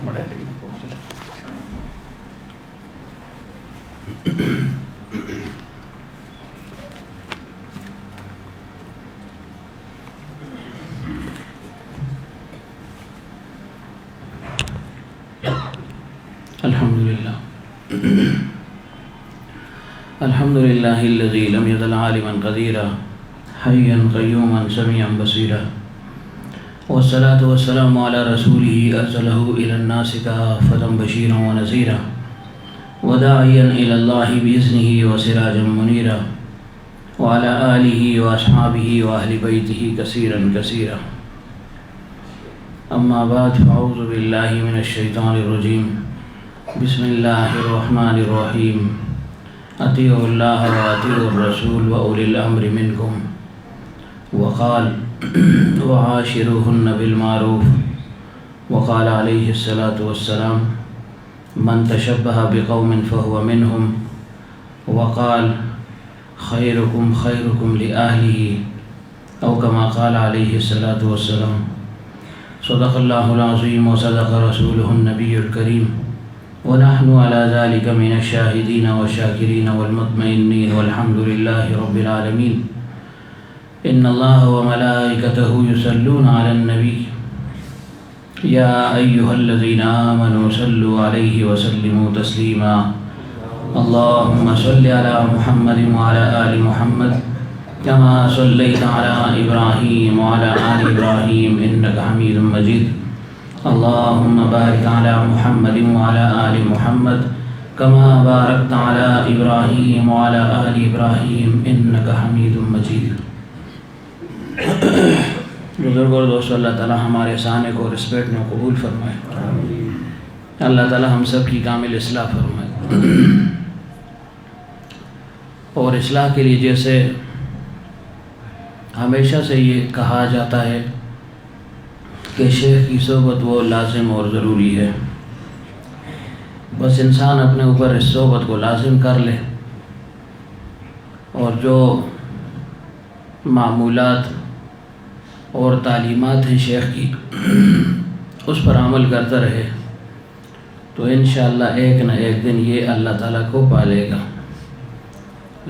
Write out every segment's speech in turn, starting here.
الحمد لله الذي لم يزل عالما قديرا حيا قيوما سميعا بصيرا والصلاة والسلام على رسوله أرسله إلى الناس كافة بشيرا ونذيرا وداعيا إلى الله بإذنه وسراجا منيرا وعلى آله وأصحابه وأهل بيته كثيرا كثيرا. أما بعد فأعوذ بالله من الشيطان الرجيم. بسم الله الرحمن الرحيم. اطیعوا اللہ واطیعوا الرسول وأولی الأمر منکم. وقال وعاشروهن بالمعروف. وقال عليه الصلاة والسلام من تشبه بقوم فهو منهم. وقال خيركم خيركم لأهله أو كما قال عليه الصلاة والسلام. صدق الله العظيم وصدق رسوله النبي الكريم ونحن على ذلك من الشاهدين والشاكرين والمطمئنين والحمد لله رب العالمين. إن الله وملائكته يصلون على النبي يا أيها الذين آمنوا صلوا عليه وسلموا تسليما. اللهم صل على محمد وعلى آل محمد كما صليت على إبراهيم وعلى آل إبراهيم إنك حميد مجيد. اللهم بارك على محمد وعلى آل محمد كما باركت على إبراهيم وعلى آل إبراهيم إنك حميد مجيد. بزرگ اور دوستو، اللہ تعالی ہمارے سانے کو رسپیکٹ میں قبول فرمائے. اللہ تعالی ہم سب کی کامل اصلاح فرمائے. اور اصلاح کے لیے جیسے ہمیشہ سے یہ کہا جاتا ہے کہ شیخ کی صحبت وہ لازم اور ضروری ہے. بس انسان اپنے اوپر اس صحبت کو لازم کر لے اور جو معمولات اور تعلیمات ہیں شیخ کی اس پر عمل کرتا رہے تو انشاءاللہ ایک نہ ایک دن یہ اللہ تعالیٰ کو پالے گا.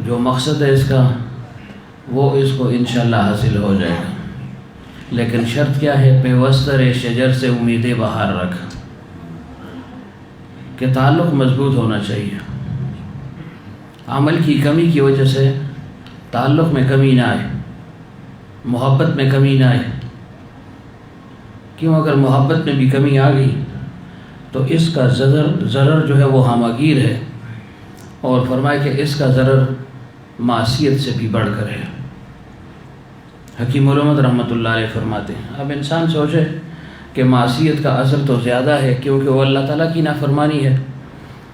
جو مقصد ہے اس کا وہ اس کو انشاءاللہ حاصل ہو جائے گا. لیکن شرط کیا ہے؟ پیوستر شجر سے امید بہار رکھ، کہ تعلق مضبوط ہونا چاہیے. عمل کی کمی کی وجہ سے تعلق میں کمی نہ آئے، محبت میں کمی نہ آئے. کیوں؟ اگر محبت میں بھی کمی آ گئی تو اس کا ضرر جو ہے وہ ہمگیر ہے، اور فرمائے کہ اس کا ضرر معصیت سے بھی بڑھ کر ہے. حکیم علامہ رحمۃ اللہ علیہ فرماتے ہیں اب انسان سوچے کہ معصیت کا اثر تو زیادہ ہے کیونکہ وہ اللہ تعالیٰ کی نافرمانی ہے،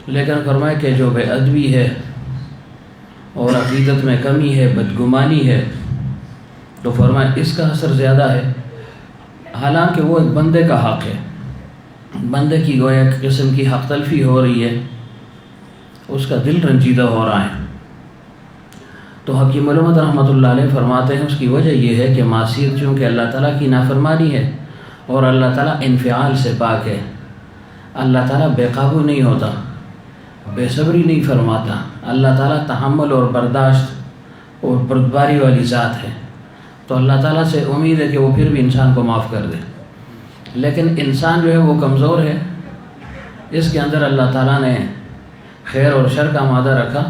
لیکن فرمائے کہ جو بے ادبی ہے اور عقیدت میں کمی ہے، بدگمانی ہے، تو فرمائے اس کا اثر زیادہ ہے. حالانکہ وہ ایک بندے کا حق ہے، بندے کی گویا ایک قسم کی حق تلفی ہو رہی ہے، اس کا دل رنجیدہ ہو رہا ہے. تو حکیم علامہ رحمۃ اللہ علیہ فرماتے ہیں اس کی وجہ یہ ہے کہ معصیت چونکہ اللہ تعالیٰ کی نافرمانی ہے اور اللہ تعالیٰ انفعال سے پاک ہے. اللہ تعالیٰ بے قابو نہیں ہوتا، بے صبری نہیں فرماتا. اللہ تعالیٰ تحمل اور برداشت اور بردباری والی ذات ہے. تو اللہ تعالیٰ سے امید ہے کہ وہ پھر بھی انسان کو معاف کر دے. لیکن انسان جو ہے وہ کمزور ہے، اس کے اندر اللہ تعالیٰ نے خیر اور شر کا مادہ رکھا،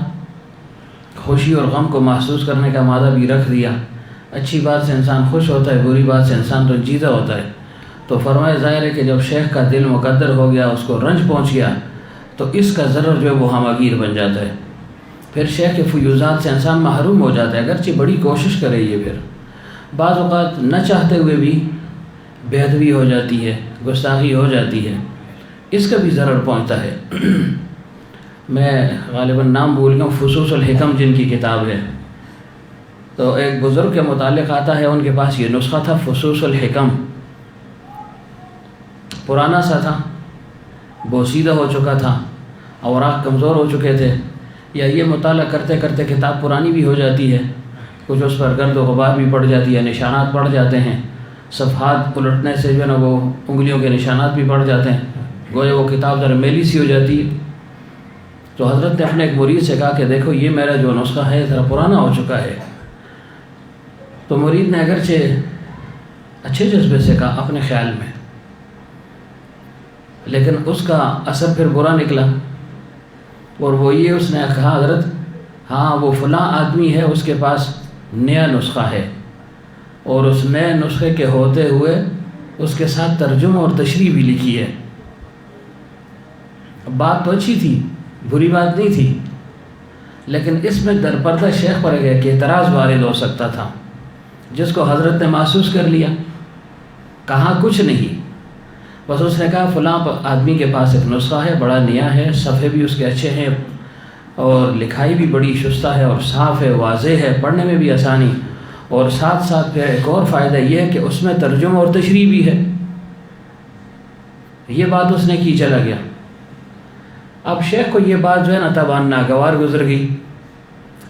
خوشی اور غم کو محسوس کرنے کا مادہ بھی رکھ دیا. اچھی بات سے انسان خوش ہوتا ہے، بری بات سے انسان تو جیتا ہوتا ہے. تو فرمائے ظاہر ہے کہ جب شیخ کا دل مقدر ہو گیا، اس کو رنج پہنچ گیا، تو اس کا ضرر جو ہے وہ ہمگیر بن جاتا ہے. پھر شیخ کے فیوزات سے انسان محروم ہو جاتا ہے، اگرچہ بڑی کوشش کرے. یہ پھر بعض اوقات نہ چاہتے ہوئے بھی بے ادبی ہو جاتی ہے، گستاخی ہو جاتی ہے، اس کا بھی ضرر پہنچتا ہے. میں غالباً نام بھول گیا ہوں، فصوص الحکم جن کی کتاب ہے، تو ایک بزرگ کے متعلق آتا ہے، ان کے پاس یہ نسخہ تھا فصوص الحکم، پرانا سا تھا، بوسیدہ ہو چکا تھا، اوراق کمزور ہو چکے تھے، یا یہ مطالعہ کرتے کرتے کتاب پرانی بھی ہو جاتی ہے، کچھ اس پر گرد و غبار بھی پڑ جاتی ہے، نشانات پڑ جاتے ہیں، صفحات پلٹنے سے جو ہے نا وہ انگلیوں کے نشانات بھی پڑ جاتے ہیں، گویا وہ کتاب ذرا میلی سی ہو جاتی ہے۔ تو حضرت نے اپنے ایک مرید سے کہا کہ دیکھو یہ میرا جو نسخہ ہے ذرا پرانا ہو چکا ہے۔ تو مرید نے اگرچہ اچھے جذبے سے کہا اپنے خیال میں، لیکن اس کا اثر پھر برا نکلا، اور وہ یہ اس نے کہا حضرت ہاں وہ فلاں آدمی ہے، اس کے پاس نیا نسخہ ہے، اور اس نئے نسخے کے ہوتے ہوئے اس کے ساتھ ترجمہ اور تشریح بھی لکھی ہے۔ بات تو اچھی تھی، بری بات نہیں تھی، لیکن اس میں درپردہ شیخ پر ایک اعتراض وارد ہو سکتا تھا، جس کو حضرت نے محسوس کر لیا۔ کہا کچھ نہیں، بس اس نے کہا فلاں آدمی کے پاس ایک نسخہ ہے، بڑا نیا ہے، صفحے بھی اس کے اچھے ہیں، اور لکھائی بھی بڑی شستہ ہے اور صاف ہے، واضح ہے، پڑھنے میں بھی آسانی، اور ساتھ ساتھ پھر ایک اور فائدہ یہ ہے کہ اس میں ترجمہ اور تشریح بھی ہے۔ یہ بات اس نے کی، چلا گیا۔ اب شیخ کو یہ بات جو ہے نا تبان ناگوار گزر گئی۔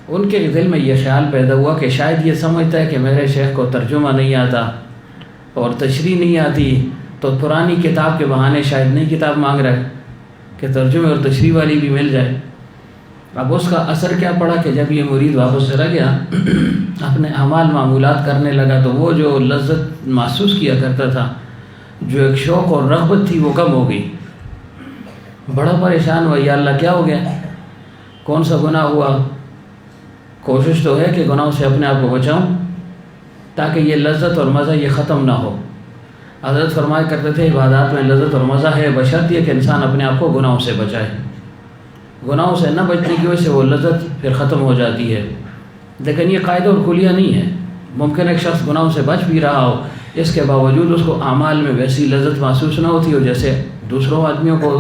ان کے دل میں یہ خیال پیدا ہوا کہ شاید یہ سمجھتا ہے کہ میرے شیخ کو ترجمہ نہیں آتا اور تشریح نہیں آتی، تو پرانی کتاب کے بہانے شاید نئی کتاب مانگ رہا ہے کہ ترجمے اور تشریح والی بھی مل جائے۔ اب اس کا اثر کیا پڑا کہ جب یہ مرید واپس چلا گیا، اپنے اعمال معمولات کرنے لگا، تو وہ جو لذت محسوس کیا کرتا تھا، جو ایک شوق اور رغبت تھی، وہ کم ہو گئی۔ بڑا پریشان ہوا، یا اللہ کیا ہو گیا، کون سا گناہ ہوا؟ کوشش تو ہے کہ گناہوں سے اپنے آپ کو بچاؤں تاکہ یہ لذت اور مزہ یہ ختم نہ ہو۔ حضرت فرمایا کرتے تھے عبادات میں لذت اور مزہ ہے، بشرط یہ کہ انسان اپنے آپ کو گناہوں سے بچائے۔ گناہوں سے نہ بچنے کی وجہ سے وہ لذت پھر ختم ہو جاتی ہے، لیکن یہ قاعدہ اور کلیہ نہیں ہے۔ ممکن ایک شخص گناہوں سے بچ بھی رہا ہو، اس کے باوجود اس کو اعمال میں ویسی لذت محسوس نہ ہوتی ہو جیسے دوسروں آدمیوں کو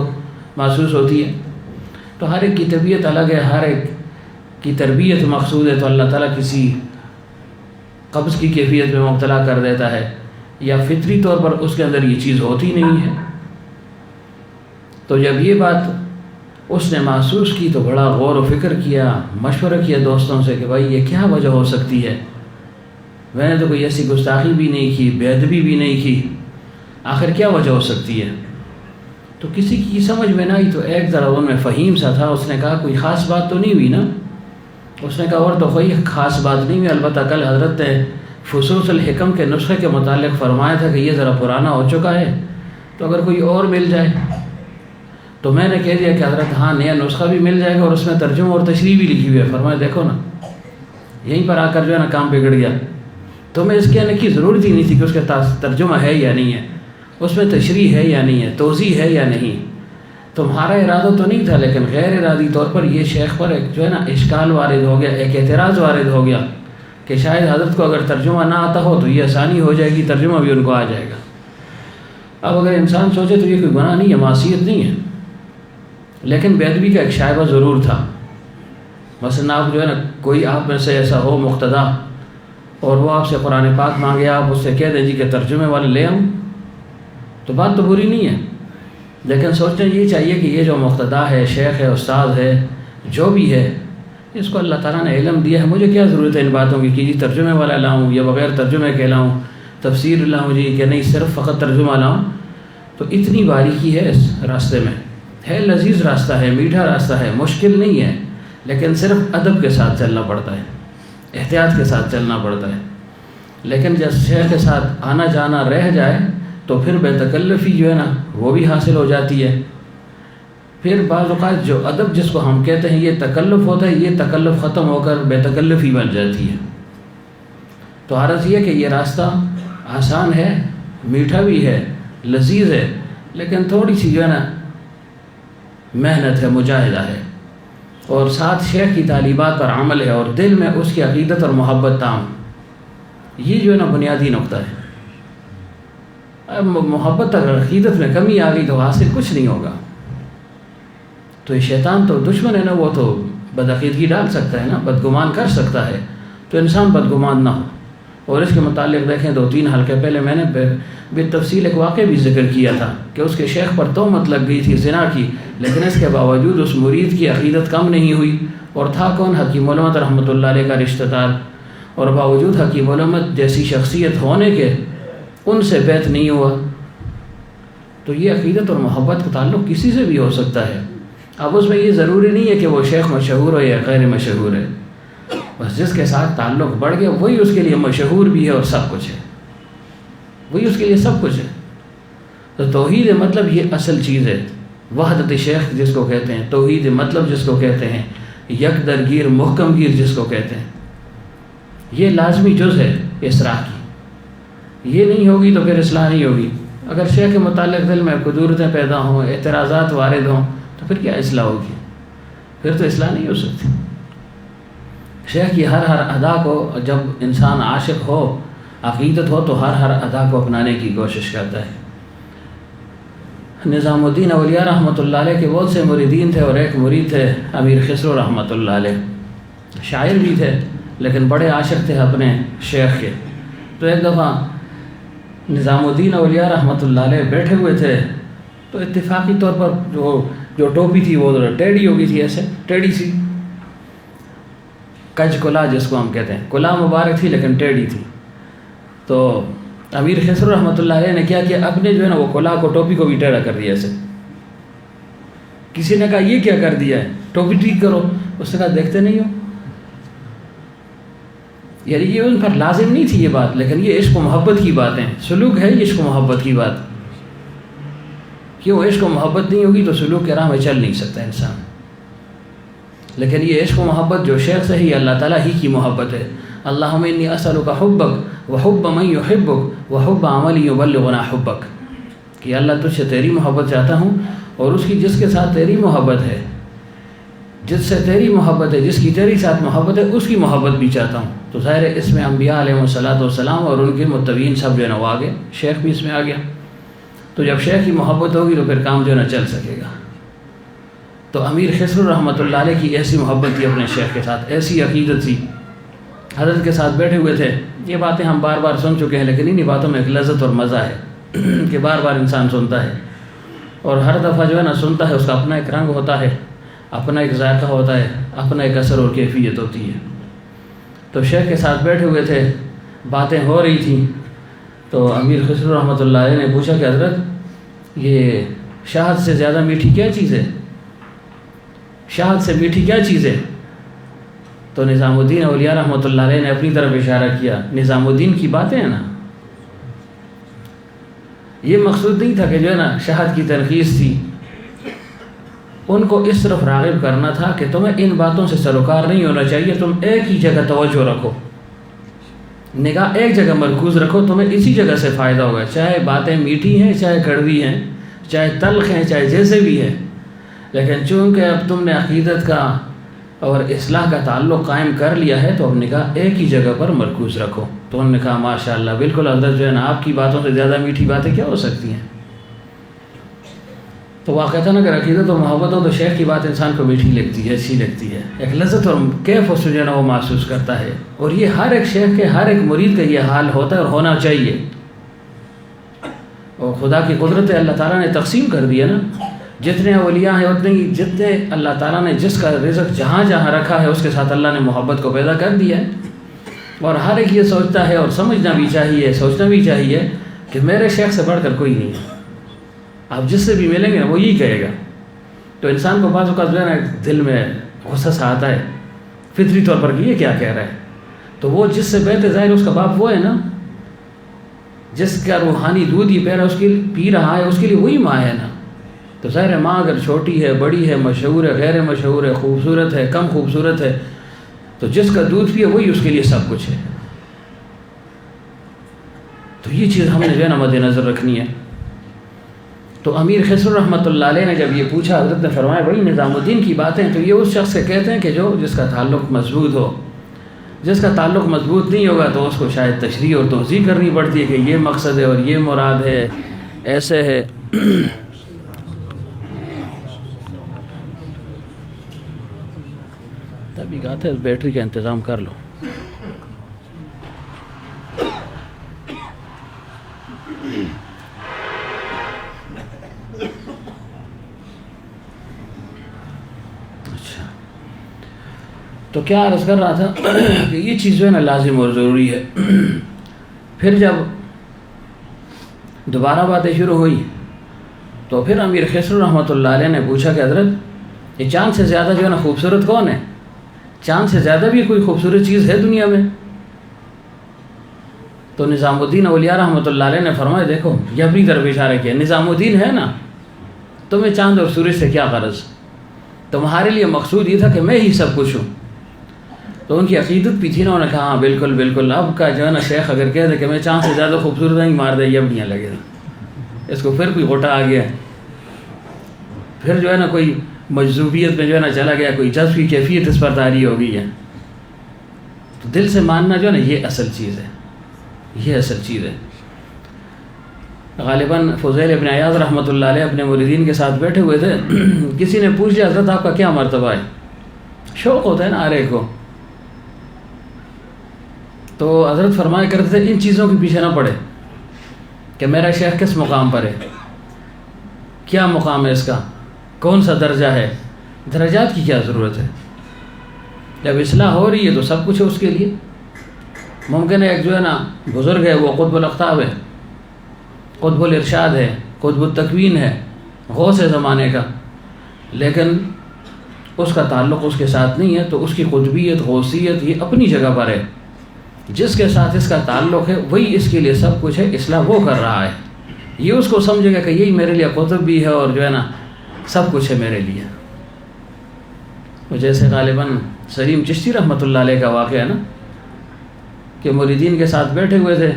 محسوس ہوتی ہے۔ تو ہر ایک کی طبیعت الگ ہے، ہر ایک کی تربیت مقصود ہے، تو اللہ تعالیٰ کسی قبض کی کیفیت میں مبتلا کر دیتا ہے، یا فطری طور پر اس کے اندر یہ چیز ہوتی نہیں ہے۔ تو جب یہ بات اس نے محسوس کی تو بڑا غور و فکر کیا، مشورہ کیا دوستوں سے کہ بھائی یہ کیا وجہ ہو سکتی ہے، میں نے تو کوئی ایسی گستاخی بھی نہیں کی، بے ادبی بھی نہیں کی، آخر کیا وجہ ہو سکتی ہے؟ تو کسی کی سمجھ میں نہ آئی، تو ایک ذرا ان میں فہیم سا تھا، اس نے کہا کوئی خاص بات تو نہیں ہوئی نا؟ اس نے کہا اور تو کوئی خاص بات نہیں ہوئی، البتہ کل حضرت نے فصوص الحکم کے نسخے کے متعلق فرمایا تھا کہ یہ ذرا پرانا ہو چکا ہے، تو اگر کوئی اور مل جائے، تو میں نے کہہ دیا کہ حضرت ہاں نیا نسخہ بھی مل جائے گا اور اس میں ترجمہ اور تشریح بھی لکھی ہوئی ہے۔ فرمایا دیکھو نا، یہیں پر آ کر جو ہے نا کام بگڑ گیا، تمہیں اس کہنے کی ضرورت ہی نہیں تھی کہ اس کا ترجمہ ہے یا نہیں ہے، اس میں تشریح ہے یا نہیں ہے، توضیح ہے یا نہیں۔ تمہارا ارادہ تو نہیں تھا، لیکن غیر ارادی طور پر یہ شیخ پر ایک جو ہے نا اشکال وارد ہو گیا، ایک اعتراض وارد ہو گیا کہ شاید حضرت کو اگر ترجمہ نہ آتا ہو تو یہ آسانی ہو جائے گی، ترجمہ بھی ان کو آ جائے گا۔ اب اگر انسان سوچے تو یہ کوئی گناہ نہیں ہے، معصیت نہیں ہے، لیکن بے ادبی کا ایک شائبہ ضرور تھا۔ مثلا آپ جو ہے نا کوئی آپ میں سے ایسا ہو مقتدا اور وہ آپ سے قرآن پاک مانگے، آپ اس سے کہہ دیں جی کہ ترجمے والے لے آؤں، تو بات تو بری نہیں ہے، لیکن سوچنا یہ چاہیے کہ یہ جو مقتدا ہے، شیخ ہے، استاد ہے، جو بھی ہے، اس کو اللہ تعالیٰ نے علم دیا ہے، مجھے کیا ضرورت ہے ان باتوں کی کہ جی ترجمے والا لاؤں یا بغیر ترجمے کے لاؤں، تفسیر لاؤں جی کہ نہیں صرف فقط ترجمہ لاؤں۔ تو اتنی باریکی ہے اس راستے میں، ہے لذیذ راستہ ہے، میٹھا راستہ ہے، مشکل نہیں ہے، لیکن صرف ادب کے ساتھ چلنا پڑتا ہے، احتیاط کے ساتھ چلنا پڑتا ہے۔ لیکن جب شیخ کے ساتھ آنا جانا رہ جائے تو پھر بے تکلفی جو ہے نا وہ بھی حاصل ہو جاتی ہے۔ پھر بعض اوقات جو ادب جس کو ہم کہتے ہیں یہ تکلف ہوتا ہے، یہ تکلف ختم ہو کر بے تکلفی بن جاتی ہے۔ تو عرض یہ کہ یہ راستہ آسان ہے، میٹھا بھی ہے، لذیذ ہے، لیکن تھوڑی سی جو ہے نا محنت ہے، مجاہدہ ہے، اور ساتھ شیخ کی تعلیمات پر عمل ہے، اور دل میں اس کی عقیدت اور محبت تام، یہ جو ہے نا بنیادی نقطہ ہے۔ اب محبت اگر عقیدت میں کمی آ گئی تو حاصل کچھ نہیں ہوگا۔ تو یہ شیطان تو دشمن ہے نا، وہ تو بدعقیدگی ڈال سکتا ہے نا، بدگمان کر سکتا ہے، تو انسان بدگمان نہ ہو۔ اور اس کے متعلق دیکھیں 2-3 حلقے پہلے میں نے بالتفصیل ایک واقعہ بھی ذکر کیا تھا کہ اس کے شیخ پر تہمت لگ گئی تھی زنا کی، لیکن اس کے باوجود اس مرید کی عقیدت کم نہیں ہوئی، اور تھا کون؟ حکیم علامت رحمۃ اللہ علیہ کا رشتہ دار، اور باوجود حکیم علامت جیسی شخصیت ہونے کے ان سے بیعت نہیں ہوا۔ تو یہ عقیدت اور محبت کا تعلق کسی سے بھی ہو سکتا ہے. اب اس میں یہ ضروری نہیں ہے کہ وہ شیخ مشہور ہو یا غیر مشہور ہے، بس جس کے ساتھ تعلق بڑھ گیا وہی اس کے لیے مشہور بھی ہے اور سب کچھ ہے، وہی اس کے لیے سب کچھ ہے. تو توحید مطلب یہ اصل چیز ہے. وحدت شیخ جس کو کہتے ہیں، توحید مطلب جس کو کہتے ہیں، یک درگیر محکم گیر جس کو کہتے ہیں، یہ لازمی جز ہے اصلاح کی. یہ نہیں ہوگی تو پھر اصلاح نہیں ہوگی. اگر شیخ کے متعلق دل میں قدورتیں پیدا ہوں، اعتراضات وارد ہوں، تو پھر کیا اصلاح ہوگی؟ پھر تو اصلاح نہیں ہو سکتی. شیخ کی ہر ادا کو جب انسان عاشق ہو، عقیدت ہو، تو ہر ادا کو اپنانے کی کوشش کرتا ہے. نظام الدین اولیاء رحمۃ اللہ علیہ کے بہت سے مریدین تھے، اور ایک مرید تھے امیر خسرو رحمۃ اللہ علیہ. شاعر بھی تھے لیکن بڑے عاشق تھے اپنے شیخ کے. تو ایک دفعہ نظام الدین اولیاء رحمۃ اللہ علیہ بیٹھے ہوئے تھے، تو اتفاقی طور پر جو ٹوپی تھی وہ ٹیڑھی ہو گئی تھی، ایسے ٹیڑھی سی، کج کلا جس کو ہم کہتے ہیں. کلا مبارک تھی لیکن ٹیڑھی تھی. تو امیر خسرو رحمۃ اللہ علیہ نے کیا کیا، اپنے جو ہے نا وہ کلا کو ٹوپی کو بھی ٹیڑھا کر دیا ایسے. کسی نے کہا یہ کیا کر دیا ہے، ٹوپی ٹھیک کرو. اس نے کہا دیکھتے نہیں ہو. یعنی یہ ان پر لازم نہیں تھی یہ بات، لیکن یہ عشق و محبت کی باتیں، سلوک ہے یہ عشق و محبت کی بات. کیوں عشق و محبت نہیں ہوگی تو سلوک کے راہ میں چل نہیں سکتا انسان. لیکن یہ عشق و محبت جو شیخ سے ہی اللہ تعالیٰ ہی کی محبت ہے. اللہم انی اسألک حبک وحب من یحبک وحب عمل یبلغنا حبک، کہ اللہ تجھ سے تیری محبت چاہتا ہوں، اور اس کی جس کے ساتھ تیری محبت ہے، جس سے تیری محبت ہے، جس کی تیری ساتھ محبت ہے، اس کی محبت بھی چاہتا ہوں. تو ظاہر ہے اس میں انبیاء علیہ السلام اور ان کے متبعین سب جو ہے نا وہ آگے، شیخ بھی اس میں آ گیا. تو جب شیخ کی محبت ہوگی تو پھر کام جو ہے نا چل سکے گا. تو امیر خسرو رحمۃ اللہ علیہ کی ایسی محبت تھی اپنے شیخ کے ساتھ، ایسی عقیدت تھی. حضرت کے ساتھ بیٹھے ہوئے تھے. یہ باتیں ہم بار بار سن چکے ہیں، لیکن انہی باتوں میں ایک لذت اور مزہ ہے کہ بار بار انسان سنتا ہے، اور ہر دفعہ جو ہے نا سنتا ہے اس کا اپنا ایک رنگ ہوتا ہے، اپنا ایک ذائقہ ہوتا ہے، اپنا ایک اثر اور کیفیت ہوتی ہے. تو شیخ کے ساتھ بیٹھے ہوئے تھے، باتیں ہو رہی تھیں. تو امیر خسرو رحمۃ اللہ علیہ نے پوچھا کہ حضرت یہ شہد سے زیادہ میٹھی کیا چیز ہے؟ شہد سے میٹھی کیا چیز ہے؟ تو نظام الدین اولیاء رحمۃ اللہ علیہ نے اپنی طرف اشارہ کیا. نظام الدین کی باتیں ہیں نا، یہ مقصود نہیں تھا کہ جو ہے نا شہد کی تنخیص تھی. ان کو اس طرف راغب کرنا تھا کہ تمہیں ان باتوں سے سروکار نہیں ہونا چاہیے، تم ایک ہی جگہ توجہ رکھو، نگاہ ایک جگہ مرکوز رکھو، تمہیں اسی جگہ سے فائدہ ہوگا. چاہے باتیں میٹھی ہیں، چاہے کڑوی ہیں، چاہے تلخ ہیں، چاہے جیسے بھی ہیں. لیکن چونکہ اب تم نے عقیدت کا اور اصلاح کا تعلق قائم کر لیا ہے تو اب نگاہ ایک ہی جگہ پر مرکوز رکھو. تو انہوں نے کہا ماشاءاللہ، بالکل حضرت جو ہے نا آپ کی باتوں سے زیادہ میٹھی باتیں کیا ہو سکتی ہیں. تو واقعہ تھا نا کہ عقیدت و محبت ہو تو شیخ کی بات انسان کو میٹھی لگتی ہے، اچھی لگتی ہے، ایک لذت اور کیف اس جو ہے نا وہ محسوس کرتا ہے. اور یہ ہر ایک شیخ کے، ہر ایک مرید کا یہ حال ہوتا ہے اور ہونا چاہیے. اور خدا کی قدرت اللہ تعالیٰ نے تقسیم کر دیا نا، جتنے اولیاء ہیں اتنے ہی، جتنے اللہ تعالیٰ نے جس کا رزق جہاں جہاں رکھا ہے اس کے ساتھ اللہ نے محبت کو پیدا کر دیا ہے. اور ہر ایک یہ سوچتا ہے اور سمجھنا بھی چاہیے، سوچنا بھی چاہیے کہ میرے شیخ سے بڑھ کر کوئی نہیں ہے. آپ جس سے بھی ملیں گے وہ یہی کہے گا. تو انسان کو بعض اوقات جو ہے نا دل میں غصہ سا آتا ہے فطری طور پر کہ یہ کیا کہہ رہا ہے. تو وہ جس سے بہتے ظاہر اس کا باپ وہ ہے نا، جس کا روحانی دودھ ہی پی رہا ہے اس کے لیے وہی ماں ہے نا. تو ظاہر ہے ماں اگر چھوٹی ہے، بڑی ہے، مشہور ہے، غیر مشہور ہے، خوبصورت ہے، کم خوبصورت ہے، تو جس کا دودھ پیے وہی اس کے لیے سب کچھ ہے. تو یہ چیز ہم نے جو ہے نا مد نظر رکھنی ہے. تو امیر خسرو رحمۃ اللہ علیہ نے جب یہ پوچھا، حضرت نے فرمایا بڑی نظام الدین کی باتیں. تو یہ اس شخص سے کہتے ہیں کہ جس کا تعلق مضبوط ہو. جس کا تعلق مضبوط نہیں ہوگا تو اس کو شاید تشریح اور توضیح کرنی پڑتی ہے کہ یہ مقصد ہے اور یہ مراد ہے، ایسے ہے. تبھی کہا تھا بیٹری کا انتظام کر لو. اچھا، تو کیا عرض کر رہا تھا کہ یہ چیز جو ہے نا لازم اور ضروری ہے. پھر جب دوبارہ باتیں شروع ہوئی تو پھر امیر خسرو رحمۃ اللہ علیہ نے پوچھا کہ حضرت یہ چاند سے زیادہ جو ہے نا خوبصورت کون ہے؟ چاند سے زیادہ بھی کوئی خوبصورت چیز ہے دنیا میں؟ تو نظام الدین اولیاء رحمۃ اللہ علیہ نے فرمایا دیکھو یہ اپنی طرف اشارہ کیا، نظام الدین ہے نا، تمہیں چاند اور سورج سے کیا غرض؟ تمہارے لیے مقصود یہ تھا کہ میں ہی سب کچھ ہوں۔ تو ان کی عقیدت بھی تھی نا، انہوں نے کہا ہاں بالکل بالکل، اب کا جو ہے نا شیخ اگر کہہ دے کہ میں چاند سے زیادہ خوبصورت نہیں، مار دے یہ اب نہیں لگے گا، اس کو پھر کوئی غوٹہ آ گیا، پھر جو ہے نا کوئی مجذوبیت میں جو ہے نا چلا گیا، کوئی جذب کی کیفیت اس پر طاری ہو گئی ہے۔ تو دل سے ماننا جو ہے نا یہ اصل چیز ہے، یہ اصل چیز ہے۔ غالباً فضیل ابن عیاض رحمۃ اللہ علیہ اپنے مریدین کے ساتھ بیٹھے ہوئے تھے، کسی نے پوچھ لیا حضرت آپ کا کیا مرتبہ ہے؟ شوق ہوتا ہے نا ہر ایک کو۔ تو حضرت فرمایا کرتے تھے ان چیزوں کے پیچھے نہ پڑے کہ میرا شیخ کس مقام پر ہے، کیا مقام ہے اس کا، کون سا درجہ ہے، درجات کی کیا ضرورت ہے؟ جب اصلاح ہو رہی ہے تو سب کچھ ہے اس کے لیے۔ ممکن ہے ایک جو ہے نا بزرگ ہے وہ قطب الاقطاب ہے، قطب الارشاد ہے، قطب التکوین ہے، غوث ہے زمانے کا، لیکن اس کا تعلق اس کے ساتھ نہیں ہے، تو اس کی قطبیت غوثیت یہ اپنی جگہ پر ہے۔ جس کے ساتھ اس کا تعلق ہے وہی اس کے لیے سب کچھ ہے، اصلاح وہ کر رہا ہے، یہ اس کو سمجھے گا کہ یہی میرے لیے قطب بھی ہے اور جو ہے نا سب کچھ ہے میرے لیے۔ جیسے غالباً سلیم چشتی رحمۃ اللہ علیہ کا واقعہ ہے نا کہ مریدین کے ساتھ بیٹھے ہوئے تھے،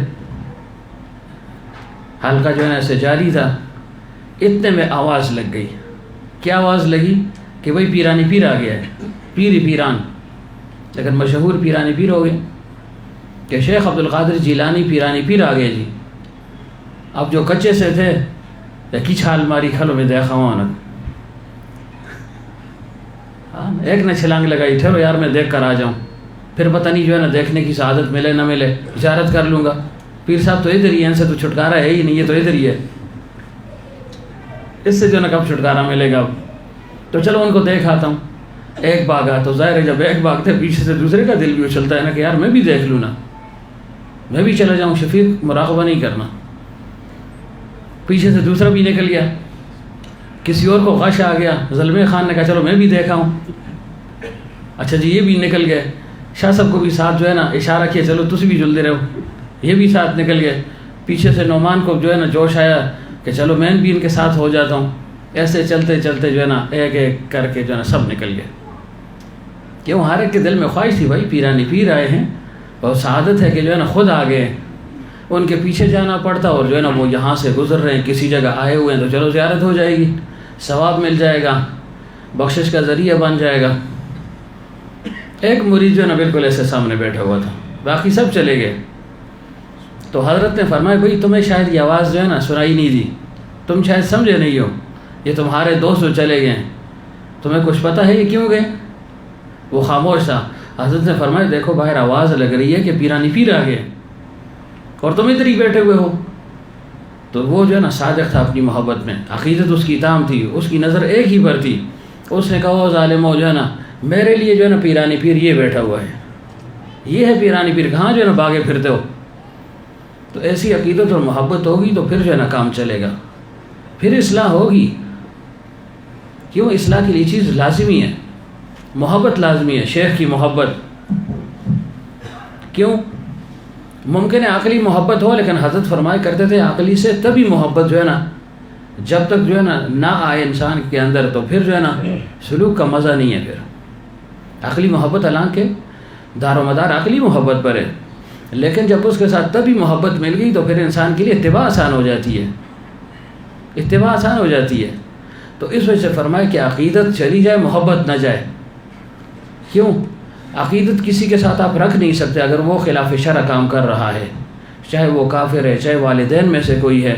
حلقہ جو ہے نا اسے جاری تھا، اتنے میں آواز لگ گئی۔ کیا آواز لگی؟ کہ بھائی پیرانی پیر آ گیا ہے، پیری پیران، لیکن مشہور پیرانی پیر ہو گئے کہ شیخ عبد القادر جیلانی پیرانی پیر آ گئے جی۔ اب جو کچے سے تھے کی چھال ماری کھلو میں دیکھا ہوں، ایک نے چھلانگ لگائی ٹھہرو یار میں دیکھ کر آ جاؤں، پھر پتہ نہیں جو ہے نا دیکھنے کی سعادت ملے نہ ملے، اجارت کر لوں گا، پیر صاحب تو ادھر ہی ہے، ان سے تو چھٹکارا ہے ہی نہیں، یہ تو ادھر ہی ہے، اس سے جو ہے نا کب چھٹکارا ملے گا۔ تو چلو ان کو دیکھ آتا ہوں۔ ایک باغ آ تو ظاہر ہے جب ایک باغ تھے پیچھے سے دوسرے کا دل بھی اچھلتا ہے نا کہ یار میں بھی دیکھ لوں نا، میں بھی چلا جاؤں، شفیق مراقبہ نہیں کرنا۔ پیچھے سے دوسرا بھی نکل گیا، کسی اور کو غش آ گیا، زلمے خان نے کہا چلو میں بھی دیکھا ہوں، اچھا جی یہ بھی نکل گئے، شاہ صاحب کو بھی ساتھ جو ہے نا اشارہ کیا چلو تسی بھی جلدے رہو، یہ بھی ساتھ نکل گئے۔ پیچھے سے نعمان کو جو ہے نا جوش آیا کہ چلو میں بھی ان کے ساتھ ہو جاتا ہوں۔ ایسے چلتے چلتے جو ہے نا ایک ایک کر کے جو ہے نا سب نکل گئے۔ کیوں؟ ہر ایک کے دل میں خواہش تھی بھائی پیرانی پیر آئے ہیں، اور سعادت ہے کہ جو ہے نا خود آ گئے، ان کے پیچھے جانا پڑتا، اور جو ہے نا وہ یہاں سے گزر رہے ہیں، کسی جگہ آئے ہوئے ہیں تو چلو زیارت ہو جائے گی، ثواب مل جائے گا، بخشش کا ذریعہ بن جائے گا۔ ایک مرید جو ہے نا بالکل ایسے سامنے بیٹھا ہوا تھا، باقی سب چلے گئے۔ تو حضرت نے فرمایا بھائی تمہیں شاید یہ آواز جو ہے نا سنائی نہیں دی، تم شاید سمجھے نہیں ہو، یہ تمہارے دوست جو چلے گئے، تمہیں کچھ پتہ ہے یہ کیوں گئے؟ وہ خاموش تھا۔ حضرت نے فرمایا دیکھو باہر آواز لگ رہی ہے کہ پیرانی پیر آ گئے اور تم ادھر ہی بیٹھے ہوئے ہو۔ تو وہ جو ہے نا صادق تھا اپنی محبت میں، عقیدت اس کی تام تھی، اس کی نظر ایک ہی پر تھی۔ اس نے کہا وہ ظالمو جو ہے نا میرے لیے جو ہے نا پیرانی پیر یہ بیٹھا ہوا ہے، یہ ہے پیرانی پیر، کہاں جو ہے نا باغے پھرتے ہو؟ تو ایسی عقیدت اور محبت ہوگی تو پھر جو ہے نا کام چلے گا، پھر اصلاح ہوگی۔ کیوں؟ اصلاح کے لیے چیز لازمی ہے، محبت لازمی ہے، شیخ کی محبت۔ کیوں؟ ممکن ہے عقلی محبت ہو، لیکن حضرت فرمایا کرتے تھے عقلی سے تبھی محبت جو ہے نا جب تک جو ہے نا نہ آئے انسان کے اندر تو پھر جو ہے نا سلوک کا مزہ نہیں ہے۔ پھر عقلی محبت حالانکہ دار و مدار عقلی محبت پر ہے، لیکن جب اس کے ساتھ تبھی محبت مل گئی تو پھر انسان کے لیے اتباع آسان ہو جاتی ہے، اتباع آسان ہو جاتی ہے۔ تو اس وجہ سے فرمایا کہ عقیدت چلی جائے محبت نہ جائے۔ کیوں؟ عقیدت کسی کے ساتھ آپ رکھ نہیں سکتے اگر وہ خلاف شرع کام کر رہا ہے، چاہے وہ کافر ہے، چاہے والدین میں سے کوئی ہے،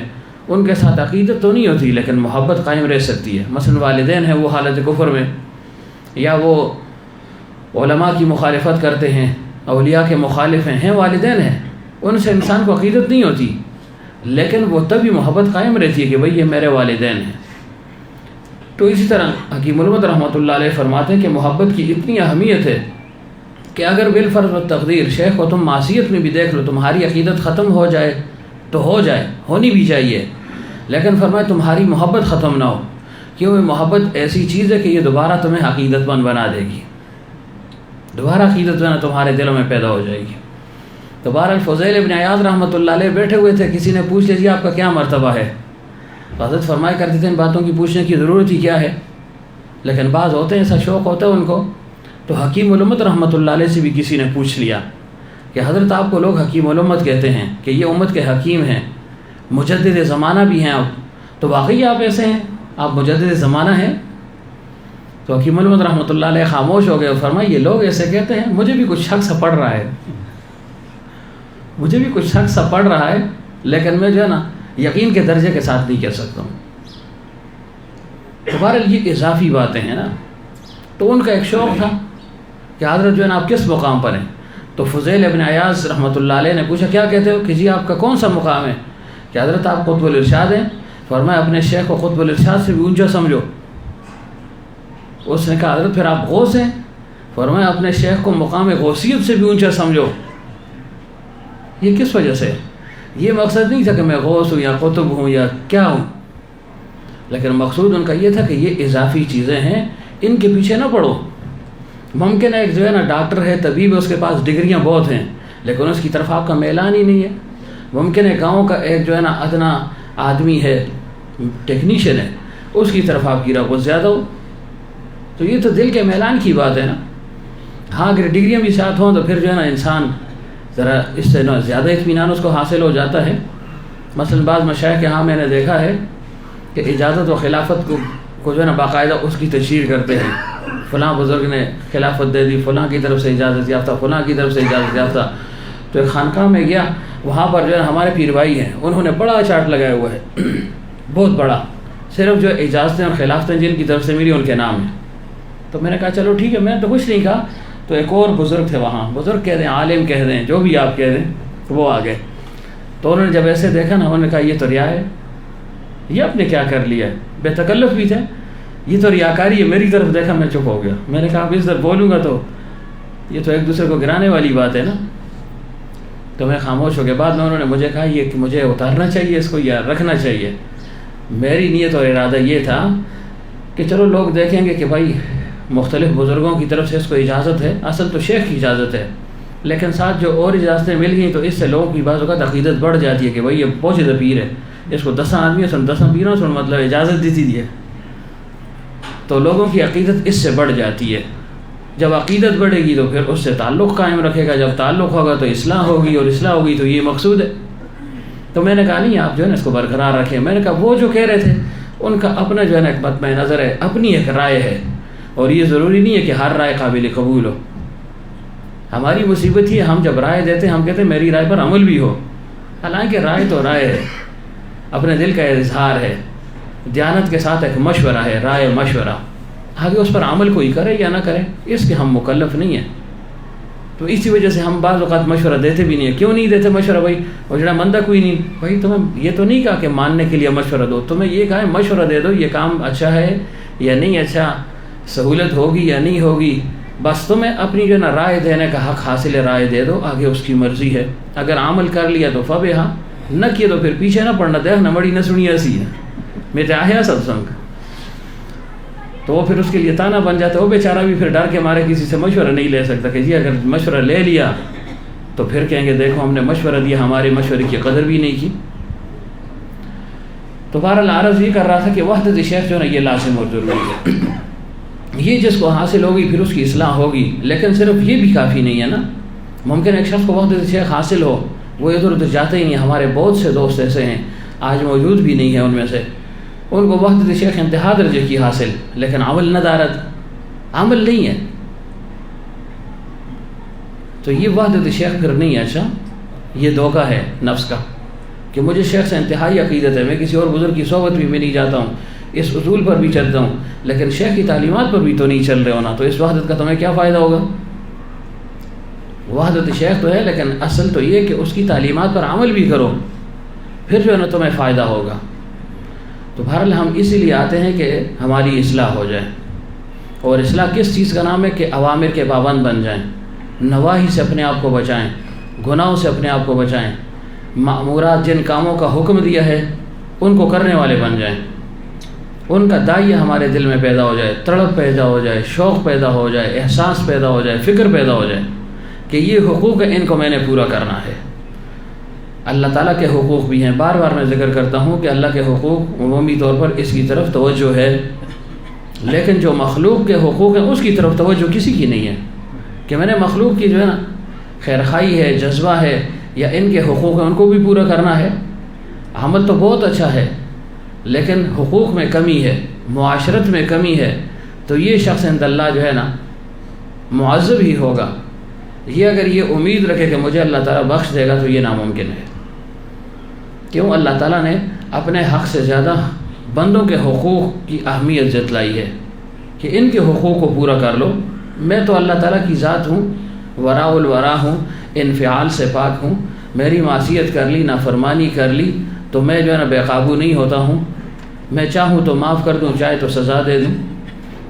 ان کے ساتھ عقیدت تو نہیں ہوتی لیکن محبت قائم رہ سکتی ہے۔ مثلا والدین ہیں وہ حالت کفر میں، یا وہ علماء کی مخالفت کرتے ہیں، اولیاء کے مخالف ہیں والدین ہیں، ان سے انسان کو عقیدت نہیں ہوتی، لیکن وہ تبھی محبت قائم رہتی ہے کہ بھئی یہ میرے والدین ہیں۔ تو اسی طرح حکیم الامت رحمۃ اللہ علیہ فرماتے ہیں کہ محبت کی اتنی اہمیت ہے کہ اگر بالفرض و تقدیر شیخ کو تم معصیت میں بھی دیکھ لو، تمہاری عقیدت ختم ہو جائے تو ہو جائے، ہونی بھی چاہیے، لیکن فرمایا تمہاری محبت ختم نہ ہو، کیوں محبت ایسی چیز ہے کہ یہ دوبارہ تمہیں عقیدت مند بنا دے گی، دوبارہ عقیدت جو ہے نا تمہارے دلوں میں پیدا ہو جائے گی۔ تو بہرحال فضیل ابن عیاض رحمۃ اللہ علیہ بیٹھے ہوئے تھے، کسی نے پوچھ لیا آپ کا کیا مرتبہ ہے؟ حضرت فرمایا کرتے تھے ان باتوں کی پوچھنے کی ضرورت ہی کیا ہے، لیکن بعض ہوتے ہیں ایسا شوق ہوتا ہے ان کو۔ تو حکیم الامت رحمۃ اللہ علیہ سے بھی کسی نے پوچھ لیا کہ حضرت آپ کو لوگ حکیم الامت کہتے ہیں کہ یہ امت کے حکیم ہیں، مجدد زمانہ بھی ہیں آپ، تو واقعی آپ ایسے ہیں، آپ مجدد زمانہ ہیں؟ تو حکیم الامت رحمۃ اللہ علیہ خاموش ہو گئے اور فرمایا یہ لوگ ایسے کہتے ہیں، مجھے بھی کچھ شک سا پڑ رہا ہے، مجھے بھی کچھ شک سا پڑ رہا ہے، لیکن میں جو ہے نا یقین کے درجے کے ساتھ نہیں کہہ سکتا ہوں۔ تو بہرحال یہ اضافی باتیں ہیں نا، تو ان کا ایک شوق تھا کہ حضرت جو ہے نا آپ کس مقام پر ہیں؟ تو فضیل ابن عیاض رحمۃ اللہ علیہ نے پوچھا کیا کہتے ہو؟ کہ جی آپ کا کون سا مقام ہے؟ کہ حضرت آپ قطب الارشاد ہیں۔ فرمایا اپنے شیخ کو قطب الارشاد سے بھی اونچا سمجھو۔ اس نے کہا حضرت پھر آپ غوث ہیں؟ فرمایا اپنے شیخ کو مقام غوثیت سے بھی اونچا سمجھو۔ یہ کس وجہ سے؟ یہ مقصد نہیں تھا کہ میں غوث ہوں یا قطب ہوں یا کیا ہوں، لیکن مقصود ان کا یہ تھا کہ یہ اضافی چیزیں ہیں، ان کے پیچھے نہ پڑو۔ ممکن ہے ایک جو ہے نا ڈاکٹر ہے، طبیب ہے، اس کے پاس ڈگریاں بہت ہیں، لیکن اس کی طرف آپ کا میلان ہی نہیں ہے۔ ممکن ہے گاؤں کا ایک جو ہے نا ادنا آدمی ہے، ٹیکنیشین ہے، اس کی طرف آپ کی رغبت زیادہ ہو۔ تو یہ تو دل کے میلان کی بات ہے نا۔ ہاں اگر ڈگریاں بھی ساتھ ہوں تو پھر جو ہے نا انسان ذرا اس سے نا زیادہ اطمینان اس کو حاصل ہو جاتا ہے۔ مثلا بعض مشائخ کے ہاں میں نے دیکھا ہے کہ اجازت و خلافت کو جو ہے نا باقاعدہ اس کی تشہیر کرتے ہیں، فلاں بزرگ نے خلافت دے دی، فلاں کی طرف سے اجازت یافتہ، فلاں کی طرف سے اجازت یافتہ۔ تو ایک خانقاہ میں گیا، وہاں پر جو ہے ہمارے پیر بھائی ہیں، انہوں نے بڑا چارٹ لگایا ہوا ہے، بہت بڑا، صرف جو اجازتیں اور خلافتیں جن کی طرف سے ملی ان کے نام ہیں۔ تو میں نے کہا چلو ٹھیک ہے، میں نے تو کچھ نہیں کہا۔ تو ایک اور بزرگ تھے وہاں، بزرگ کہہ دیں، عالم کہہ دیں، جو بھی آپ کہہ دیں، وہ آ گئے۔ تو انہوں نے جب ایسے دیکھا نا، انہوں نے کہا یہ تو ریا ہے، یہ آپ نے کیا کر لیا ہے؟ بے تکلف بھی تھے، یہ تو ریاکاری ہے۔ میری طرف دیکھا، میں چپ ہو گیا۔ میں نے کہا اب اس طرح بولوں گا تو یہ تو ایک دوسرے کو گرانے والی بات ہے نا۔ تو میں خاموش ہو گیا۔ بعد میں انہوں نے مجھے کہا یہ کہ مجھے اتارنا چاہیے اس کو یا رکھنا چاہیے۔ میری نیت اور ارادہ یہ تھا کہ چلو لوگ دیکھیں گے کہ بھائی مختلف بزرگوں کی طرف سے اس کو اجازت ہے، اصل تو شیخ کی اجازت ہے، لیکن ساتھ جو اور اجازتیں مل گئیں تو اس سے لوگوں کی بعض اوقات عقیدت بڑھ جاتی ہے کہ بھائی یہ پوچھے پیر ہے، اس کو 10 آدمی سن 10 پیروں سن مطلب اجازت دی ہے، تو لوگوں کی عقیدت اس سے بڑھ جاتی ہے۔ جب عقیدت بڑھے گی تو پھر اس سے تعلق قائم رکھے گا، جب تعلق ہوگا تو اصلاح ہوگی، اور اصلاح ہوگی تو یہ مقصود ہے۔ تو میں نے کہا نہیں، آپ جو ہے نا اس کو برقرار رکھیں۔ میں نے کہا وہ جو کہہ رہے تھے ان کا اپنا جو ہے نا ایک مطمع نظر ہے، اپنی ایک رائے ہے، اور یہ ضروری نہیں ہے کہ ہر رائے قابل قبول ہو۔ ہماری مصیبت یہ، ہم جب رائے دیتے ہیں ہم کہتے ہیں میری رائے پر عمل بھی ہو، حالانکہ رائے تو رائے ہے، اپنے دل کا اظہار ہے، دیانت کے ساتھ ایک مشورہ ہے، رائے مشورہ، آگے اس پر عمل کوئی کرے یا نہ کرے اس کے ہم مکلف نہیں ہیں۔ تو اسی وجہ سے ہم بعض اوقات مشورہ دیتے بھی نہیں ہیں۔ کیوں نہیں دیتے مشورہ؟ بھائی وہ جڑا مندہ کوئی نہیں، بھائی تمہیں یہ تو نہیں کہا کہ ماننے کے لیے مشورہ دو، تمہیں یہ کہا ہے مشورہ دے دو، یہ کام اچھا ہے یا نہیں اچھا، سہولت ہوگی یا نہیں ہوگی، بس تمہیں اپنی جو ہے نا رائے دینے کا حق حاصل ہے، رائے دے دو، آگے اس کی مرضی ہے۔ اگر عمل کر لیا تو فبہا، نہ کیے تو پھر پیچھے نہ پڑنا، دیکھ نہ مڑی نہ سنی ایسی ہے میرے آیا ستسنگ۔ تو وہ پھر اس کے لیے تانا بن جاتا ہے، وہ بیچارہ بھی پھر ڈر کے مارے کسی سے مشورہ نہیں لے سکتا کہ جی اگر مشورہ لے لیا تو پھر کہیں گے دیکھو ہم نے مشورہ دیا، ہمارے مشورے کی قدر بھی نہیں کی۔ تو بہرحال عرض یہ کر رہا تھا کہ وحدت شیخ جو ہے نا یہ لازم اور ضروری ہے، یہ جس کو حاصل ہوگی پھر اس کی اصلاح ہوگی، لیکن صرف یہ بھی کافی نہیں ہے نا۔ ممکن ایک شخص کو وحدت شیخ حاصل ہو، وہ ادھر ادھر جاتے ہی نہیں۔ ہمارے بہت سے دوست ایسے ہیں، آج موجود بھی نہیں ہیں ان میں سے، ان کو وحدت شیخ انتہا درجے کی حاصل، لیکن عمل ندارت، عمل نہیں ہے۔ تو یہ وحدت شیخ پھر نہیں ہے۔ اچھا یہ دھوکہ ہے نفس کا کہ مجھے شیخ سے انتہائی عقیدت ہے، میں کسی اور بزرگ کی صحبت بھی میں نہیں جاتا ہوں، اس اصول پر بھی چلتا ہوں، لیکن شیخ کی تعلیمات پر بھی تو نہیں چل رہے ہونا، تو اس وحدت کا تمہیں کیا فائدہ ہوگا؟ وحدت شیخ تو ہے، لیکن اصل تو یہ کہ اس کی تعلیمات پر عمل بھی کرو، پھر جو ہے نا تمہیں فائدہ ہوگا۔ تو بہرحال ہم اسی لیے آتے ہیں کہ ہماری اصلاح ہو جائے، اور اصلاح کس چیز کا نام ہے؟ کہ اوامر کے پابند بن جائیں، نواہی سے اپنے آپ کو بچائیں، گناہوں سے اپنے آپ کو بچائیں، مأمورات جن کاموں کا حکم دیا ہے ان کو کرنے والے بن جائیں، ان کا داعیہ ہمارے دل میں پیدا ہو جائے، تڑپ پیدا ہو جائے، شوق پیدا ہو جائے، احساس پیدا ہو جائے، فکر پیدا ہو جائے کہ یہ حقوق ہیں، ان کو میں نے پورا کرنا ہے۔ اللہ تعالیٰ کے حقوق بھی ہیں، بار بار میں ذکر کرتا ہوں کہ اللہ کے حقوق عمومی طور پر اس کی طرف توجہ ہے، لیکن جو مخلوق کے حقوق ہیں اس کی طرف توجہ کسی کی نہیں ہے کہ میں نے مخلوق کی جو ہے نا خیرخواہی ہے، جذبہ ہے، یا ان کے حقوق ہیں ان کو بھی پورا کرنا ہے۔ عمل تو بہت اچھا ہے لیکن حقوق میں کمی ہے، معاشرت میں کمی ہے، تو یہ شخص عند اللہ جو ہے نا معذب ہی ہوگا۔ یہ اگر یہ امید رکھے کہ مجھے اللہ تعالیٰ بخش دے گا تو یہ ناممکن ہے۔ کیوں؟ اللہ تعالیٰ نے اپنے حق سے زیادہ بندوں کے حقوق کی اہمیت جتلائی ہے کہ ان کے حقوق کو پورا کر لو۔ میں تو اللہ تعالیٰ کی ذات ہوں، وراء الورا ہوں، انفعال سے پاک ہوں، میری معصیت کر لی، نافرمانی کر لی تو میں جو ہے نا بے قابو نہیں ہوتا ہوں، میں چاہوں تو معاف کر دوں، چاہے تو سزا دے دوں۔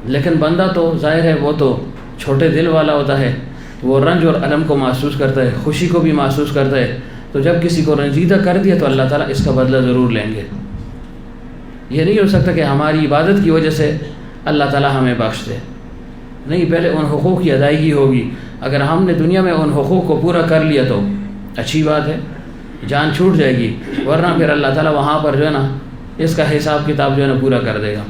لیکن بندہ تو ظاہر ہے وہ تو چھوٹے دل والا ہوتا ہے، وہ رنج اور الم کو محسوس کرتا ہے، خوشی کو بھی محسوس کرتا ہے، تو جب کسی کو رنجیدہ کر دیا تو اللہ تعالیٰ اس کا بدلہ ضرور لیں گے۔ یہ نہیں ہو سکتا کہ ہماری عبادت کی وجہ سے اللہ تعالیٰ ہمیں بخش دے، نہیں، پہلے ان حقوق کی ادائیگی ہوگی۔ اگر ہم نے دنیا میں ان حقوق کو پورا کر لیا تو اچھی بات ہے، جان چھوٹ جائے گی، ورنہ پھر اللہ تعالیٰ وہاں پر جو ہے نا اس کا حساب کتاب جو ہے نا پورا کر دے گا۔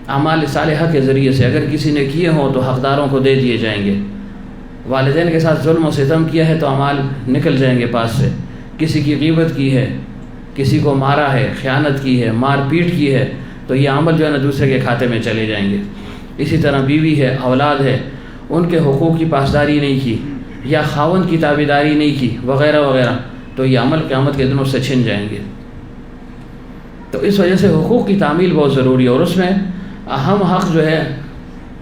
اعمال صالحہ کے ذریعے سے اگر کسی نے کیے ہوں تو حقداروں کو دے دیے جائیں گے، والدین کے ساتھ ظلم و ستم کیا ہے تو اعمال نکل جائیں گے پاس سے، کسی کی غیبت کی ہے، کسی کو مارا ہے، خیانت کی ہے، مار پیٹ کی ہے تو یہ عمل جو ہے نا دوسرے کے کھاتے میں چلے جائیں گے۔ اسی طرح بیوی ہے، اولاد ہے، ان کے حقوق کی پاسداری نہیں کی یا خاوند کی تابعداری نہیں کی وغیرہ وغیرہ تو یہ عمل قیامت کے دنوں سے چھن جائیں گے۔ تو اس وجہ سے حقوق کی تعمیل بہت ضروری ہے، اور اس میں اہم حق جو ہے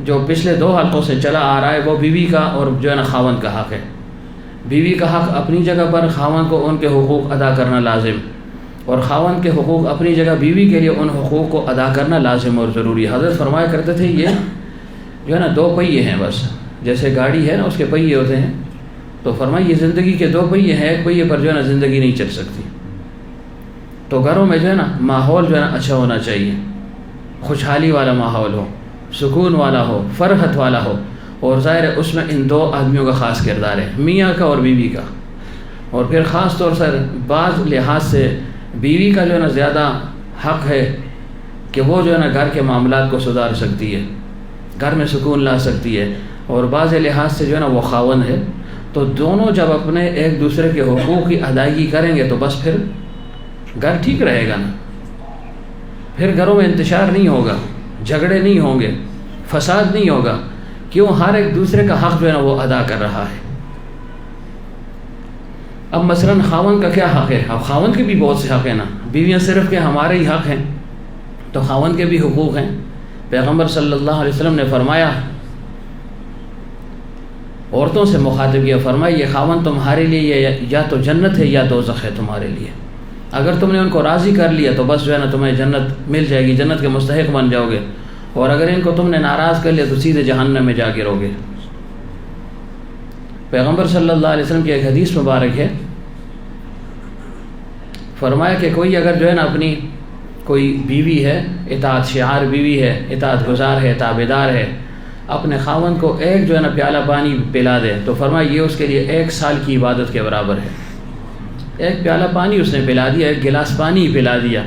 جو پچھلے 2 حلقوں سے چلا آ رہا ہے وہ بیوی کا اور جو ہے نا خاوند کا حق ہے۔ بیوی کا حق اپنی جگہ پر، خاوند کو ان کے حقوق ادا کرنا لازم، اور خاوند کے حقوق اپنی جگہ، بیوی کے لیے ان حقوق کو ادا کرنا لازم اور ضروری ہے۔ حضرت فرمایا کرتے تھے یہ جو ہے نا 2 پہیے ہیں، بس جیسے گاڑی ہے نا اس کے پہیے ہوتے ہیں، تو فرمایا یہ زندگی کے 2 پہیے ہیں، ایک پہیے پر جو ہے نا زندگی نہیں چل سکتی۔ تو گھروں میں جو ہے نا ماحول جو ہے نا اچھا ہونا چاہیے، خوشحالی والا ماحول ہو، سکون والا ہو، فرحت والا ہو، اور ظاہر ہے اس میں ان 2 آدمیوں کا خاص کردار ہے، میاں کا اور بیوی کا۔ اور پھر خاص طور سے بعض لحاظ سے بیوی کا جو ہے نا زیادہ حق ہے کہ وہ جو ہے نا گھر کے معاملات کو سدھار سکتی ہے، گھر میں سکون لا سکتی ہے، اور بعض لحاظ سے جو ہے نا وہ خاوند ہے۔ تو دونوں جب اپنے ایک دوسرے کے حقوق کی ادائیگی کریں گے تو بس پھر گھر ٹھیک رہے گا نا، پھر گھروں میں انتشار نہیں ہوگا، جھگڑے نہیں ہوں گے، فساد نہیں ہوگا، کیوں؟ ہر ایک دوسرے کا حق جو ہے نا وہ ادا کر رہا ہے۔ اب مثلاً خاوند کا کیا حق ہے؟ اب خاوند کے بھی بہت سے حق ہیں نا، بیویاں صرف کہ ہمارے ہی حق ہیں، تو خاوند کے بھی حقوق ہیں۔ پیغمبر صلی اللہ علیہ وسلم نے فرمایا، عورتوں سے مخاطب کیا، فرمایا یہ خاوند تمہارے لیے یا تو جنت ہے یا دوزخ ہے تمہارے لیے، اگر تم نے ان کو راضی کر لیا تو بس جو ہے نا تمہیں جنت مل جائے گی، جنت کے مستحق بن جاؤ گے، اور اگر ان کو تم نے ناراض کر لیا تو سیدھے جہنم میں جا گرو گے۔ پیغمبر صلی اللہ علیہ وسلم کی ایک حدیث مبارک ہے، فرمایا کہ کوئی اگر جو ہے نا اپنی کوئی بیوی ہے، اطاعت شعار بیوی ہے، اطاعت گزار ہے، تابعدار ہے، اپنے خاوند کو ایک جو ہے نا پیالہ پانی پلا دے تو فرمایا یہ اس کے لیے 1 سال کی عبادت کے برابر ہے۔ ایک پیالہ پانی اس نے پلا دیا، ایک گلاس پانی پلا دیا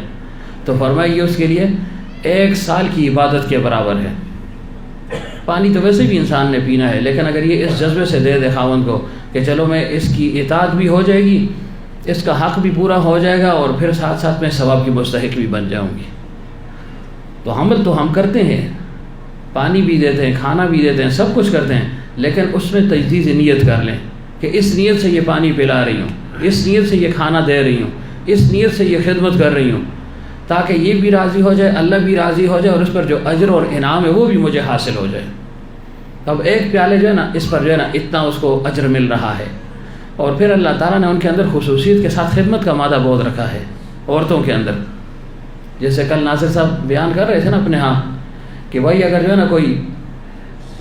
تو فرمایا یہ اس کے لیے 1 سال کی عبادت کے برابر ہے۔ پانی تو ویسے بھی انسان نے پینا ہے، لیکن اگر یہ اس جذبے سے دے دے خاوند کو کہ چلو میں اس کی اطاعت بھی ہو جائے گی، اس کا حق بھی پورا ہو جائے گا، اور پھر ساتھ ساتھ میں ثواب کی مستحق بھی بن جاؤں گی، تو عمل تو ہم کرتے ہیں، پانی بھی دیتے ہیں، کھانا بھی دیتے ہیں، سب کچھ کرتے ہیں، لیکن اس میں تجدید نیت کر لیں کہ اس نیت سے یہ پانی پلا رہی ہوں، اس نیت سے یہ کھانا دے رہی ہوں، اس نیت سے یہ خدمت کر رہی ہوں، تاکہ یہ بھی راضی ہو جائے، اللہ بھی راضی ہو جائے، اور اس پر جو اجر اور انعام ہے وہ بھی مجھے حاصل ہو جائے۔ اب ایک پیالے جو ہے نا اس پر جو ہے نا اتنا اس کو اجر مل رہا ہے، اور پھر اللہ تعالیٰ نے ان کے اندر خصوصیت کے ساتھ خدمت کا مادہ بہت رکھا ہے عورتوں کے اندر۔ جیسے کل ناصر صاحب بیان کر رہے تھے نا اپنے ہاں کہ بھائی اگر جو ہے نا کوئی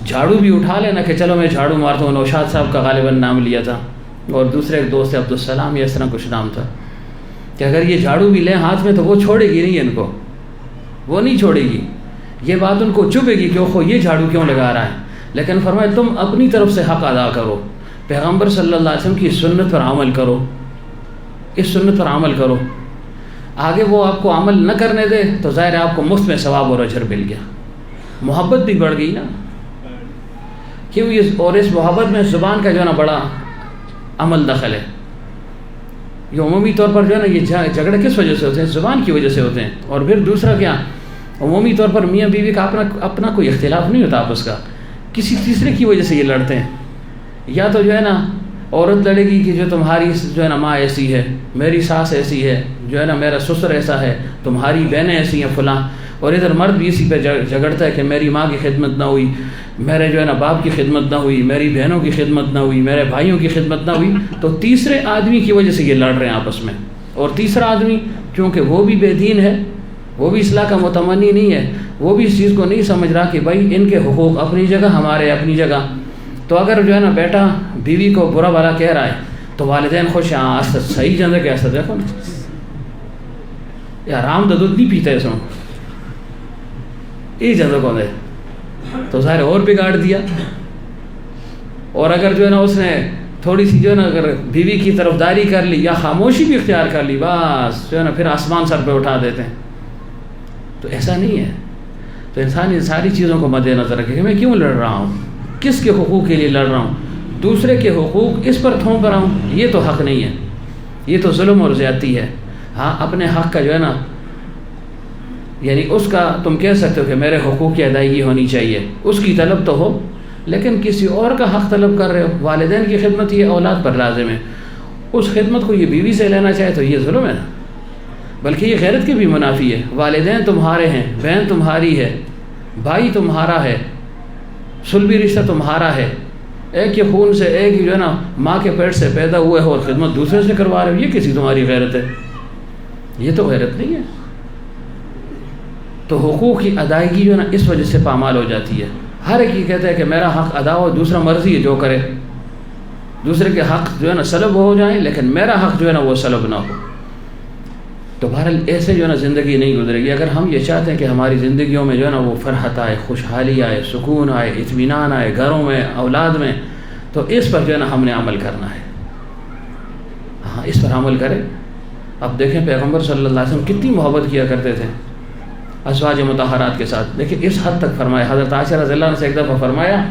جھاڑو بھی اٹھا لینا کہ چلو میں جھاڑو مارتا ہوں، نوشاد صاحب کا غالباً نام لیا تھا، اور دوسرے ایک دوست عبدالسلام یا اس طرح کچھ نام تھا، کہ اگر یہ جھاڑو بھی لیں ہاتھ میں تو وہ چھوڑے گی نہیں ان کو، وہ نہیں چھوڑے گی، یہ بات ان کو چبھے گی کہ اوہو یہ جھاڑو کیوں لگا رہا ہے، لیکن فرمایا تم اپنی طرف سے حق ادا کرو، پیغمبر صلی اللہ علیہ وسلم کی سنت پر عمل کرو، اس سنت پر عمل کرو، آگے وہ آپ کو عمل نہ کرنے دے تو ظاہر ہے آپ کو مفت میں ثواب اور اجر مل گیا، محبت بھی بڑھ گئی نا، کیوں اور اس محبت میں زبان کا جو ہے نا بڑا عمل دخل ہے۔ یہ عمومی طور پر جو ہے نا یہ جھگڑے کس وجہ سے ہوتے ہیں؟ زبان کی وجہ سے ہوتے ہیں۔ اور پھر دوسرا کیا، عمومی طور پر میاں بیوی کا اپنا کوئی اختلاف نہیں ہوتا آپس کا، کسی تیسرے کی وجہ سے یہ لڑتے ہیں۔ یا تو جو ہے نا عورت لڑے گی کہ جو تمہاری جو ہے نا ماں ایسی ہے، میری ساس ایسی ہے، جو ہے نا میرا سسر ایسا ہے، تمہاری بہنیں ایسی ہیں فلاں، اور ادھر مرد بھی اسی پہ جھگڑتا ہے کہ میری ماں کی خدمت نہ ہوئی، میرے جو ہے نا باپ کی خدمت نہ ہوئی، میری بہنوں کی خدمت نہ ہوئی، میرے بھائیوں کی خدمت نہ ہوئی، تو تیسرے آدمی کی وجہ سے یہ لڑ رہے ہیں آپس میں۔ اور تیسرا آدمی چونکہ وہ بھی بے دین ہے، وہ بھی اصلاح کا متمنی نہیں ہے، وہ بھی اس چیز کو نہیں سمجھ رہا کہ بھائی ان کے حقوق اپنی جگہ، ہمارے اپنی جگہ، تو اگر جو ہے نا بیٹا بیوی کو برا بھلا کہہ رہا ہے تو والدین خوش ہیں، ہاں صحیح جاندے کہ ایسا دیکھو نا یا رام دودھ نہیں پیتے سو یہ جاندے کو دے، تو ظاہر اور بگاڑ دیا۔ اور اگر جو ہے نا اس نے تھوڑی سی جو ہے نا اگر بیوی کی طرفداری کر لی یا خاموشی بھی اختیار کر لی، بس جو ہے نا پھر آسمان سر پہ اٹھا دیتے ہیں۔ تو ایسا نہیں ہے، تو انسان ان ساری چیزوں کو مد نظر رکھے کہ میں کیوں لڑ رہا ہوں، کس کے حقوق کے لیے لڑ رہا ہوں، دوسرے کے حقوق اس پر تھوپ رہا ہوں، یہ تو حق نہیں ہے، یہ تو ظلم اور زیادتی ہے۔ ہاں اپنے حق کا جو ہے نا یعنی اس کا تم کہہ سکتے ہو کہ میرے حقوق کی ادائیگی ہونی چاہیے، اس کی طلب تو ہو، لیکن کسی اور کا حق طلب کر رہے ہو، والدین کی خدمت یہ اولاد پر لازم ہے، اس خدمت کو یہ بیوی سے لینا چاہے تو یہ ظلم ہے نا، بلکہ یہ غیرت کے بھی منافی ہے۔ والدین تمہارے ہیں، بہن تمہاری ہے، بھائی تمہارا ہے، صلبی رشتہ تمہارا ہے، ایک کے خون سے، ایک ہی جو ہے نا ماں کے پیٹ سے پیدا ہوئے ہو اور خدمت دوسرے سے کروا رہے ہو، یہ کسی تمہاری غیرت ہے؟ یہ تو غیرت نہیں ہے۔ تو حقوق کی ادائیگی جو ہے نا اس وجہ سے پامال ہو جاتی ہے۔ ہر ایک یہ کہتا ہے کہ میرا حق ادا ہو، دوسرا مرضی ہے جو کرے، دوسرے کے حق جو ہے نا سلب ہو جائیں لیکن میرا حق جو ہے نا وہ سلب نہ ہو۔ تو بہرحال ایسے جو ہے نا زندگی نہیں گزرے گی۔ اگر ہم یہ چاہتے ہیں کہ ہماری زندگیوں میں جو ہے نا وہ فرحت آئے، خوشحالی آئے، سکون آئے، اطمینان آئے گھروں میں، اولاد میں، تو اس پر جو ہے نا ہم نے عمل کرنا ہے۔ ہاں اس پر عمل کریں۔ اب دیکھیں پیغمبر صلی اللہ علیہ وسلم کتنی محبت کیا کرتے تھے ازواج مطہرات کے ساتھ، دیکھیں اس حد تک فرمایا۔ حضرت عائشہ رضی اللہ عنہ سے ایک دفعہ فرمایا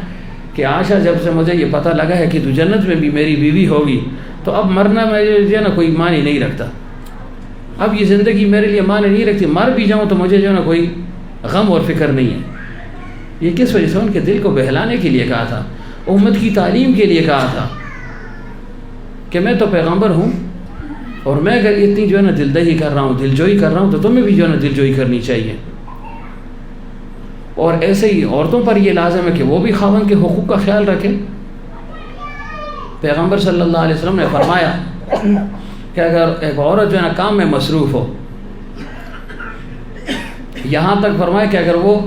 کہ عائشہ جب سے مجھے یہ پتہ لگا ہے کہ تو جنت میں بھی میری بیوی ہوگی تو اب مرنا میں جو ہے نا کوئی معنی نہیں رکھتا، اب یہ زندگی میرے لیے معنی نہیں رکھتی، مر بھی جاؤں تو مجھے جو ہے نا کوئی غم اور فکر نہیں ہے۔ یہ کس وجہ سے؟ ان کے دل کو بہلانے کے لیے کہا تھا، امت کی تعلیم کے لیے کہا تھا کہ میں تو پیغمبر ہوں، اور میں اگر اتنی جو ہے نا دلدہی کر رہا ہوں، دلجوئی کر رہا ہوں، تو تمہیں بھی جو ہے نا دلجوئی کرنی چاہیے۔ اور ایسے ہی عورتوں پر یہ لازم ہے کہ وہ بھی خاوند کے حقوق کا خیال رکھیں۔ پیغمبر صلی اللہ علیہ وسلم نے فرمایا کہ اگر ایک عورت جو ہے نا کام میں مصروف ہو، یہاں تک فرمایا کہ اگر وہ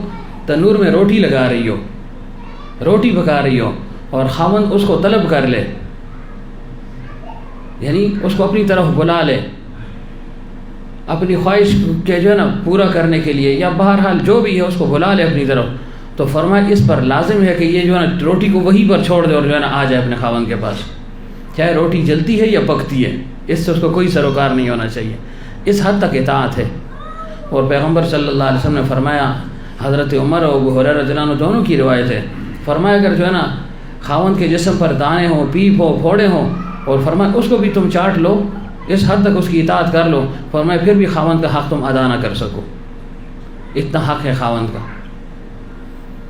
تنور میں روٹی لگا رہی ہو، روٹی پکا رہی ہو، اور خاوند اس کو طلب کر لے، یعنی اس کو اپنی طرف بلا لے اپنی خواہش کے جو ہے نا پورا کرنے کے لیے، یا بہرحال جو بھی ہے اس کو بلا لے اپنی طرف، تو فرمایا اس پر لازم ہے کہ یہ جو ہے نا روٹی کو وہیں پر چھوڑ دے اور جو ہے نا آ جائے اپنے خاوند کے پاس، چاہے روٹی جلتی ہے یا پکتی ہے، اس سے اس کو کوئی سروکار نہیں ہونا چاہیے۔ اس حد تک اطاعت ہے۔ اور پیغمبر صلی اللہ علیہ وسلم نے فرمایا، حضرت عمر اور ابو ہریرہ رضی اللہ عنہ دونوں کی روایت ہے، فرمایا اگر جو ہے نا خاوند کے جسم پر دانے ہوں، پیپ ہو، پھوڑے ہوں، اور فرمایا اس کو بھی تم چاٹ لو، اس حد تک اس کی اطاعت کر لو، فرمایا پھر بھی خاوند کا حق تم ادا نہ کر سکو، اتنا حق ہے خاوند کا۔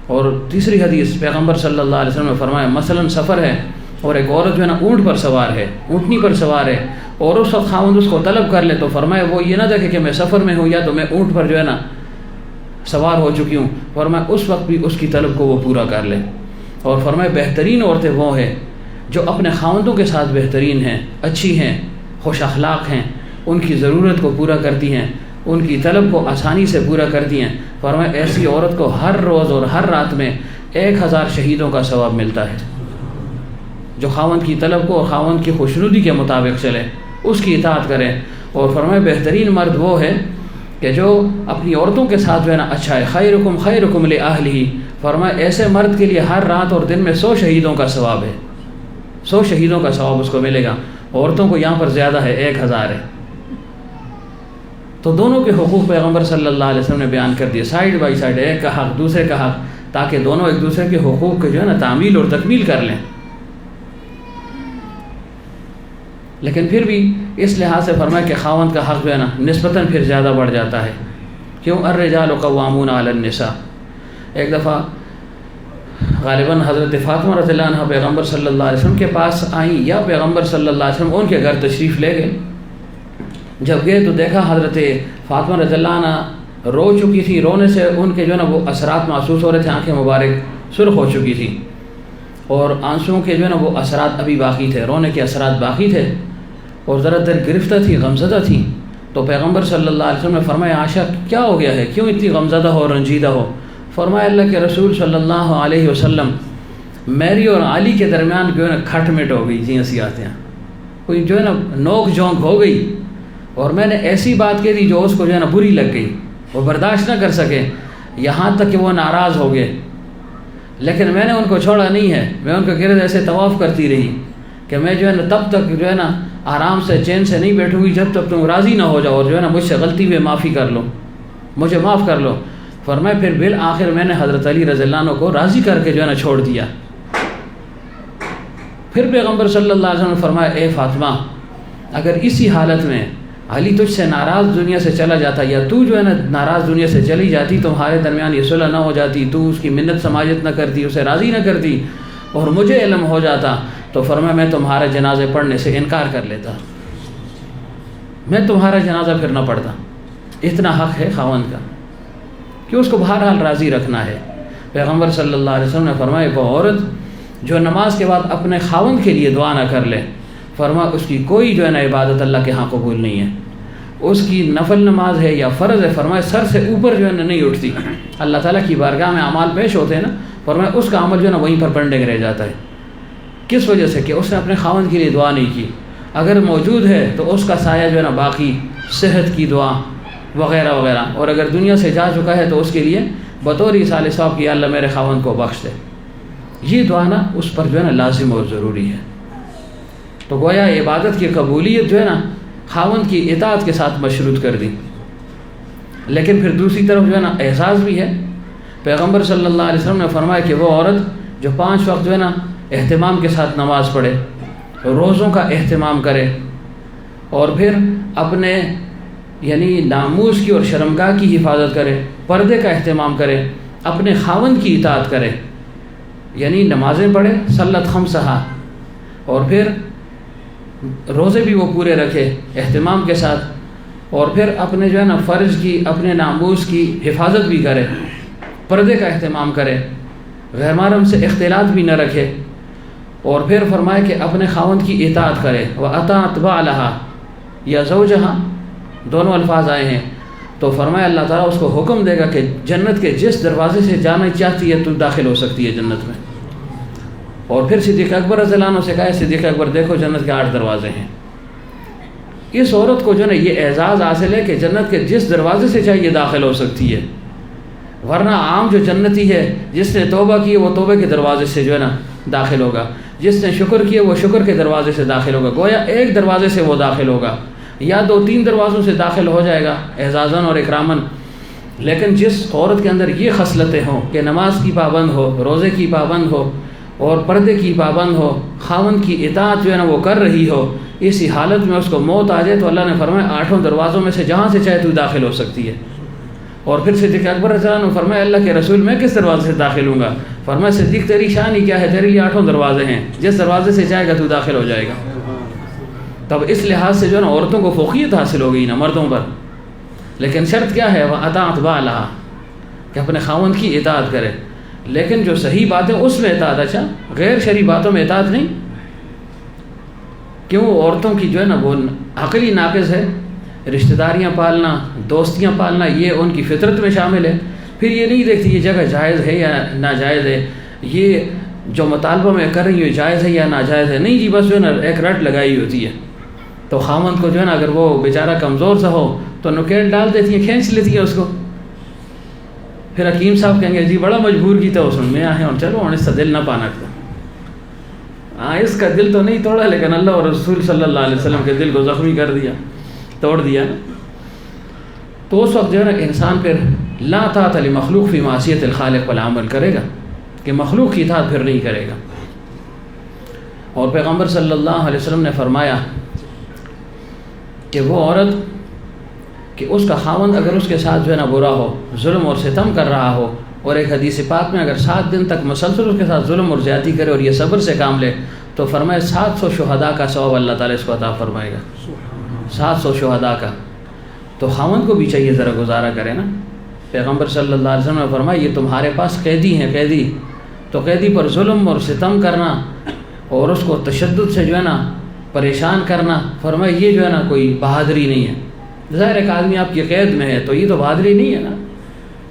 اور تیسری حدیث پیغمبر صلی اللہ علیہ وسلم نے فرمایا، مثلا سفر ہے اور ایک عورت جو ہے نا اونٹ پر سوار ہے، اونٹنی پر سوار ہے، اور اس وقت خاوند اس کو طلب کر لے، تو فرمایا وہ یہ نہ دیکھے کہ میں سفر میں ہوں یا تو میں اونٹ پر جو ہے نا سوار ہو چکی ہوں، فرمایا اس وقت بھی اس کی طلب کو وہ پورا کر لے۔ اور فرمایا بہترین عورتیں وہ ہیں جو اپنے خاوندوں کے ساتھ بہترین ہیں، اچھی ہیں، خوش اخلاق ہیں، ان کی ضرورت کو پورا کرتی ہیں، ان کی طلب کو آسانی سے پورا کرتی ہیں۔ فرمایا ایسی عورت کو ہر روز اور ہر رات میں 1000 شہیدوں کا ثواب ملتا ہے، جو خاوند کی طلب کو اور خاوند کی خوشنودی کے مطابق چلے، اس کی اطاعت کریں۔ اور فرمائے بہترین مرد وہ ہے کہ جو اپنی عورتوں کے ساتھ جو ہے نا اچھا ہے. خیرکم خیرکم لأہلہ، فرمائے ایسے مرد کے لیے ہر رات اور دن میں 100 شہیدوں کا ثواب ہے. 100 شہیدوں کا ثواب اس کو ملے گا. عورتوں کو یہاں پر زیادہ ہے، 1000 ہے. تو دونوں کے حقوق پیغمبر صلی اللہ علیہ وسلم نے بیان کر دیے، سائیڈ بائی سائیڈ، ایک کا حق دوسرے کا حق، تاکہ دونوں ایک دوسرے کے حقوق کے جو ہے نا تعمیل اور تکمیل کر لیں. لیکن پھر بھی اس لحاظ سے فرمایا کہ خاوند کا حق جو ہے نا نسبتاً پھر زیادہ بڑھ جاتا ہے. کیوں؟ الرجال قوامون علی النساء. ایک دفعہ غالباً حضرت فاطمہ رضی اللہ عنہ پیغمبر صلی اللہ علیہ وسلم کے پاس آئیں، یا پیغمبر صلی اللہ علیہ وسلم ان کے گھر تشریف لے گئے. جب گئے تو دیکھا حضرت فاطمہ رضی اللہ عنہ رو چکی تھی. رونے سے ان کے جو ہے نا وہ اثرات محسوس ہو رہے تھے، آنکھیں مبارک سرخ ہو چکی تھی، اور آنسوؤں کے جو ہے نا وہ اثرات ابھی باقی تھے، رونے کے اثرات باقی تھے، اور ذرا دل گرفتہ تھی، غمزدہ تھی. تو پیغمبر صلی اللہ علیہ وسلم نے فرمایا عائشہ کیا ہو گیا ہے، کیوں اتنی غمزدہ ہو، رنجیدہ ہو؟ فرمایا اللہ کے رسول صلی اللہ علیہ وسلم میری اور علی کے درمیان جو ہے نا کھٹ مٹ ہو گئی، جی ہنسی آتے ہیں، کوئی جو ہے نا نوک جھونک ہو گئی، اور میں نے ایسی بات کہہ دی جو اس کو جو ہے نا بری لگ گئی، وہ برداشت نہ کر سکے، یہاں تک کہ وہ ناراض ہو گئے. لیکن میں نے ان کو چھوڑا نہیں ہے، میں ان کے گرد ایسے طواف کرتی رہی کہ میں جو ہے نا تب تک جو ہے نا آرام سے چین سے نہیں بیٹھوں گی جب تک تم راضی نہ ہو جاؤ، اور جو ہے نا مجھ سے غلطی ہوئے معافی کر لو، مجھے معاف کر لو. فرمایا پھر بالآخر میں نے حضرت علی رضی اللہ عنہ کو راضی کر کے جو ہے نا چھوڑ دیا. پھر پیغمبر صلی اللہ علیہ وسلم نے فرمایا اے فاطمہ، اگر اسی حالت میں علی تجھ سے ناراض دنیا سے چلا جاتا، یا تو جو ہے نا ناراض دنیا سے چلی جاتی، تمہارے درمیان یہ صلح نہ ہو جاتی، تو اس کی منت سماجت نہ کرتی، اسے راضی نہ کرتی، اور مجھے علم ہو جاتا، تو فرمایا میں تمہارے جنازے پڑھنے سے انکار کر لیتا، میں تمہارا جنازہ پھر نہ پڑھتا. اتنا حق ہے خاوند کا کہ اس کو بہرحال راضی رکھنا ہے. پیغمبر صلی اللہ علیہ وسلم نے فرمایا وہ عورت جو نماز کے بعد اپنے خاوند کے لیے دعا نہ کر لے، فرمایا اس کی کوئی جو ہے نا عبادت اللہ کے ہاں قبول نہیں ہے. اس کی نفل نماز ہے یا فرض ہے، فرمایا سر سے اوپر جو ہے نا نہیں اٹھتی. اللہ تعالیٰ کی بارگاہ میں اعمال پیش ہوتے ہیں نا، فرمایا اس کا عمل جو ہے نا وہیں پر پنڈنگ رہ جاتا ہے. کس وجہ سے؟ کہ اس نے اپنے خاوند کے لیے دعا نہیں کی. اگر موجود ہے تو اس کا سایہ جو ہے نا باقی، صحت کی دعا وغیرہ وغیرہ، اور اگر دنیا سے جا چکا ہے تو اس کے لیے بطور ایصال ثواب کی اللہ میرے خاوند کو بخش دے. یہ دعا نا اس پر جو ہے نا لازم اور ضروری ہے. تو گویا عبادت کی قبولیت جو ہے نا خاوند کی اطاعت کے ساتھ مشروط کر دی. لیکن پھر دوسری طرف جو ہے نا احساس بھی ہے. پیغمبر صلی اللہ علیہ وسلم نے فرمایا کہ وہ عورت جو 5 وقت جو ہے نا اہتمام کے ساتھ نماز پڑھے، روزوں کا اہتمام کرے، اور پھر اپنے یعنی ناموس کی اور شرمگاہ کی حفاظت کرے، پردے کا اہتمام کرے، اپنے خاوند کی اطاعت کرے، یعنی نمازیں پڑھے صلت خمسہا، اور پھر روزے بھی وہ پورے رکھے اہتمام کے ساتھ، اور پھر اپنے جو ہے نا فرض کی، اپنے ناموس کی حفاظت بھی کرے، پردے کا اہتمام کرے، غیر محرم سے اختلاط بھی نہ رکھے، اور پھر فرمائے کہ اپنے خاوند کی اطاعت کرے. وَأَطَاعَتْ بَعْلَهَا یا زوجہا دونوں الفاظ آئے ہیں. تو فرمایا اللہ تعالیٰ اس کو حکم دے گا کہ جنت کے جس دروازے سے جانا چاہتی ہے تو داخل ہو سکتی ہے جنت میں. اور پھر صدیق اکبر رضی اللہ عنہ سے کہا صدیق اکبر دیکھو جنت کے 8 دروازے ہیں. اس عورت کو جو ہے یہ اعزاز حاصل ہے کہ جنت کے جس دروازے سے چاہیے داخل ہو سکتی ہے، ورنہ عام جو جنتی ہے جس نے توبہ کی وہ توبہ کے دروازے سے جو ہے نا داخل ہوگا، جس نے شکر کیا وہ شکر کے دروازے سے داخل ہوگا. گویا ایک دروازے سے وہ داخل ہوگا، یا 2-3 دروازوں سے داخل ہو جائے گا اعزازاً اور اکراماً. لیکن جس عورت کے اندر یہ خصلتیں ہوں کہ نماز کی پابند ہو، روزے کی پابند ہو، اور پردے کی پابند ہو، خاوند کی اطاعت جو ہے نا وہ کر رہی ہو، اسی حالت میں اس کو موت آ جائے تو اللہ نے فرمایا 8 دروازوں میں سے جہاں سے چاہے تو داخل ہو سکتی ہے. اور پھر صدیق اکبر رضی اللہ عنہ نے فرمایا اللہ کے رسول میں کس دروازے سے داخل ہوں گا؟ فرمایا صدیق تیری شان ہی کیا ہے، تیرے لیے 8 دروازے ہیں، جس دروازے سے چاہے گا تو داخل ہو جائے گا. تب اس لحاظ سے جو ہے نا عورتوں کو فوقیت حاصل ہو گئی نا مردوں پر. لیکن شرط کیا ہے؟ وَأَطَاعَتْ بَعْلَهَا کہ اپنے خاوند کی اطاعت کرے. لیکن جو صحیح باتیں اس میں اطاعت، اچھا غیر شرعی باتوں میں اطاعت نہیں. کیوں؟ عورتوں کی جو ہے نا وہ عقلی ناقص ہے، رشتہ داریاں پالنا، دوستیاں پالنا یہ ان کی فطرت میں شامل ہے. پھر یہ نہیں دیکھتی یہ جگہ جائز ہے یا ناجائز ہے، یہ جو مطالبہ میں کر رہی ہوں جائز ہے یا ناجائز ہے، نہیں جی بس جو ہے نا ایک رٹ لگائی ہوتی ہے تو خاوند کو جو ہے نا اگر وہ بیچارہ کمزور سا ہو تو نکیل ڈال دیتی ہیں، کھینچ لیتی ہیں اس کو. پھر حکیم صاحب کہیں گے جی بڑا مجبور کی تھا اس میں آئے اور چلو اس کا دل نہ پانا تھا. ہاں اس کا دل تو نہیں توڑا لیکن اللہ اور رسول صلی اللہ علیہ وسلم کے دل کو زخمی کر دیا، توڑ دیا نا. تو اس وقت جو ہے نا انسان پھر لا طاعۃ لمخلوق فی معصیۃ الخالق پر عمل کرے گا کہ مخلوق کی اطاعت پھر نہیں کرے گا. اور پیغمبر صلی اللہ علیہ وسلم نے فرمایا کہ وہ عورت کہ اس کا خاوند اگر اس کے ساتھ جو ہے نا برا ہو، ظلم اور ستم کر رہا ہو، اور ایک حدیث پاک میں اگر 7 دن تک مسلسل اس کے ساتھ ظلم اور زیادتی کرے اور یہ صبر سے کام لے تو فرمائے 700 شہداء کا ثواب اللہ تعالیٰ اس کو عطا فرمائے گا. 700 شہداء کا. تو خاوند کو بھی چاہیے ذرا گزارا کرے نا. پیغمبر صلی اللہ علیہ وسلم نے فرمایا یہ تمہارے پاس قیدی ہیں، قیدی، تو قیدی پر ظلم اور ستم کرنا اور اس کو تشدد سے جو ہے نا پریشان کرنا، فرمایا یہ جو ہے نا کوئی بہادری نہیں ہے. ظاہر ایک آدمی آپ کی قید میں ہے تو یہ تو بہادری نہیں ہے نا.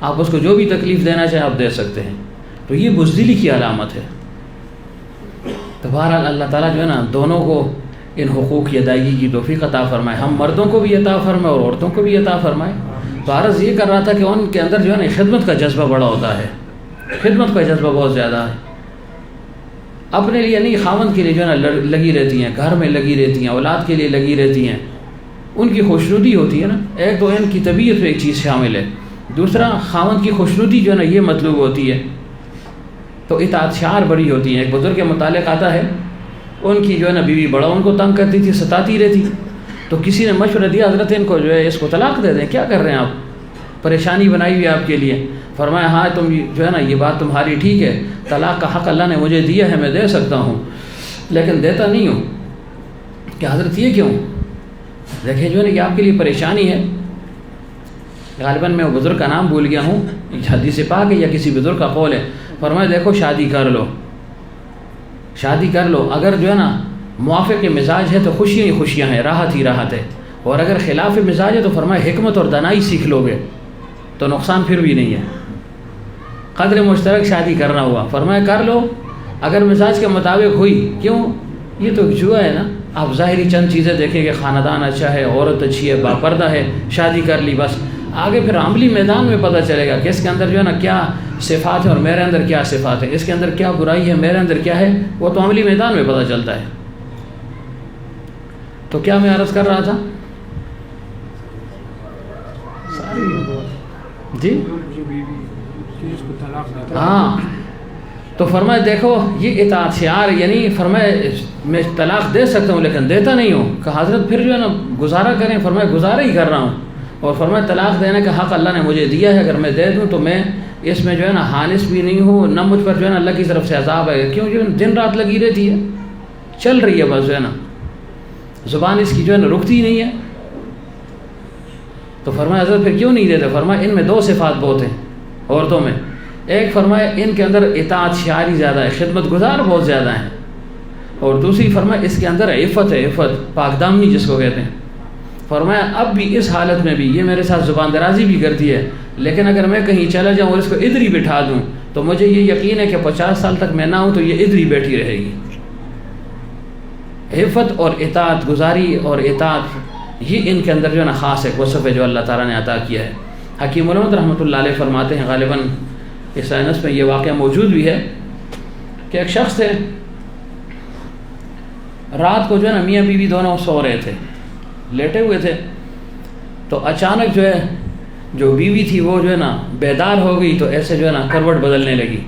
آپ اس کو جو بھی تکلیف دینا چاہیں آپ دے سکتے ہیں، تو یہ بزدلی کی علامت ہے. تو بہرحال اللہ تعالیٰ جو ہے نا دونوں کو ان حقوق کی ادائیگی کی توفیق عطا فرمائے. ہم مردوں کو بھی عطا فرمائے اور عورتوں کو بھی عطا فرمائے. تو عرض یہ کر رہا تھا کہ ان کے اندر جو ہے نا خدمت کا جذبہ بڑا ہوتا ہے، خدمت کا جذبہ بہت زیادہ ہے. اپنے لیے نہیں، خاوند کے لیے جو ہے نا لگی رہتی ہیں، گھر میں لگی رہتی ہیں، اولاد کے لیے لگی رہتی ہیں. ان کی خوشنودی ہوتی ہے نا. ایک تو ان کی طبیعت میں ایک چیز شامل ہے، دوسرا خاوند کی خوشنودی جو ہے نا یہ مطلوب ہوتی ہے. تو اطاعت شعار بڑی ہوتی ہیں. ایک بزرگ کے متعلق آتا ہے ان کی جو ہے نا بیوی بڑا ان کو تنگ کرتی تھی، ستاتی رہتی. تو کسی نے مشورہ دیا حضرت ان کو جو ہے اس کو طلاق دے دیں، کیا کر رہے ہیں آپ، پریشانی بنائی ہوئی آپ کے لیے. فرمایا ہاں تم جو ہے نا یہ بات تمہاری ٹھیک ہے، طلاق کا حق اللہ نے مجھے دیا ہے، میں دے سکتا ہوں، لیکن دیتا نہیں ہوں. کہ حضرت یہ کیوں؟ دیکھیں جو ہے نا یہ آپ کے لیے پریشانی ہے. غالباً میں وہ بزرگ کا نام بھول گیا ہوں، حدیث پاک ہے یا کسی بزرگ کا قول ہے. فرمایا دیکھو شادی کر لو، شادی کر لو، اگر جو ہے نا موافق مزاج ہے تو خوشیاں ہی خوشیاں ہیں، راحت ہی راحت ہے. اور اگر خلاف مزاج ہے تو فرمایا حکمت اور دانائی سیکھ لو گے تو نقصان پھر بھی نہیں ہے. قدر مشترک شادی کرنا ہوا، فرمایا کر لو اگر مزاج کے مطابق ہوئی. کیوں؟ یہ تو جوا ہے نا. آپ ظاہری چند چیزیں دیکھیں کہ خاندان اچھا ہے، عورت اچھی ہے، باپردہ ہے، شادی کر لی، بس آگے پھر عملی میدان میں پتہ چلے گا کہ اس کے اندر جو ہے نا کیا صفات ہیں اور میرے اندر کیا صفات ہیں، اس کے اندر کیا برائی ہے، میرے اندر کیا ہے، وہ تو عملی میدان میں پتہ چلتا ہے. تو کیا میں عرض کر رہا تھا؟ جی ہاں. تو فرمایا دیکھو یہ اطاعت شعار، یعنی فرمایا میں طلاق دے سکتا ہوں لیکن دیتا نہیں ہوں. کہ حضرت پھر جو ہے نا گزارا کریں. فرمایا گزارا ہی کر رہا ہوں. اور فرمایا طلاق دینے کا حق اللہ نے مجھے دیا ہے، اگر میں دے دوں تو میں اس میں جو ہے نا حانس بھی نہیں ہوں، نہ مجھ پر جو ہے نا اللہ کی طرف سے عذاب ہے. کیوں؟ جو دن رات لگی رہتی ہے، چل رہی ہے بس جو ہے نا، زبان اس کی جو ہے نا رکتی نہیں ہے. تو فرمایا حضرت پھر کیوں نہیں دیتے؟ فرمایا ان میں 2 صفات بہت ہیں عورتوں میں. ایک فرمایا ان کے اندر اطاعت شعاری زیادہ ہے، خدمت گزار بہت زیادہ ہیں. اور دوسری فرمایا اس کے اندر عفت ہے، عفت، پاک دامنی جس کو کہتے ہیں. فرمایا اب بھی اس حالت میں بھی یہ میرے ساتھ زبان درازی بھی کرتی ہے، لیکن اگر میں کہیں چلا جاؤں اور اس کو ادھر ہی بٹھا دوں تو مجھے یہ یقین ہے کہ 50 سال تک میں نہ ہوں تو یہ ادھر ہی بیٹھی رہے گی. عفت اور اطاعت گزاری اور اطاعت یہ ان کے اندر جو ہے نا خاص ایک وصف ہے جو اللہ تعالیٰ نے عطا کیا ہے. حکیم علامہ رحمۃ اللہ علیہ فرماتے ہیں، غالباً اس سائنس میں یہ واقعہ موجود بھی ہے کہ ایک شخص تھے، رات کو جو ہے نا میاں بیوی دونوں سو رہے تھے، لیٹے ہوئے تھے. تو اچانک جو ہے جو بیوی تھی وہ جو ہے نا بیدار ہو گئی، تو ایسے جو ہے نا کروٹ بدلنے لگی،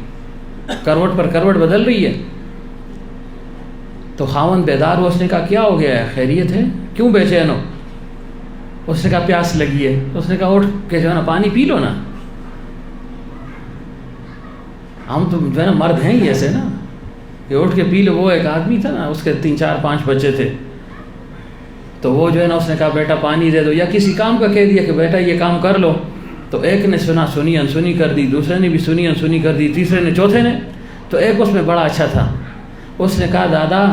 کروٹ پر کروٹ بدل رہی ہے. تو خاوند بیدار ہو، اس نے کہا کیا ہو گیا ہے، خیریت ہے، کیوں بے چین ہو؟ اس نے کہا پیاس لگی ہے. تو اس نے کہا اٹھ کے جو ہے نا پانی پی لو نا. ہم تو جو ہے نا مرد ہیں ہی ایسے نا کہ اٹھ کے پی لو. وہ ایک آدمی تھا نا، اس کے 3 4 5 بچے تھے، تو وہ جو ہے نا اس نے کہا بیٹا پانی دے دو، یا کسی کام کا کہہ دیا کہ بیٹا یہ کام کر لو. تو ایک نے سنی انسنی کر دی، دوسرے نے بھی سنی انسنی کر دی، تیسرے نے، چوتھے نے. تو ایک اس میں بڑا اچھا تھا، اس نے کہا دادا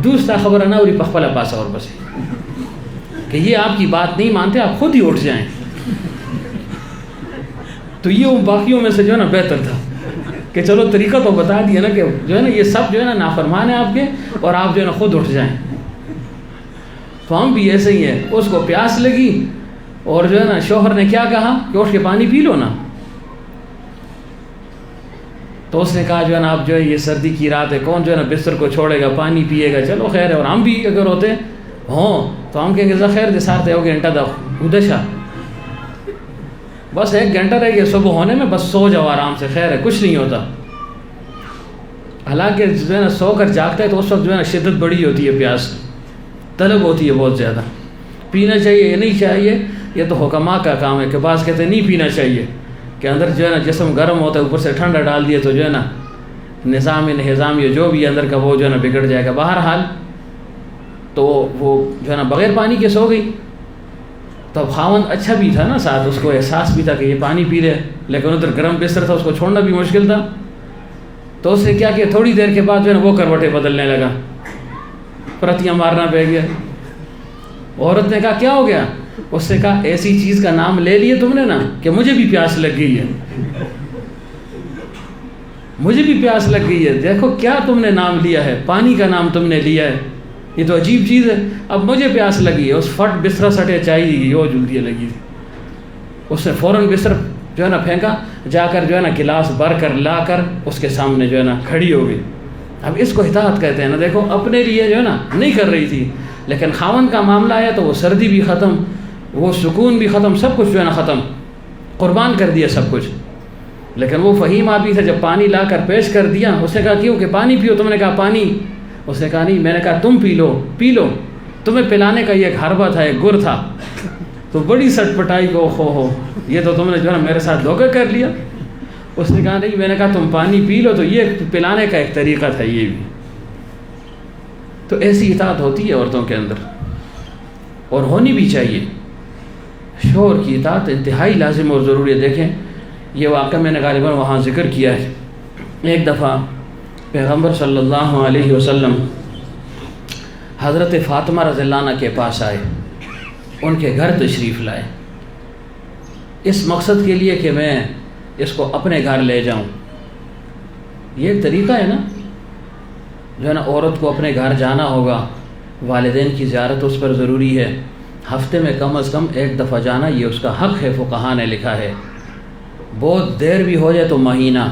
دوسرا خبر نہ اوری پخپلا پاسا اور بس کہ یہ آپ کی بات نہیں مانتے، آپ خود ہی اٹھ جائیں. تو یہ ان باقیوں میں سے جو ہے نا بہتر تھا کہ چلو طریقہ تو بتا دیا نا کہ جو ہے نا یہ سب جو ہے نا نافرمان ہیں آپ کے، اور آپ جو ہے نا خود اٹھ جائیں. تو ہم بھی ایسے ہی ہیں. اس کو پیاس لگی اور جو ہے نا شوہر نے کیا کہا کہ اٹھ کے پانی پی لو نا. تو اس نے کہا جو ہے نا اب جو ہے یہ سردی کی رات ہے, کون جو ہے نا بستر کو چھوڑے گا, پانی پیے گا, چلو خیر ہے. اور ہم بھی اگر ہوتے ہوں تو ہم کہیں گے خیر دے سارتے ہو گھنٹہ دا ادشا, بس 1 گھنٹہ رہ گیا صبح ہونے میں, بس سو جاؤ آرام سے, خیر ہے کچھ نہیں ہوتا. حالانکہ جو ہے نا سو کر جاگتا ہے تو اس وقت جو ہے نا شدت بڑی ہوتی ہے, پیاس طلب ہوتی ہے بہت زیادہ. پینا چاہیے یہ نہیں چاہیے, یہ تو حکماء کا کام ہے کہ بعض کہتے ہیں نہیں پینا چاہیے کہ اندر جو ہے نا جسم گرم ہوتا ہے, اوپر سے ٹھنڈا ڈال دیے تو جو ہے نا نظام یہ جو بھی اندر کا وہ جو ہے نا بگڑ جائے گا. بہرحال تو وہ جو ہے نا بغیر پانی کے سو گئی. تو اب خاوند اچھا بھی تھا نا ساتھ, اس کو احساس بھی تھا کہ یہ پانی پی رہے, لیکن ادھر گرم بستر تھا, اس کو چھوڑنا بھی مشکل تھا. تو اس نے کیا کیا, تھوڑی دیر کے بعد جو ہے نا وہ کروٹیں بدلنے لگا, پرتیاں مارنا پہ گیا. عورت نے کہا کیا ہو گیا؟ اس نے کہا ایسی چیز کا نام لے لیے تم نے نا کہ مجھے بھی پیاس لگ گئی ہے, مجھے بھی پیاس لگ گئی ہے. دیکھو کیا تم نے نام لیا ہے, پانی کا نام تم نے لیا ہے, یہ تو عجیب چیز ہے. اب مجھے پیاس لگی ہے. اس فٹ بستر سٹے چاہیے وہ جلدی لگی تھی. اس نے فوراً بستر جو ہے نا پھینکا, جا کر جو ہے نا گلاس بھر کر لا کر اس کے سامنے جو ہے نا کھڑی ہو گئی. اب اس کو اطاعت کہتے ہیں نا. دیکھو اپنے لیے جو ہے نا نہیں کر رہی تھی, لیکن خاوند کا معاملہ آیا تو وہ سردی بھی ختم, وہ سکون بھی ختم, سب کچھ جو ہے نا ختم, قربان کر دیا سب کچھ. لیکن وہ فہیم آدمی تھا, جب پانی لا کر پیش کر دیا, اس نے کہا کیوں کہ پانی پیو. تم نے کہا پانی. اس نے کہا نہیں, میں نے کہا تم پی لو, پی لو. تمہیں پلانے کا یہ ایک حربہ تھا, ایک گر تھا. تو بڑی سٹ پٹائی کو ہو یہ تو تم نے جو ہے نا میرے ساتھ دھوکہ کر لیا. اس نے کہا نہیں, میں نے کہا تم پانی پی لو. تو یہ پلانے کا ایک طریقہ تھا یہ بھی. تو ایسی اطاعت ہوتی ہے عورتوں کے اندر, اور ہونی بھی چاہیے. شوہر کی اطاعت انتہائی لازم اور ضروری ہے. دیکھیں یہ واقعہ میں نے غالباً وہاں ذکر کیا ہے. ایک دفعہ پیغمبر صلی اللہ علیہ وسلم حضرت فاطمہ رضی اللہ عنہ کے پاس آئے, ان کے گھر تشریف لائے, اس مقصد کے لیے کہ میں اس کو اپنے گھر لے جاؤں. یہ ایک طریقہ ہے نا, جو ہے نا عورت کو اپنے گھر جانا ہوگا, والدین کی زیارت اس پر ضروری ہے, ہفتے میں کم از کم 1 دفعہ جانا یہ اس کا حق ہے. فقہاء نے لکھا ہے بہت دیر بھی ہو جائے تو مہینہ,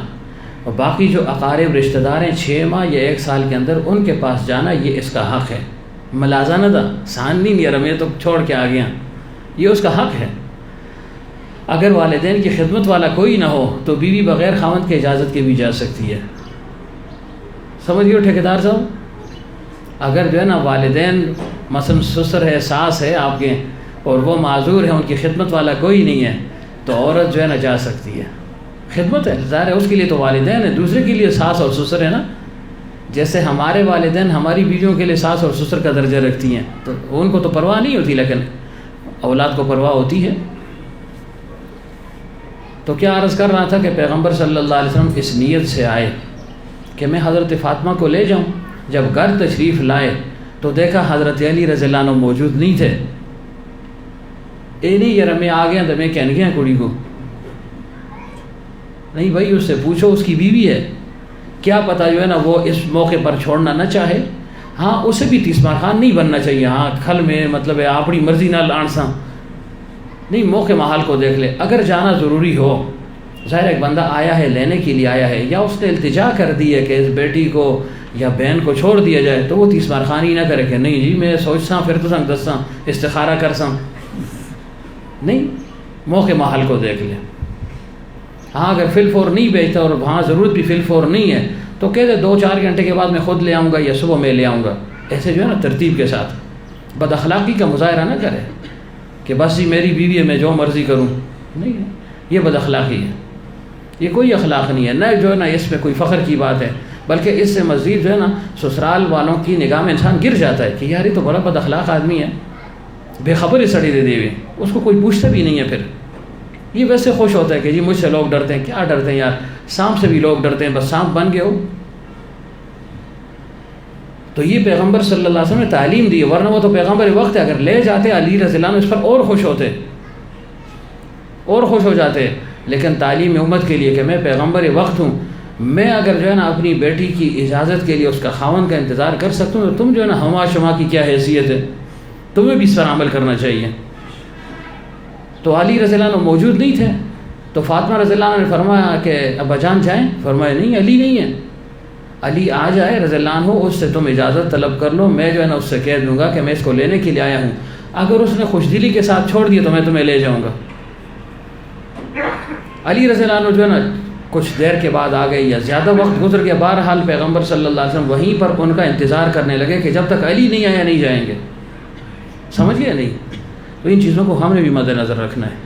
اور باقی جو اقارب رشتہ دار ہیں 6 ماہ یا 1 سال کے اندر ان کے پاس جانا یہ اس کا حق ہے. ملازہ نہ تھا, ساننی نہیں رہا, میں تو چھوڑ کے آ گیا, یہ اس کا حق ہے. اگر والدین کی خدمت والا کوئی نہ ہو تو بیوی بغیر خاوند کے اجازت کے بھی جا سکتی ہے. سمجھ گئے ٹھیکیدار صاحب؟ اگر جو ہے نا والدین مثلا سسر ہے, ساس ہے آپ کے, اور وہ معذور ہیں, ان کی خدمت والا کوئی نہیں ہے, تو عورت جو ہے نا جا سکتی ہے. خدمت ہے ظاہر ہے, اس کے لیے تو والدین ہے, دوسرے کے لیے ساس اور سسر ہے نا. جیسے ہمارے والدین ہماری بیویوں کے لیے ساس اور سسر کا درجہ رکھتی ہیں, تو ان کو تو پرواہ نہیں ہوتی, لیکن اولاد کو پرواہ ہوتی ہے. تو کیا عرض کر رہا تھا کہ پیغمبر صلی اللہ علیہ وسلم اس نیت سے آئے کہ میں حضرت فاطمہ کو لے جاؤں. جب گھر تشریف لائے تو دیکھا حضرت علی رضی اللہ عنہ موجود نہیں تھے. نہیں یار میں آ گیا تو میں کہنے گیا کڑی کو, نہیں بھائی اس سے پوچھو, اس کی بیوی ہے, کیا پتہ جو ہے نا وہ اس موقع پر چھوڑنا نہ چاہے. ہاں اسے بھی تیسمار خان نہیں بننا چاہیے, ہاں کھل میں مطلب ہے اپنی مرضی نہ لانساں, نہیں موقع محال کو دیکھ لے. اگر جانا ضروری ہو, ظاہر ایک بندہ آیا ہے لینے کے لیے آیا ہے, یا اس نے التجا کر دی ہے کہ اس بیٹی کو یا بہن کو چھوڑ دیا جائے, تو وہ تیسمار خانی نہ کرے کہ نہیں جی میں سوچساں پھر تو سنگ دساں استخارہ کرساں. نہیں, موقع محل کو دیکھ لے. ہاں اگر فی الفور نہیں بیچتا اور وہاں ضرورت بھی فی الفور نہیں ہے تو کہہ دے 2-4 گھنٹے کے بعد میں خود لے آؤں گا یا صبح میں لے آؤں گا. ایسے جو ہے نا ترتیب کے ساتھ, بد اخلاقی کا مظاہرہ نہ کرے کہ بس جی میری بیوی ہے میں جو مرضی کروں. نہیں, یہ بد اخلاقی ہے, یہ کوئی اخلاق نہیں ہے. نہ جو ہے نا اس میں کوئی فخر کی بات ہے, بلکہ اس سے مزید جو ہے نا سسرال والوں کی نگاہ میں انسان گر جاتا ہے کہ یار یہ تو بڑا بد اخلاق آدمی ہے, بے خبر ہی سڑی دے ہوئے, اس کو کوئی پوچھتا بھی نہیں ہے. پھر یہ ویسے خوش ہوتا ہے کہ جی مجھ سے لوگ ڈرتے ہیں. کیا ڈرتے ہیں یار, سانپ سے بھی لوگ ڈرتے ہیں, بس سانپ بن گئے ہو. تو یہ پیغمبر صلی اللہ علیہ وسلم نے تعلیم دی, ورنہ وہ تو پیغمبر وقت ہے, اگر لے جاتے علی رضی اللہ عنہ اس پر اور خوش ہوتے, اور خوش ہو جاتے. لیکن تعلیم امت کے لیے کہ میں پیغمبر وقت ہوں, میں اگر جو ہے نا اپنی بیٹی کی اجازت کے لیے اس کا خاوند کا انتظار کر سکتا ہوں, تو تم جو ہے نا ہما شما کی کیا حیثیت ہے, تمہیں بھی اس پر عمل کرنا چاہیے۔ تو علی رضی اللہ عنہ موجود نہیں تھے، تو فاطمہ رضی اللہ عنہ نے فرمایا کہ ابا جان جائیں؟ فرمایا نہیں، علی نہیں ہے، علی آ جائے رضی اللہ عنہ، اس سے تم اجازت طلب کر لو، میں جو ہے نا اس سے کہہ دوں گا کہ میں اس کو لینے کے لیے آیا ہوں، اگر اس نے خوش دلی کے ساتھ چھوڑ دیا تو میں تمہیں لے جاؤں گا۔ علی رضی اللہ عنہ جو ہے نا کچھ دیر کے بعد آ گئی یا زیادہ وقت گزر گیا، بہرحال پیغمبر صلی اللہ علیہ وسلم وہیں پر ان کا انتظار کرنے لگے کہ جب تک علی نہیں آیا نہیں جائیں گے۔ سمجھ گیا نہیں؟ تو ان چیزوں کو ہم نے بھی مد نظر رکھنا ہے۔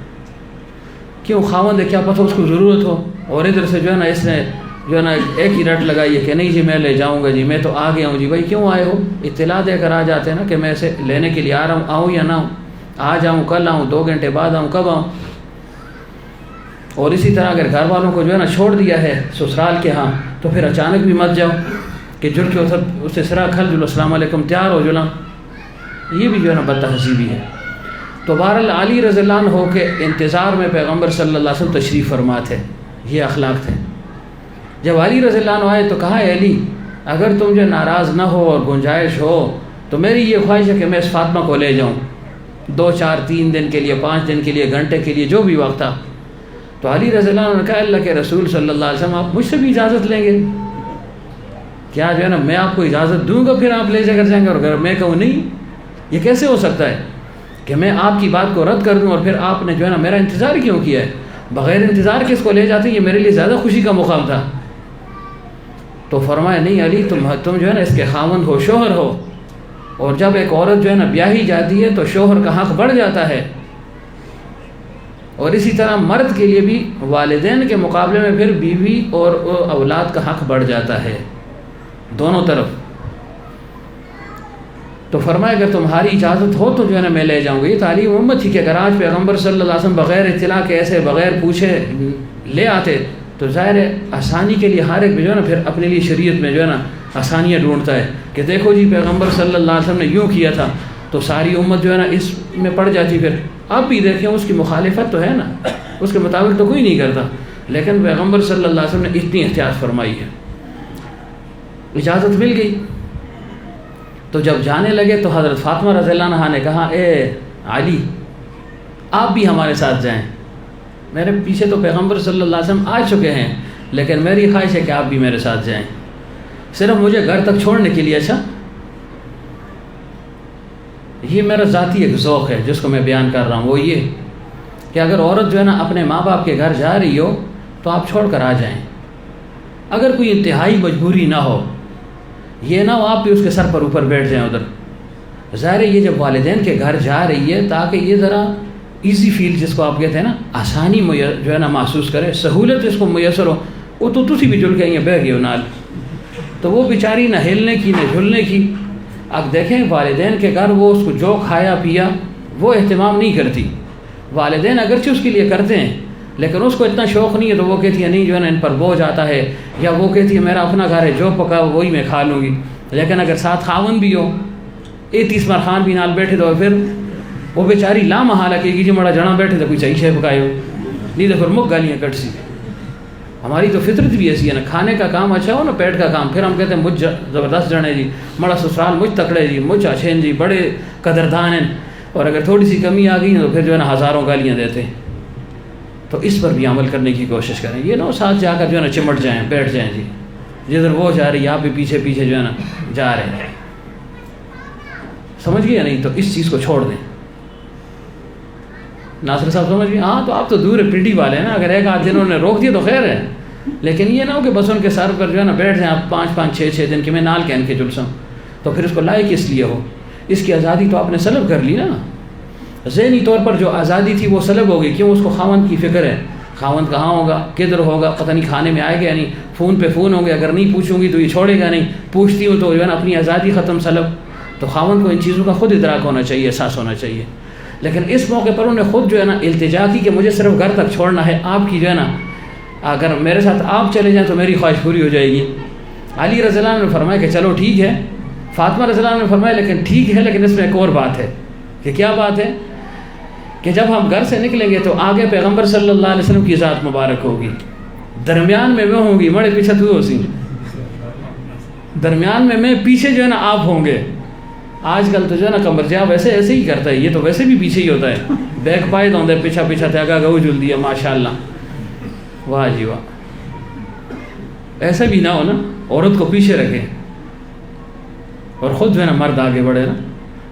کیوں خاوند ہے، کیا پتہ اس کو ضرورت ہو، اور ادھر سے جو ہے نا اس نے جو ہے نا ایک ہی رٹ لگائی ہے کہ نہیں جی میں لے جاؤں گا جی، میں تو آ گیا ہوں جی۔ بھائی کیوں آئے ہو؟ اطلاع دے کر آ جاتے ہیں نا کہ میں اسے لینے کے لیے آ رہا ہوں، آؤں یا نہ آؤں، آج آؤں، کل آؤں، 2 گھنٹے بعد آؤں، کب آؤں۔ اور اسی طرح اگر گھر والوں کو جو ہے نا چھوڑ دیا ہے سسرال کے ہاں، تو پھر اچانک بھی مت جاؤ کہ جل کے اس سے سرا کھل جلو، السلام علیکم، تیار ہو جلا، یہ بھی جو ہے نا بد تہذیبی ہے۔ تو بہرحال علی رضی اللہ عنہ ہو کے انتظار میں پیغمبر صلی اللہ علیہ وسلم تشریف فرما تھے، یہ اخلاق تھے۔ جب علی رضی اللہ عنہ آئے تو کہا ہے علی اگر تم جو ناراض نہ ہو اور گنجائش ہو تو میری یہ خواہش ہے کہ میں اس فاطمہ کو لے جاؤں 2 4 3 دن کے لیے، 5 دن کے لیے، گھنٹے کے لیے، جو بھی وقت تھا۔ تو علی رضی اللہ عنہ نے کہا اللہ کے رسول صلی اللہ علیہ وسلم آپ مجھ سے بھی اجازت لیں گے کیا؟ جو ہے نا میں آپ کو اجازت دوں گا پھر آپ لے جا کر جائیں گے، اور اگر میں کہوں نہیں، یہ کیسے ہو سکتا ہے کہ میں آپ کی بات کو رد کر دوں اور پھر آپ نے جو ہے نا میرا انتظار کیوں کیا ہے؟ بغیر انتظار کے اس کو لے جاتے، یہ میرے لیے زیادہ خوشی کا مقام تھا۔ تو فرمایا نہیں علی تم جو ہے نا اس کے خاوند ہو، شوہر ہو، اور جب ایک عورت جو ہے نا بیاہی جاتی ہے تو شوہر کا حق بڑھ جاتا ہے، اور اسی طرح مرد کے لیے بھی والدین کے مقابلے میں پھر بیوی اور اولاد کا حق بڑھ جاتا ہے، دونوں طرف۔ تو فرمایا اگر تمہاری اجازت ہو تو جو ہے نا میں لے جاؤں گا۔ یہ تعلیم امت تھی کہ اگر آج پیغمبر صلی اللہ علیہ وسلم بغیر اطلاع کے ایسے بغیر پوچھے لے آتے تو ظاہر ہے آسانی کے لیے ہر ایک جو ہے نا پھر اپنے لیے شریعت میں جو ہے نا آسانیاں ڈھونڈتا ہے کہ دیکھو جی پیغمبر صلی اللہ علیہ وسلم نے یوں کیا تھا، تو ساری امت جو ہے نا اس میں پڑ جاتی۔ پھر آپ بھی دیکھیں اس کی مخالفت تو ہے نا، اس کے مطابق تو کوئی نہیں کرتا، لیکن پیغمبر صلی اللہ علیہ وسلم نے اتنی احتیاط فرمائی ہے۔ اجازت مل گئی تو جب جانے لگے تو حضرت فاطمہ رضی اللہ عنہا نے کہا اے علی آپ بھی ہمارے ساتھ جائیں، میرے پیچھے تو پیغمبر صلی اللہ علیہ وسلم آ چکے ہیں، لیکن میری خواہش ہے کہ آپ بھی میرے ساتھ جائیں، صرف مجھے گھر تک چھوڑنے کے لیے۔ اچھا یہ میرا ذاتی ایک ذوق ہے جس کو میں بیان کر رہا ہوں، وہ یہ کہ اگر عورت جو ہے نا اپنے ماں باپ کے گھر جا رہی ہو تو آپ چھوڑ کر آ جائیں، اگر کوئی انتہائی مجبوری نہ ہو، یہ نہ ہو آپ بھی اس کے سر پر اوپر بیٹھ جائیں ادھر۔ ظاہر ہے یہ جب والدین کے گھر جا رہی ہے تاکہ یہ ذرا ایزی فیل جس کو آپ کہتے ہیں نا، آسانی جو ہے نا محسوس کرے، سہولت اس کو میسر ہو، وہ تو تسی بھی جل کے آئیں بہ گئے نال، تو وہ بیچاری نہ ہلنے کی نہ جھلنے کی۔ اب دیکھیں والدین کے گھر وہ اس کو جو کھایا پیا وہ اہتمام نہیں کرتی، والدین اگرچہ اس کے لیے کرتے ہیں لیکن اس کو اتنا شوق نہیں ہے، تو وہ کہتی ہے نہیں جو ہے نا ان پر بوجھ آتا ہے، یا وہ کہتی ہے میرا اپنا گھر ہے جو پکا وہی میں کھا لوں گی۔ لیکن اگر ساتھ خاون بھی ہو، 30 مرخان بھی نال بیٹھے تو پھر وہ بیچاری لا محالہ کہ جی مڑا جڑا بیٹھے تو کوئی صحیح شے پکائے ہو، نہیں تو پھر مک گالیاں کٹ سی۔ ہماری تو فطرت بھی ایسی ہے نا، کھانے کا کام اچھا ہو نا، پیٹ کا کام، پھر ہم کہتے ہیں مجھ زبردست جڑے جی، مڑا سسرال مجھ تکڑے جی، مجھ اچھے جی، بڑے قدردان ہیں، اور اگر تھوڑی سی کمی آ گئی تو پھر جو ہے نا ہزاروں گالیاں دیتے ہیں۔ تو اس پر بھی عمل کرنے کی کوشش کریں، یہ نہ ساتھ جا کر جو ہے نا چمٹ جائیں، بیٹھ جائیں جی، جدھر وہ جا رہی ہے آپ بھی پیچھے پیچھے جو ہے نا جا رہے ہیں، سمجھ گئے نہیں؟ تو اس چیز کو چھوڑ دیں۔ ناصر صاحب سمجھ گئے؟ ہاں تو آپ تو دور پریٹی والے ہیں نا، اگر ایک آدھ دنوں نے روک دیا تو خیر ہے، لیکن یہ نہ ہو کہ بس ان کے سر پر جو ہے نا بیٹھ جائیں آپ 5 6 دن کے میں نال کہن کے جلسوں، تو پھر اس کو لائق اس لیے ہو، اس کی آزادی تو آپ نے سلب کر لی نا، ذہنی طور پر جو آزادی تھی وہ سلب ہو گئی۔ کیوں؟ اس کو خاوند کی فکر ہے، خاوند کہاں ہوگا، کدھر ہوگا، پتہ نہیں کھانے میں آئے گا یا نہیں، فون پہ فون ہوں گے، اگر نہیں پوچھوں گی تو یہ چھوڑے گا نہیں، پوچھتی ہوں تو جو ہے نا اپنی آزادی ختم سلب۔ تو خاوند کو ان چیزوں کا خود ادراک ہونا چاہیے، احساس ہونا چاہیے، لیکن اس موقع پر انہوں نے خود جو ہے نا التجا کی کہ مجھے صرف گھر تک چھوڑنا ہے، آپ کی جو ہے نا اگر میرے ساتھ آپ چلے جائیں تو میری خواہش پوری ہو جائے گی۔ علی رضی اللہ عنہ نے فرمایا کہ چلو ٹھیک ہے، فاطمہ رضی اللہ عنہ نے فرمایا لیکن ٹھیک ہے، لیکن اس میں ایک اور بات ہے۔ کہ کیا بات ہے؟ کہ جب ہم گھر سے نکلیں گے تو آگے پیغمبر صلی اللہ علیہ وسلم کی ذات مبارک ہوگی، درمیان میں ہوں گی، مڑے پیچھے تو ہو سی، درمیان میں پیچھے جو ہے نا آپ ہوں گے، آج کل تو جو ہے نا کمر جا ویسے ایسے ہی کرتا ہے, یہ تو ویسے بھی پیچھے ہی ہوتا ہے, بیک پائے تو ہوتا ہے پیچھا پیچھا تھا گو جل دیا ماشاء اللہ. واہ جی واہ. ایسا بھی نہ ہو نا عورت کو پیچھے رکھے اور خود جو ہے نا مرد آگے بڑھے نا.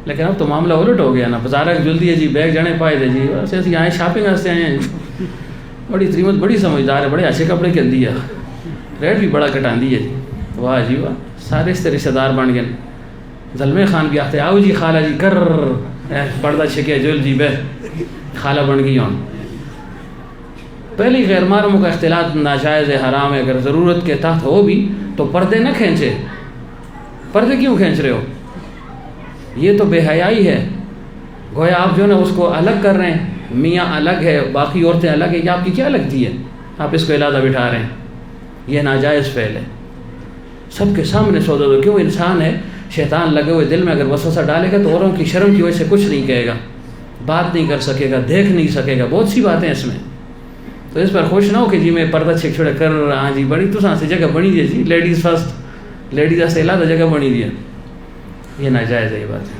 لیکن اب تو معاملہ الٹ ہو گیا نا, بازار جل دیا جی, بیگ جنے پائے تھے جی, بس ایسے آئے شاپنگ واسطے آئے ہیں. بڑی تریمت بڑی سمجھدار ہے, بڑے اچھے کپڑے کر دیا, ریٹ بھی بڑا کٹا دی ہے جی. واہ جی واہ. سارے اس رشتہ دار بن گئے. زلمے خان بھی آتے آؤ جی خالہ جی کر پردہ چھکے جل جی بے خالہ بن گئی ہوں. پہلی غیر محرموں کا اختلاط ناجائز ہے, حرام ہے. اگر ضرورت کے تحت ہو بھی تو پردے نہ کھینچے. پردے کیوں کھینچ رہے ہو؟ یہ تو بے حیائی ہے. گویا آپ جو ہے نا اس کو الگ کر رہے ہیں, میاں الگ ہے باقی عورتیں الگ ہیں, یہ آپ کی کیا لگتی ہے؟ آپ اس کو علیحدہ بٹھا رہے ہیں. یہ ناجائز فعل ہے. سب کے سامنے سودا دو. کیوں؟ انسان ہے, شیطان لگے ہوئے دل میں اگر وسوسہ ڈالے گا تو اوروں کی شرم کی وجہ سے کچھ نہیں کہے گا, بات نہیں کر سکے گا, دیکھ نہیں سکے گا, بہت سی باتیں اس میں. تو اس پر خوش نہ ہو کہ جی میں پردہ چھک چھوڑے کر رہا ہاں جی بڑی تو سے جگہ بنی دی جی, لیڈیز فرسٹ, لیڈیز سے علیحدہ جگہ بنی دی. یہ ناجائز ہے یہ بات.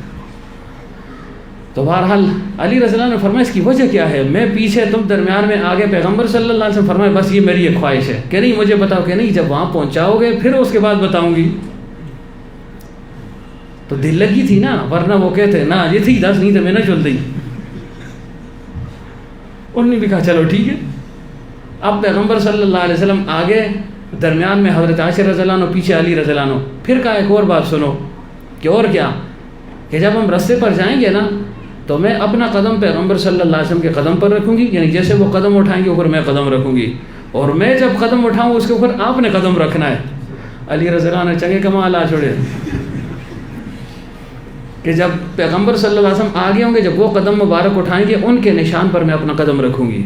تو بہرحال علی رضی اللہ عنہ نے فرمایا اس کی وجہ کیا ہے؟ میں پیچھے تم درمیان میں آگے. پیغمبر صلی اللہ علیہ وسلم فرمایا بس یہ میری ایک خواہش ہے. کہ نہیں مجھے بتاؤ. کہ نہیں جب وہاں پہنچاؤ گے پھر اس کے بعد بتاؤں گی. تو دل لگی تھی نا, ورنہ وہ کہتے نا یہ تھی 10 نہیں تو میں نہ چل دی. انہوں نے بھی کہا چلو ٹھیک ہے. اب پیغمبر صلی اللہ علیہ وسلم آگے, درمیان میں حضرت عائشہ رضی اللہ عنہ, پیچھے علی رضی اللہ عنہ. پھر کہا ایک اور بات سنو. کہ اور کیا؟ کہ جب ہم رستے پر جائیں گے نا تو میں اپنا قدم پیغمبر صلی اللہ علیہ وسلم کے قدم پر رکھوں گی, یعنی جیسے وہ قدم اٹھائیں گے اوپر میں قدم رکھوں گی, اور میں جب قدم اٹھاؤں اس کے اوپر آپ نے قدم رکھنا ہے. علی رضی اللہ عنہ چنگے کمال آ چھوڑے کہ جب پیغمبر صلی اللہ علیہ وسلم آگے ہوں گے, جب وہ قدم مبارک اٹھائیں گے ان کے نشان پر میں اپنا قدم رکھوں گی,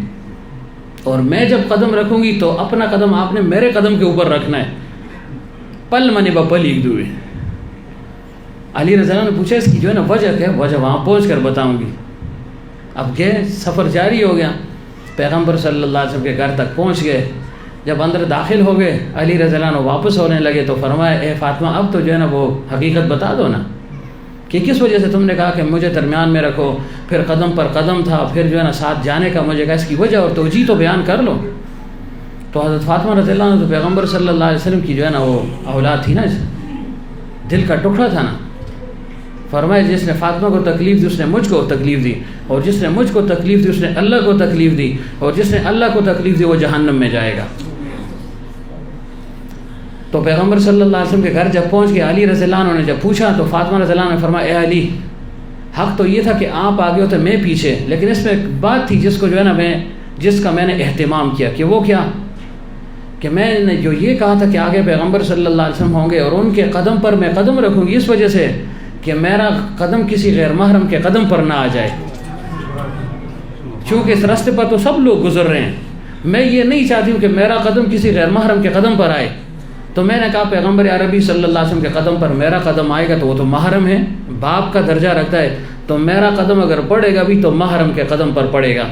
اور میں جب قدم رکھوں گی تو اپنا قدم آپ نے میرے قدم کے اوپر رکھنا ہے. پل منی بپل ایک دوئے. علی رضی اللہ عنہ نے پوچھا اس کی جو ہے نا وجہ کیا؟ وجہ وہاں پہنچ کر بتاؤں گی. اب گئے, سفر جاری ہو گیا. پیغمبر صلی اللہ علیہ وسلم کے گھر تک پہنچ گئے. جب اندر داخل ہو گئے علی رضی اللہ عنہ واپس ہونے لگے تو فرمایا اے فاطمہ اب تو جو ہے نا وہ حقیقت بتا دو نا, کہ کس وجہ سے تم نے کہا کہ مجھے درمیان میں رکھو, پھر قدم پر قدم تھا, پھر جو ہے نا ساتھ جانے کا مجھے کہا اس کی وجہ اور توجیہ تو بیان کر لو. تو حضرت فاطمہ رضی اللہ عنہ تو پیغمبر صلی اللہ علیہ وسلم کی جو ہے نا وہ اولاد تھی نا, دل کا ٹکڑا تھا نا. فرمایا جس نے فاطمہ کو تکلیف دی اس نے مجھ کو تکلیف دی, اور جس نے مجھ کو تکلیف دی اس نے اللہ کو تکلیف دی, اور جس نے اللہ کو تکلیف دی وہ جہنم میں جائے گا. تو پیغمبر صلی اللہ علیہ وسلم کے گھر جب پہنچ گئے, علی رضی اللہ عنہ نے جب پوچھا تو فاطمہ رضی اللہ عنہ نے فرمایا اے علی, حق تو یہ تھا کہ آپ آگے ہوتے میں پیچھے, لیکن اس میں ایک بات تھی جس کو جو ہے نا جس کا میں نے اہتمام کیا. کہ وہ کیا؟ کہ میں نے جو یہ کہا تھا کہ آگے پیغمبر صلی اللہ علیہ وسلم ہوں گے اور ان کے قدم پر میں قدم رکھوں گی, اس وجہ سے کہ میرا قدم کسی غیر محرم کے قدم پر نہ آ جائے. چونکہ اس راستے پر تو سب لوگ گزر رہے ہیں, میں یہ نہیں چاہتی ہوں کہ میرا قدم کسی غیر محرم کے قدم پر آئے. تو میں نے کہا پیغمبر عربی صلی اللہ علیہ وسلم کے قدم پر میرا قدم آئے گا تو وہ تو محرم ہے, باپ کا درجہ رکھتا ہے, تو میرا قدم اگر پڑے گا بھی تو محرم کے قدم پر پڑے گا.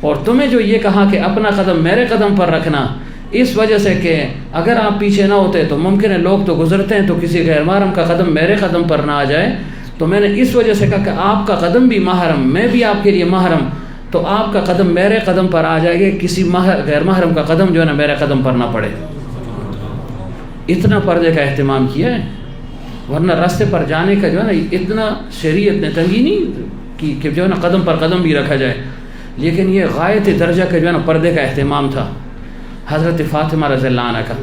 اور تمہیں جو یہ کہا کہ اپنا قدم میرے قدم پر رکھنا, اس وجہ سے کہ اگر آپ پیچھے نہ ہوتے تو ممکن ہے لوگ تو گزرتے ہیں تو کسی غیر محرم کا قدم میرے قدم پر نہ آ جائے, تو میں نے اس وجہ سے کہا کہ آپ کا قدم بھی محرم, میں بھی آپ کے لیے محرم, تو آپ کا قدم میرے قدم پر آ جائے گا, کسی غیر محرم کا قدم جو ہے نا میرے قدم پر نہ پڑے. اتنا پردے کا اہتمام کیا ہے, ورنہ راستے پر جانے کا جو ہے نا اتنا شریعت نے تنگی نہیں کی کہ جو ہے نا قدم پر قدم بھی رکھا جائے, لیکن یہ غایت درجہ کا جو ہے نا پردے کا اہتمام تھا حضرت فاطمہ رضی اللہ عنہ کا.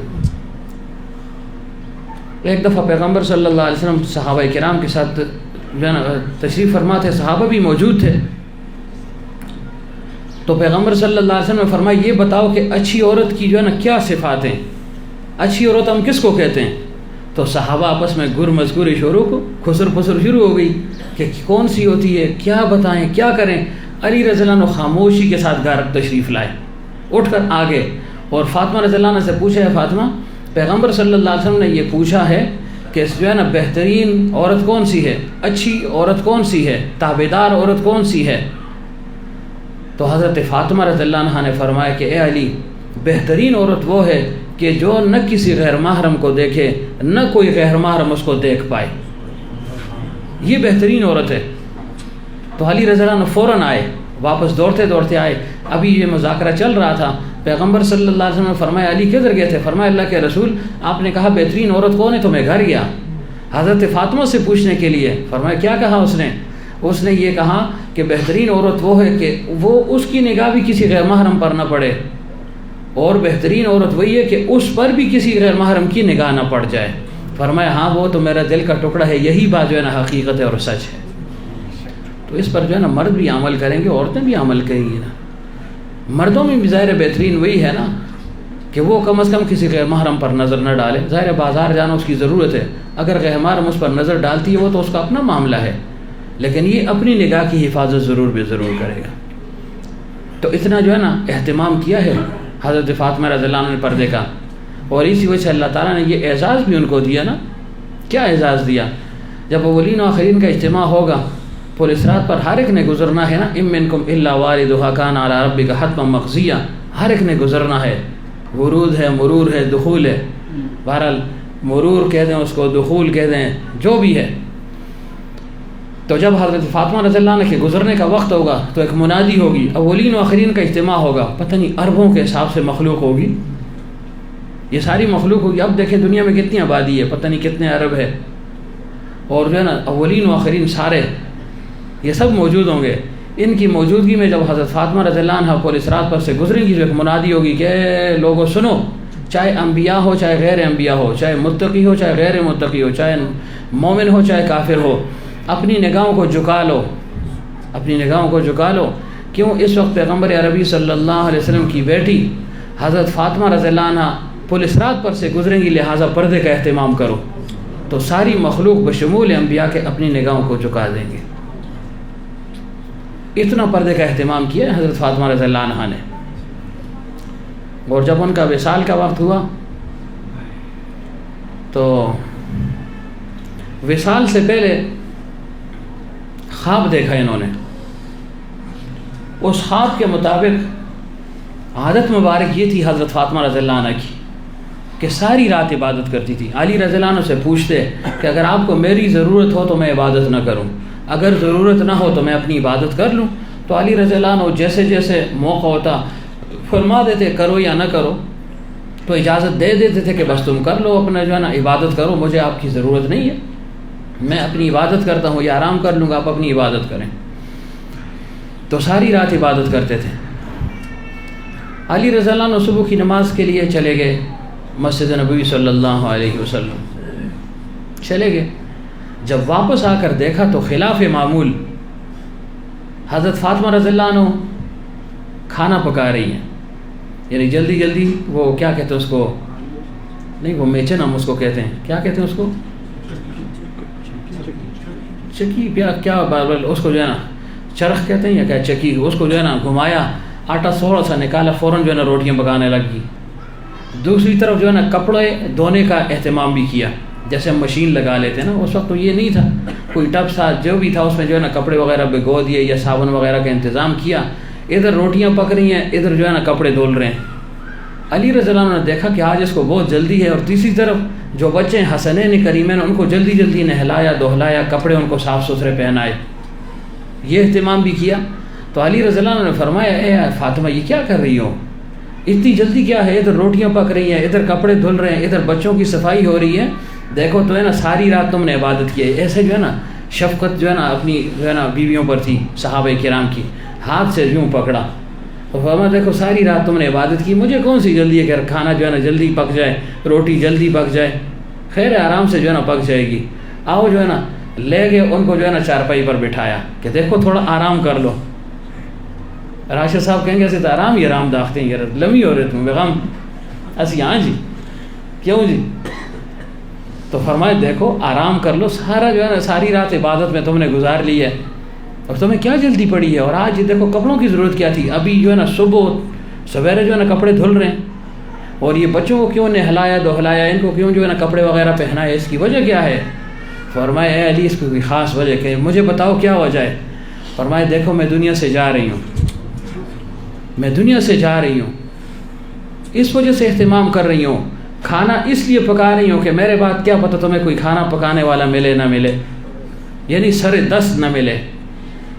ایک دفعہ پیغمبر صلی اللہ علیہ وسلم صحابہ کرام کے ساتھ جو ہے نا تشریف فرما تھے, صحابہ بھی موجود تھے. تو پیغمبر صلی اللہ علیہ وسلم نے فرمایا یہ بتاؤ کہ اچھی عورت کی جو ہے نا کیا صفات ہیں, اچھی عورت ہم کس کو کہتے ہیں؟ تو صحابہ آپس میں گر مذکوری شروع کو خسر پسر شروع ہو گئی کہ کون سی ہوتی ہے, کیا بتائیں, کیا کریں. علی رضی اللہ عنہ خاموشی کے ساتھ گھر تشریف لائے, اٹھ کر آگے, اور فاطمہ رضی اللہ عنہ سے پوچھا ہے فاطمہ پیغمبر صلی اللہ علیہ وسلم نے یہ پوچھا ہے کہ جو ہے نا بہترین عورت کون سی ہے, اچھی عورت کون سی ہے, تابعدار عورت کون سی ہے. تو حضرت فاطمہ رضی اللہ عنہ نے فرمایا کہ اے علی, بہترین عورت وہ ہے کہ جو نہ کسی غیر محرم کو دیکھے, نہ کوئی غیر محرم اس کو دیکھ پائے. یہ بہترین عورت ہے. تو علی رضی اللہ عنہ فوراً آئے, واپس دوڑتے دوڑتے آئے. ابھی یہ مذاکرہ چل رہا تھا, پیغمبر صلی اللہ علیہ وسلم نے فرمایا علی کدھر گئے تھے؟ فرمایا اللہ کے رسول آپ نے کہا بہترین عورت کون ہے تو میں گھر گیا حضرت فاطمہ سے پوچھنے کے لیے. فرمایا کیا کہا اس نے یہ کہا کہ بہترین عورت وہ ہے کہ وہ اس کی نگاہ بھی کسی غیر محرم پر نہ پڑے, اور بہترین عورت وہی ہے کہ اس پر بھی کسی غیر محرم کی نگاہ نہ پڑ جائے. فرمایا ہاں وہ تو میرا دل کا ٹکڑا ہے, یہی بات جو ہے نا حقیقت ہے اور سچ ہے. تو اس پر جو ہے نا مرد بھی عمل کریں گے, عورتیں بھی عمل کریں گی نا. مردوں میں بھی ظاہر بہترین وہی ہے نا کہ وہ کم از کم کسی غیر محرم پر نظر نہ ڈالے. ظاہر بازار جانا اس کی ضرورت ہے, اگر غیر محرم اس پر نظر ڈالتی ہے وہ تو اس کا اپنا معاملہ ہے, لیکن یہ اپنی نگاہ کی حفاظت ضرور کرے گا. تو اتنا جو ہے نا اہتمام کیا ہے حضرت فاطمہ رضی اللہ عنہ نے پردے کا, اور اسی وجہ سے اللہ تعالیٰ نے یہ اعزاز بھی ان کو دیا نا. کیا اعزاز دیا؟ جب اولین و آخرین کا اجتماع ہوگا, پل صراط پر ہر ایک نے گزرنا ہے نا. ام منکم الا واردھا کان علی ربک حتما مقضیا, ہر ایک نے گزرنا ہے. ورود ہے, مرور ہے, دخول ہے. بہرحال مرور کہہ دیں اس کو, دخول کہہ دیں, جو بھی ہے. تو جب حضرت فاطمہ رضی اللہ عنہ کے گزرنے کا وقت ہوگا تو ایک منادی ہوگی, اولین و آخرین کا اجتماع ہوگا. پتہ نہیں اربوں کے حساب سے مخلوق ہوگی, یہ ساری مخلوق ہوگی. اب دیکھیں دنیا میں کتنی آبادی ہے, پتہ نہیں کتنے ارب ہے, اور جو ہے نا اولین و آخرین سارے یہ سب موجود ہوں گے. ان کی موجودگی میں جب حضرت فاطمہ رضی اللہ عنہ پل صراط پر سے گزریں گی, جو ایک منادی ہوگی کہ لوگوں سنو, چاہے انبیاء ہو چاہے غیر انبیاء ہو, چاہے متقی ہو چاہے غیر متقی ہو, چاہے مومن ہو چاہے کافر ہو, اپنی نگاہوں کو جھکا لو, اپنی نگاہوں کو جھکا لو. کیوں؟ اس وقت پیغمبر عربی صلی اللہ علیہ وسلم کی بیٹی حضرت فاطمہ رضی اللہ عنہ پل صراط پر سے گزریں گی, لہٰذا پردے کا اہتمام کرو. تو ساری مخلوق بشمول انبیاء کے اپنی نگاہوں کو جھکا دیں گے. اتنا پردے کا اہتمام کیا حضرت فاطمہ رضی اللہ عنہ نے. اور جب ان کا وصال کا وقت ہوا تو وصال سے پہلے خواب دیکھا انہوں نے. اس خواب کے مطابق عادت مبارک یہ تھی حضرت فاطمہ رضی اللہ عنہ کی کہ ساری رات عبادت کرتی تھی. علی رضی اللہ عنہ سے پوچھتے کہ اگر آپ کو میری ضرورت ہو تو میں عبادت نہ کروں, اگر ضرورت نہ ہو تو میں اپنی عبادت کر لوں. تو علی رضی اللہ عنہ جیسے جیسے موقع ہوتا فرما دیتے کرو یا نہ کرو, تو اجازت دے دیتے تھے کہ بس تم کر لو, اپنا جو ہے نا عبادت کرو, مجھے آپ کی ضرورت نہیں ہے, میں اپنی عبادت کرتا ہوں یا آرام کر لوں گا, آپ اپنی عبادت کریں. تو ساری رات عبادت کرتے تھے. علی رضی اللہ عنہ صبح کی نماز کے لیے چلے گئے مسجد نبوی صلی اللہ علیہ وسلم, چلے گئے. جب واپس آ کر دیکھا تو خلاف معمول حضرت فاطمہ رضی اللہ عنہ کھانا پکا رہی ہیں. یعنی جلدی جلدی, وہ کیا کہتے ہیں اس کو, نہیں وہ میچن ہم اس کو کہتے ہیں, کیا کہتے ہیں اس کو, چکی کیا اس کو جو ہے نا چرخ کہتے ہیں یا کیا چکی, اس کو جو ہے نا گھمایا, آٹا تھوڑا سا نکالا, فوراً جو ہے نا روٹیاں پکانے لگ گئی. دوسری طرف جو ہے نا کپڑے دھونے کا اہتمام بھی کیا, جیسے ہم مشین لگا لیتے ہیں نا, اس وقت تو یہ نہیں تھا, کوئی ٹب سا جو بھی تھا اس میں جو ہے نا کپڑے وغیرہ بھگو دیے یا صابن وغیرہ کا انتظام کیا. ادھر روٹیاں پک رہی ہیں, ادھر جو ہے نا کپڑے دھل رہے ہیں. علی رضی اللہ عنہ نے دیکھا کہ آج اس کو بہت جلدی ہے, اور تیسری طرف جو بچے ہیں حسنین کریمین, ان کو جلدی جلدی نہلایا دہلایا, کپڑے ان کو صاف ستھرے پہنائے, یہ اہتمام بھی کیا. تو علی رضی اللہ عنہ نے فرمایا اے فاطمہ یہ کیا کر رہی ہو, اتنی جلدی کیا ہے, ادھر روٹیاں پک رہی ہیں, ادھر کپڑے دھل رہے ہیں, ادھر بچوں کی صفائی ہو رہی ہے, دیکھو تو ہے نا ساری رات تم نے عبادت کی ہے. ایسے جو ہے نا شفقت جو ہے نا اپنی جو ہے نا بیویوں پر تھی صحابہ کرام کی, ہاتھ سے یوں پکڑا اور فرمایا دیکھو ساری رات تم نے عبادت کی, مجھے کون سی جلدی ہے کہ کھانا جو ہے نا جلدی پک جائے, روٹی جلدی پک جائے, خیر ہے آرام سے جو ہے نا پک جائے گی. آؤ جو ہے نا لے گئے ان کو جو ہے نا چارپائی پر بٹھایا کہ دیکھو تھوڑا آرام کر لو. راشد صاحب کہیں گے ایسے تو آرام ہی آرام داختے ہیں, یار لمبی ہو رہے تم بیغم ایسی, ہاں جی کیوں جی. تو فرمائے دیکھو آرام کر لو, سارا جو ہے نا ساری رات عبادت میں تم نے گزار لی ہے, اور تمہیں کیا جلدی پڑی ہے, اور آج دیکھو کپڑوں کی ضرورت کیا تھی, ابھی جو ہے نا صبح سویرے جو ہے نا کپڑے دھل رہے ہیں, اور یہ بچوں کو کیوں نہلایا دہلایا, ان کو کیوں جو ہے نا کپڑے وغیرہ پہنائے, اس کی وجہ کیا ہے. فرمائے اے علی اس کی کوئی خاص وجہ کہ مجھے بتاؤ کیا وجہ ہے. فرمائے دیکھو میں دنیا سے جا رہی ہوں, میں دنیا سے جا رہی ہوں, اس وجہ سے اہتمام کر رہی ہوں, کھانا اس لیے پکا رہی ہوں کہ میرے بعد کیا پتہ تمہیں کوئی کھانا پکانے والا ملے نہ ملے. یعنی سر دست نہ ملے،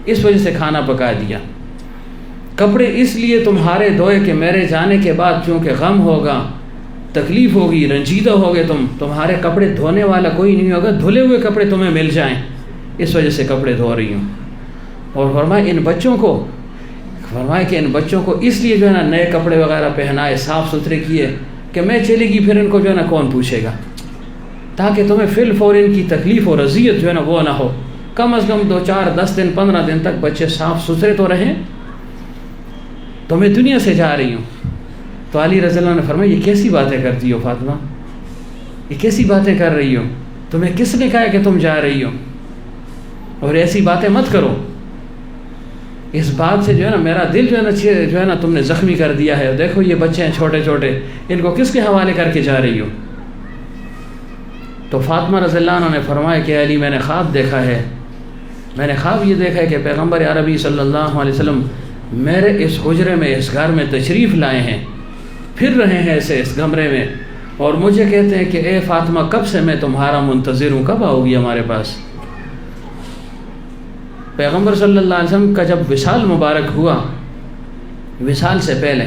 اس وجہ سے کھانا پکا دیا۔ کپڑے اس لیے تمہارے دھوئے کہ میرے جانے کے بعد چونکہ غم ہوگا، تکلیف ہوگی، رنجیدہ ہوگے تمہارے کپڑے دھونے والا کوئی نہیں ہوگا، دھلے ہوئے کپڑے تمہیں مل جائیں، اس وجہ سے کپڑے دھو رہی ہوں۔ اور فرمایا کہ ان بچوں کو اس لیے جو ہے نا نئے کپڑے وغیرہ پہنائے، صاف ستھرے کیے کہ میں چلے گی پھر ان کو جو ہے نا کون پوچھے گا، تاکہ تمہیں فی الفور ان کی تکلیف اور اذیت جو ہے نا وہ نہ ہو، کم از کم 2 4 10 دن 15 دن تک بچے صاف ستھرے تو رہیں، تو میں دنیا سے جا رہی ہوں۔ تو علی رضی اللہ عنہ نے فرمایا یہ کیسی باتیں کرتی ہو فاطمہ، یہ کیسی باتیں کر رہی ہو، تمہیں کس نے کہا کہ تم جا رہی ہو، اور ایسی باتیں مت کرو، اس بات سے جو ہے نا میرا دل جو ہے نا تم نے زخمی کر دیا ہے، دیکھو یہ بچے ہیں چھوٹے چھوٹے، ان کو کس کے حوالے کر کے جا رہی ہو۔ تو فاطمہ رضی اللہ عنہ نے فرمایا کہ علی میں نے خواب دیکھا ہے، میں نے خواب یہ دیکھا ہے کہ پیغمبر عربی صلی اللہ علیہ وسلم میرے اس حجرے میں، اس گھر میں تشریف لائے ہیں، پھر رہے ہیں ایسے اس کمرے میں، اور مجھے کہتے ہیں کہ اے فاطمہ کب سے میں تمہارا منتظر ہوں، کب آؤ گی ہمارے پاس۔ پیغمبر صلی اللہ علیہ وسلم کا جب وصال مبارک ہوا، وصال سے پہلے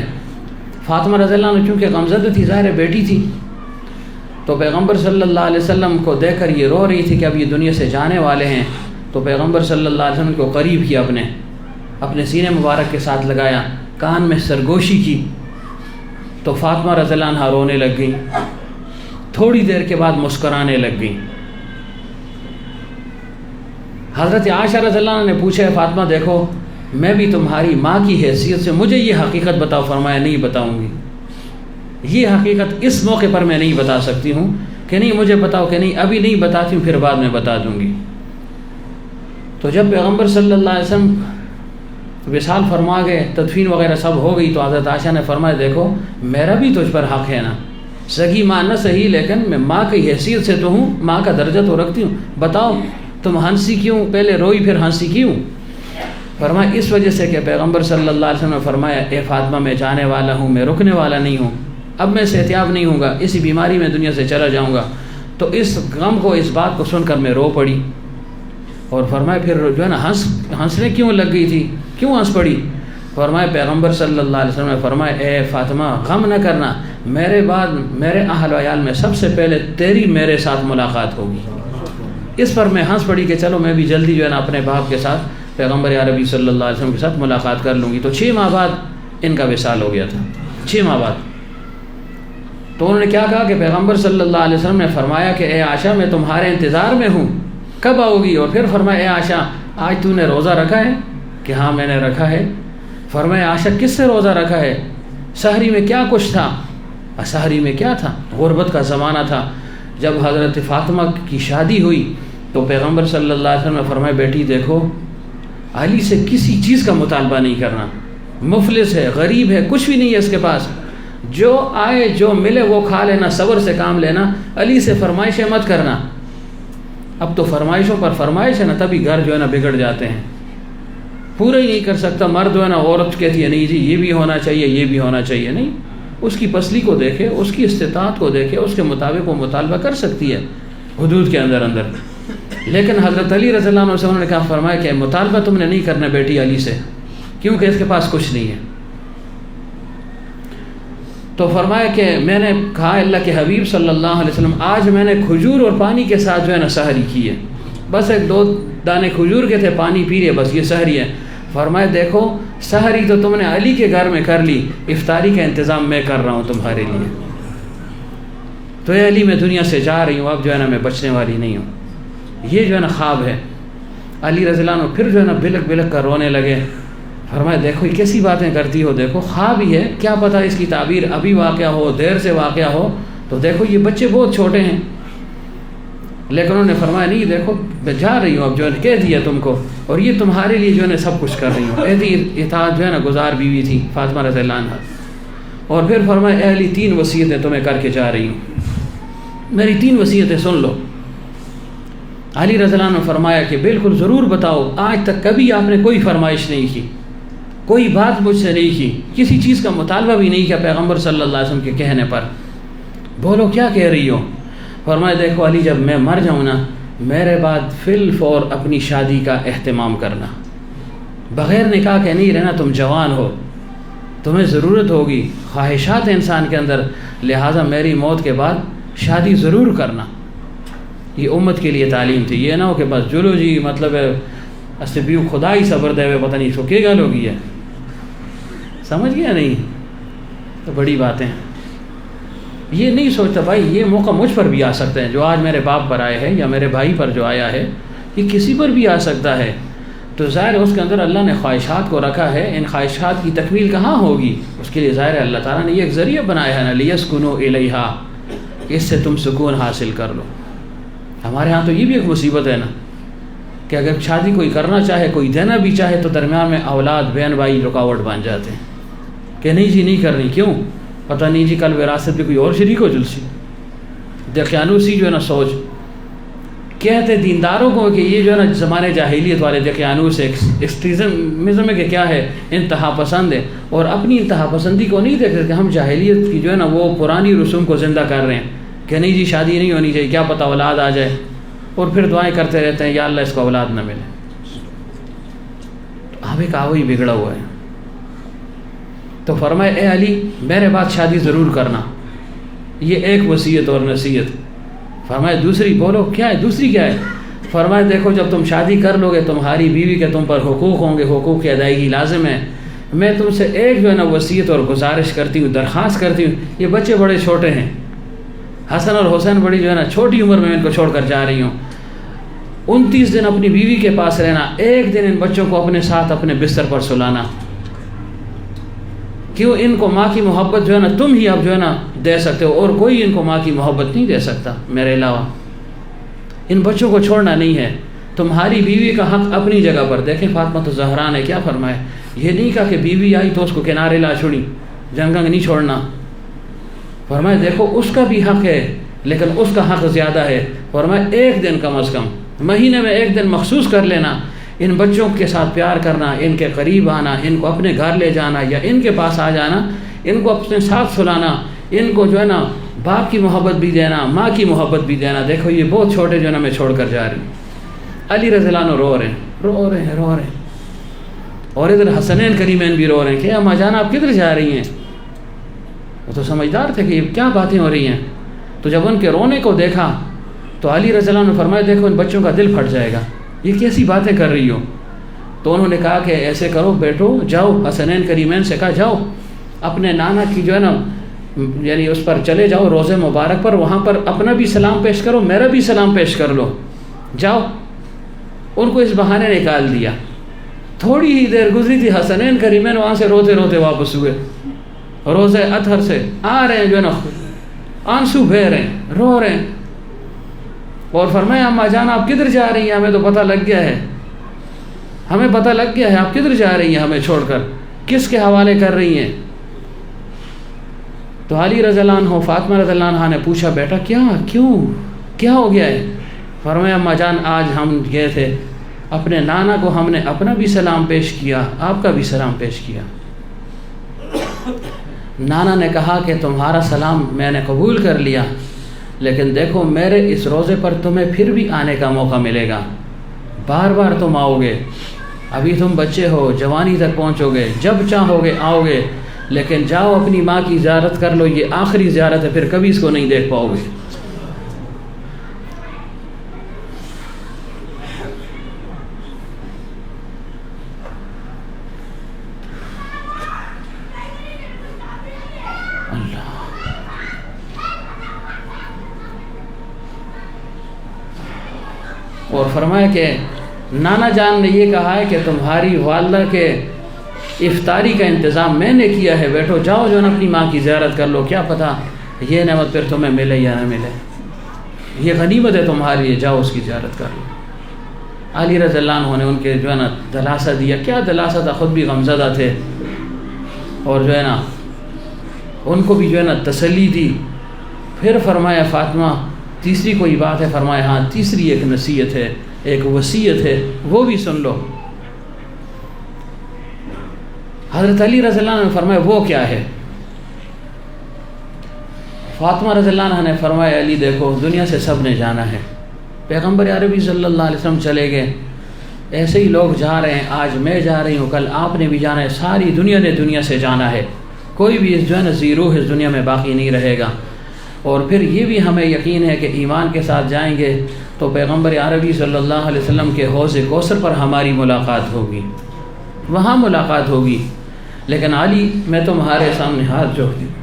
فاطمہ رضی اللہ عنہ چونکہ غمزدہ تھی، ظاہر بیٹی تھی، تو پیغمبر صلی اللہ علیہ وسلم کو دیکھ کر یہ رو رہی تھی کہ اب یہ دنیا سے جانے والے ہیں، تو پیغمبر صلی اللہ علیہ وسلم کو قریب کیا، اپنے سینے مبارک کے ساتھ لگایا، کان میں سرگوشی کی، تو فاطمہ رضی اللہ عنہ رونے لگ گئی، تھوڑی دیر کے بعد مسکرانے لگ گئی۔ حضرت عائشہ رضی اللہ عنہ نے پوچھا فاطمہ دیکھو میں بھی تمہاری ماں کی حیثیت سے مجھے یہ حقیقت بتاؤ، فرمایا نہیں بتاؤں گی، یہ حقیقت اس موقع پر میں نہیں بتا سکتی ہوں، کہ نہیں مجھے بتاؤ، کہ نہیں ابھی نہیں بتاتی ہوں، پھر بعد میں بتا دوں گی۔ تو جب پیغمبر صلی اللہ علیہ وسلم وصال فرما گئے، تدفین وغیرہ سب ہو گئی، تو حضرت عائشہ نے فرمایا دیکھو میرا بھی تجھ پر حق ہے نا، سگی ماں نہ صحیح لیکن میں ماں کی حیثیت سے تو ہوں، ماں کا درجہ تو رکھتی ہوں، بتاؤ تم ہنسی کیوں، پہلے روئی پھر ہنسی کیوں؟ فرمایا اس وجہ سے کہ پیغمبر صلی اللہ علیہ وسلم نے فرمایا اے فاطمہ میں جانے والا ہوں، میں رکنے والا نہیں ہوں، اب میں صحتیاب نہیں ہوں گا، اسی بیماری میں دنیا سے چلا جاؤں گا۔ تو اس غم کو، اس بات کو سن کر میں رو پڑی، اور فرمایا پھر جو ہے نا ہنسنے کیوں لگ گئی تھی، کیوں ہنس پڑی؟ فرمایا پیغمبر صلی اللہ علیہ وسلم نے فرمایا اے فاطمہ غم نہ کرنا، میرے بعد میرے اہل و عیال میں سب سے پہلے تیری میرے ساتھ ملاقات ہوگی۔ اس پر میں ہنس پڑی کہ چلو میں بھی جلدی جو ہے نا اپنے باپ کے ساتھ، پیغمبر عربی صلی اللہ علیہ وسلم کے ساتھ ملاقات کر لوں گی۔ تو 6 ماہ بعد ان کا وصال ہو گیا تھا، 6 ماہ بعد۔ تو انہوں نے کیا کہا کہ پیغمبر صلی اللہ علیہ وسلم نے فرمایا کہ اے عائشہ میں تمہارے انتظار میں ہوں، کب آؤ گی؟ اور پھر فرمایا اے عائشہ آج تو نے روزہ رکھا ہے؟ کہ ہاں میں نے رکھا ہے۔ فرمایا عائشہ کس سے روزہ رکھا ہے؟ سحری میں کیا کچھ تھا؟ سحری میں کیا تھا؟ غربت کا زمانہ تھا۔ جب حضرت فاطمہ کی شادی ہوئی تو پیغمبر صلی اللہ علیہ وسلم نے فرمایا بیٹی دیکھو علی سے کسی چیز کا مطالبہ نہیں کرنا، مفلس ہے، غریب ہے، کچھ بھی نہیں ہے اس کے پاس، جو آئے جو ملے وہ کھا لینا، صبر سے کام لینا، علی سے فرمائشیں مت کرنا۔ اب تو فرمائشوں پر فرمائش ہے نا، تبھی گھر جو ہے نا بگڑ جاتے ہیں، پورا ہی نہیں کر سکتا مرد جو ہے نا، عورت کہتی ہے نہیں جی یہ بھی ہونا چاہیے، یہ بھی ہونا چاہیے، نہیں، اس کی پسلی کو دیکھے، اس کی استطاعت کو دیکھے، اس کے مطابق وہ مطالبہ کر سکتی ہے حدود کے اندر۔ لیکن حضرت علی رضی اللہ عنہ سے انہوں نے کہا فرمایا کہ مطالبہ تم نے نہیں کرنا بیٹی علی سے، کیونکہ اس کے پاس کچھ نہیں ہے۔ تو فرمایا کہ میں نے کہا اللہ کے حبیب صلی اللہ علیہ وسلم آج میں نے کھجور اور پانی کے ساتھ جو ہے نا سحری کی ہے، بس 1-2 دانے کھجور کے تھے، پانی پی رہے، بس یہ سحری ہے۔ فرمایا دیکھو سحری تو تم نے علی کے گھر میں کر لی، افطاری کا انتظام میں کر رہا ہوں تمہارے لیے۔ تو اے علی میں دنیا سے جا رہی ہوں، اب جو ہے نا میں بچنے والی نہیں ہوں۔ یہ جو ہے نا خواب ہے۔ علی رضی اللہ عنہ پھر جو ہے نا بلک بلک کر رونے لگے۔ فرمایا دیکھو یہ کیسی باتیں کرتی ہو، دیکھو خواب ہی ہے، کیا پتہ اس کی تعبیر ابھی واقعہ ہو، دیر سے واقعہ ہو، تو دیکھو یہ بچے بہت چھوٹے ہیں۔ لیکن انہوں نے فرمایا نہیں دیکھو میں جا رہی ہوں، اب جو ہے کہہ دیا تم کو، اور یہ تمہارے لیے جو ہے نا سب کچھ کر رہی ہوں۔ عہد اطاعت جو ہے نا گزار بیوی تھی فاطمہ رضی اللہ عنہ۔ اور پھر فرمایا اے علی 3 وصیتیں تمہیں کر کے جا رہی ہوں، میری 3 وصیتیں سن لو۔ علی رضی اللہ عنہ نے فرمایا کہ بالکل ضرور بتاؤ، آج تک کبھی آپ نے کوئی فرمائش نہیں کی، کوئی بات مجھ سے نہیں کی، کسی چیز کا مطالبہ بھی نہیں کیا پیغمبر صلی اللہ علیہ وسلم کے کہنے پر، بولو کیا کہہ رہی ہو؟ فرمایا دیکھو علی جب میں مر جاؤں نا، میرے بعد فی الفور اپنی شادی کا اہتمام کرنا، بغیر نکاح کے نہیں رہنا، تم جوان ہو، تمہیں ضرورت ہوگی، خواہشات ہیں انسان کے اندر، لہٰذا میری موت کے بعد شادی ضرور کرنا۔ یہ امت کے لیے تعلیم تھی، یہ نہ ہو کہ بس چلو جی مطلب استبیو خدا ہی صبر دے ہوئے پتہ نہیں سکے گا لوگ، یہ سمجھ گیا نہیں؟ تو بڑی باتیں یہ نہیں سوچتا بھائی یہ موقع مجھ پر بھی آ سکتے ہیں، جو آج میرے باپ پر آئے ہیں یا میرے بھائی پر جو آیا ہے یہ کسی پر بھی آ سکتا ہے۔ تو ظاہر ہے اس کے اندر اللہ نے خواہشات کو رکھا ہے، ان خواہشات کی تکمیل کہاں ہوگی؟ اس کے لیے ظاہر ہے اللہ تعالیٰ نے یہ ایک ذریعہ بنایا ہے نا، لیسکنوا الیہا، اس سے تم سکون حاصل کر لو۔ ہمارے ہاں تو یہ بھی ایک مصیبت ہے نا کہ اگر شادی کوئی کرنا چاہے، کوئی دینا بھی چاہے، تو درمیان میں اولاد بہن بھائی رکاوٹ بن جاتے ہیں کہ نہیں جی نہیں کرنی، کیوں؟ پتہ نہیں جی کل وراثت میں کوئی اور شریک ہو جلسی، دقیانوسی جو ہے نا سوچ۔ کہتے دینداروں کو کہ یہ جو ہے نا زمانے جاہلیت والے دقیانوس ایکسٹریمزم ہے کہ کیا ہے، انتہا پسند ہے، اور اپنی انتہا پسندی کو نہیں دیکھتے کہ ہم جاہلیت کی جو ہے نا وہ پرانی رسوم کو زندہ کر رہے ہیں کہ نہیں جی شادی نہیں ہونی چاہیے، کیا پتہ اولاد آ جائے، اور پھر دعائیں کرتے رہتے ہیں یا اللہ اس کو اولاد نہ ملے۔ اب ایک آوئی بگڑا ہوا ہے۔ تو فرمائے اے علی میرے بعد شادی ضرور کرنا، یہ ایک وصیت اور نصیحت۔ فرمائے دوسری، بولو کیا ہے دوسری؟ کیا ہے؟ فرمائے دیکھو جب تم شادی کر لو گے تمہاری بیوی کے تم پر حقوق ہوں گے، حقوق کی ادائیگی لازم ہے۔ میں تم سے ایک جو ہے نا وصیت اور گزارش کرتی ہوں، درخواست کرتی ہوں، یہ بچے بڑے چھوٹے ہیں، حسن اور حسین بڑی جو ہے نا چھوٹی عمر میں ان کو چھوڑ کر جا رہی ہوں، 29 دن اپنی بیوی کے پاس رہنا، ایک دن ان بچوں کو اپنے ساتھ اپنے بستر پر سلانا۔ کیوں؟ ان کو ماں کی محبت جو ہے نا تم ہی اب جو ہے نا دے سکتے ہو، اور کوئی ان کو ماں کی محبت نہیں دے سکتا میرے علاوہ۔ ان بچوں کو چھوڑنا نہیں ہے، تمہاری بیوی کا حق اپنی جگہ پر۔ دیکھیں فاطمہ تو زہرا نے کیا فرمایا، یہ نہیں کہا کہ بیوی آئی تو اس کو کنارے لا چھوڑی، جنگنگ نہیں چھوڑنا۔ فرمایا دیکھو اس کا بھی حق ہے لیکن اس کا حق زیادہ ہے۔ فرمایا ایک دن کم از کم مہینے میں ایک دن مخصوص کر لینا، ان بچوں کے ساتھ پیار کرنا، ان کے قریب آنا، ان کو اپنے گھر لے جانا یا ان کے پاس آ جانا، ان کو اپنے ساتھ سلانا، ان کو جو ہے نا باپ کی محبت بھی دینا، ماں کی محبت بھی دینا۔ دیکھو یہ بہت چھوٹے جو ہے نا میں چھوڑ کر جا رہی ہوں۔ علی رضی اللہ عنہ رو رہے ہیں، اور ادھر حسنین کریمین بھی رو رہے ہیں کہ اماں جان آپ کدھر جا رہی ہیں؟ وہ تو سمجھدار تھے کہ یہ کیا باتیں ہو رہی ہیں۔ تو جب ان کے رونے کو دیکھا تو علی رضی اللہ عنہ نے فرمایا دیکھو ان بچوں کا دل پھٹ جائے گا، یہ کیسی باتیں کر رہی ہو؟ تو انہوں نے کہا کہ ایسے کرو بیٹو، جاؤ حسنین کریمین سے کہا جاؤ اپنے نانا کی جو ہے نا یعنی اس پر چلے جاؤ روضہ مبارک پر، وہاں پر اپنا بھی سلام پیش کرو، میرا بھی سلام پیش کر لو، جاؤ۔ ان کو اس بہانے نکال دیا۔ تھوڑی ہی دیر گزری تھی، حسنین کریمین وہاں سے روتے روتے واپس ہوئے، روزہ اطہر سے آ رہے ہیں جو ہے نا آنسو بہہ رہے ہیں، رو رہے ہیں، اور فرمایا اماں جان آپ کدھر جا رہی ہیں؟ ہمیں تو پتہ لگ گیا ہے، ہمیں پتہ لگ گیا ہے آپ کدھر جا رہی ہیں ہمیں چھوڑ کر، کس کے حوالے کر رہی ہیں؟ تو علی رضی اللہ عنہ فاطمہ رضی اللہ عنہ نے پوچھا بیٹا کیا ہو گیا ہے؟ فرمایا اماں جان آج ہم گئے تھے اپنے نانا کو، ہم نے اپنا بھی سلام پیش کیا، آپ کا بھی سلام پیش کیا۔ نانا نے کہا کہ تمہارا سلام میں نے قبول کر لیا، لیکن دیکھو میرے اس روزے پر تمہیں پھر بھی آنے کا موقع ملے گا، بار بار تم آؤ گے، ابھی تم بچے ہو، جوانی تک پہنچو گے، جب چاہو گے آؤ گے، لیکن جاؤ اپنی ماں کی زیارت کر لو، یہ آخری زیارت ہے، پھر کبھی اس کو نہیں دیکھ پاؤ گے۔ اور فرمایا کہ نانا جان نے یہ کہا ہے کہ تمہاری والدہ کے افطاری کا انتظام میں نے کیا ہے، بیٹھو جاؤ جو ہے نا اپنی ماں کی زیارت کر لو، کیا پتہ یہ نعمت پھر تمہیں ملے یا نہ ملے، یہ غنیمت ہے تمہارے لیے، جاؤ اس کی زیارت کر لو۔ علی رضی اللہ عنہ نے ان کے جو ہے نا دلاسا دیا، کیا دلاسا تھا، خود بھی غمزدہ تھے، اور جو ہے نا ان کو بھی جو ہے نا تسلی دی۔ پھر فرمایا فاطمہ تیسری کوئی بات ہے؟ فرمایا ہاں تیسری ایک نصیحت ہے، ایک وصیت ہے، وہ بھی سن لو۔ حضرت علی رضی اللہ عنہ نے فرمایا وہ کیا ہے؟ فاطمہ رضی اللہ عنہ نے فرمایا علی دیکھو دنیا سے سب نے جانا ہے، پیغمبر عربی صلی اللہ علیہ وسلم چلے گئے، ایسے ہی لوگ جا رہے ہیں، آج میں جا رہی ہوں، کل آپ نے بھی جانا ہے، ساری دنیا نے دنیا سے جانا ہے، کوئی بھی جو ہے نا زیرو اس دنیا میں باقی نہیں رہے گا۔ اور پھر یہ بھی ہمیں یقین ہے کہ ایمان کے ساتھ جائیں گے تو پیغمبر عربی صلی اللہ علیہ وسلم کے حوض کوثر پر ہماری ملاقات ہوگی، وہاں ملاقات ہوگی۔ لیکن علی میں تمہارے سامنے ہاتھ جوڑتی ہوں،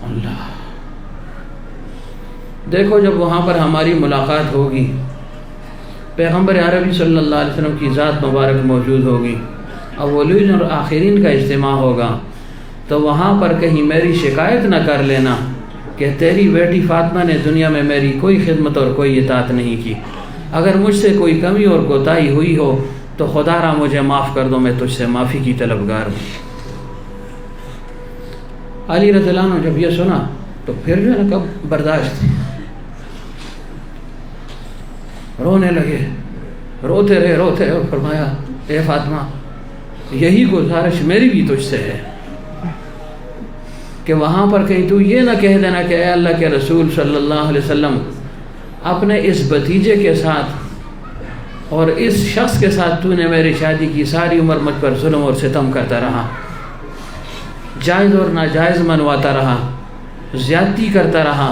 اللہ دیکھو جب وہاں پر ہماری ملاقات ہوگی، پیغمبر عربی صلی اللہ علیہ وسلم کی ذات مبارک موجود ہوگی، اولین اور آخرین کا اجتماع ہوگا، تو وہاں پر کہیں میری شکایت نہ کر لینا کہ تیری بیٹی فاطمہ نے دنیا میں میری کوئی خدمت اور کوئی اطاعت نہیں کی۔ اگر مجھ سے کوئی کمی اور کوتاہی ہوئی ہو تو خدا را مجھے معاف کر دو، میں تجھ سے معافی کی طلبگار ہوں۔ علی رضی اللہ عنہ جب یہ سنا تو پھر جو ہے نا کب برداشت، رونے لگے، روتے رہے، اور فرمایا اے فاطمہ یہی گزارش میری بھی تجھ سے ہے کہ وہاں پر کہیں تو یہ نہ کہہ دینا کہ اے اللہ کے رسول صلی اللہ علیہ وسلم اپنے اس بھتیجے کے ساتھ اور اس شخص کے ساتھ تو نے میری شادی کی، ساری عمر مجھ پر ظلم اور ستم کرتا رہا، جائز اور ناجائز منواتا رہا، زیادتی کرتا رہا،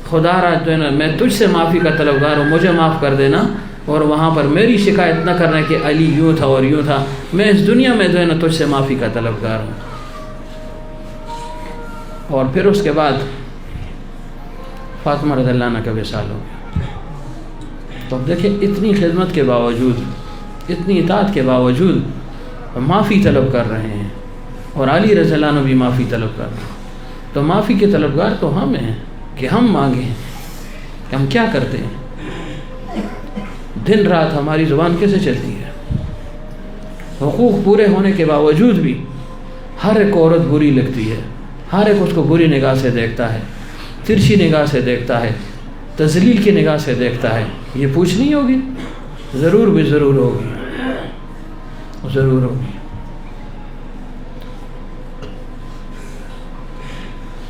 خدا را جو ہے نا میں تجھ سے معافی کا طلبگار ہوں، مجھے معاف کر دینا، اور وہاں پر میری شکایت نہ کرنا کہ علی یوں تھا اور یوں تھا، میں اس دنیا میں جو ہے نا تجھ سے معافی کا طلبگار ہوں۔ اور پھر اس کے بعد فاطمہ رضی اللہ عنہ کا وصال ہو گیا۔ تو اب دیکھیں اتنی خدمت کے باوجود، اتنی اطاعت کے باوجود معافی طلب کر رہے ہیں، اور علی رضی اللہ عنہ بھی معافی طلب کر رہے ہیں، تو معافی کے طلبگار تو ہم ہیں کہ ہم مانگیں کہ ہم کیا کرتے ہیں، دن رات ہماری زبان کیسے چلتی ہے، حقوق پورے ہونے کے باوجود بھی ہر ایک عورت بری لگتی ہے، ہر ایک اس کو بری نگاہ سے دیکھتا ہے، ترچھی نگاہ سے دیکھتا ہے، تذلیل کی نگاہ سے دیکھتا ہے۔ یہ پوچھنی ہوگی، ضرور بھی ضرور ہوگی، ضرور ہوگی۔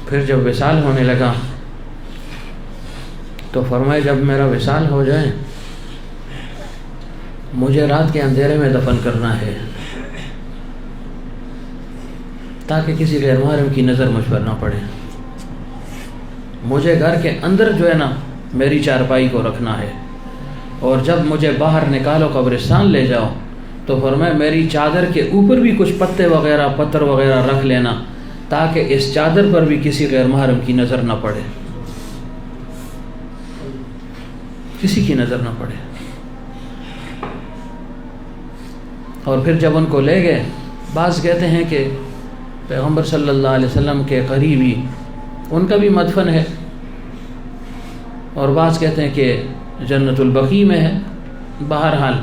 پھر جب وصال ہونے لگا تو فرمایا جب میرا وصال ہو جائے مجھے رات کے اندھیرے میں دفن کرنا ہے تاکہ کسی غیر محرم کی نظر مجھ پر نہ پڑے، مجھے گھر کے اندر جو ہے نا میری چارپائی کو رکھنا ہے، اور جب مجھے باہر نکالو قبرستان لے جاؤ تو فرمایا میری چادر کے اوپر بھی کچھ پتے وغیرہ پتھر وغیرہ رکھ لینا تاکہ اس چادر پر بھی کسی غیر محرم کی نظر نہ پڑے، کسی کی نظر نہ پڑے۔ اور پھر جب ان کو لے گئے، بعض کہتے ہیں کہ پیغمبر صلی اللہ علیہ وسلم کے قریبی ان کا بھی مدفن ہے، اور بعض کہتے ہیں کہ جنت البقیع میں ہے۔ بہرحال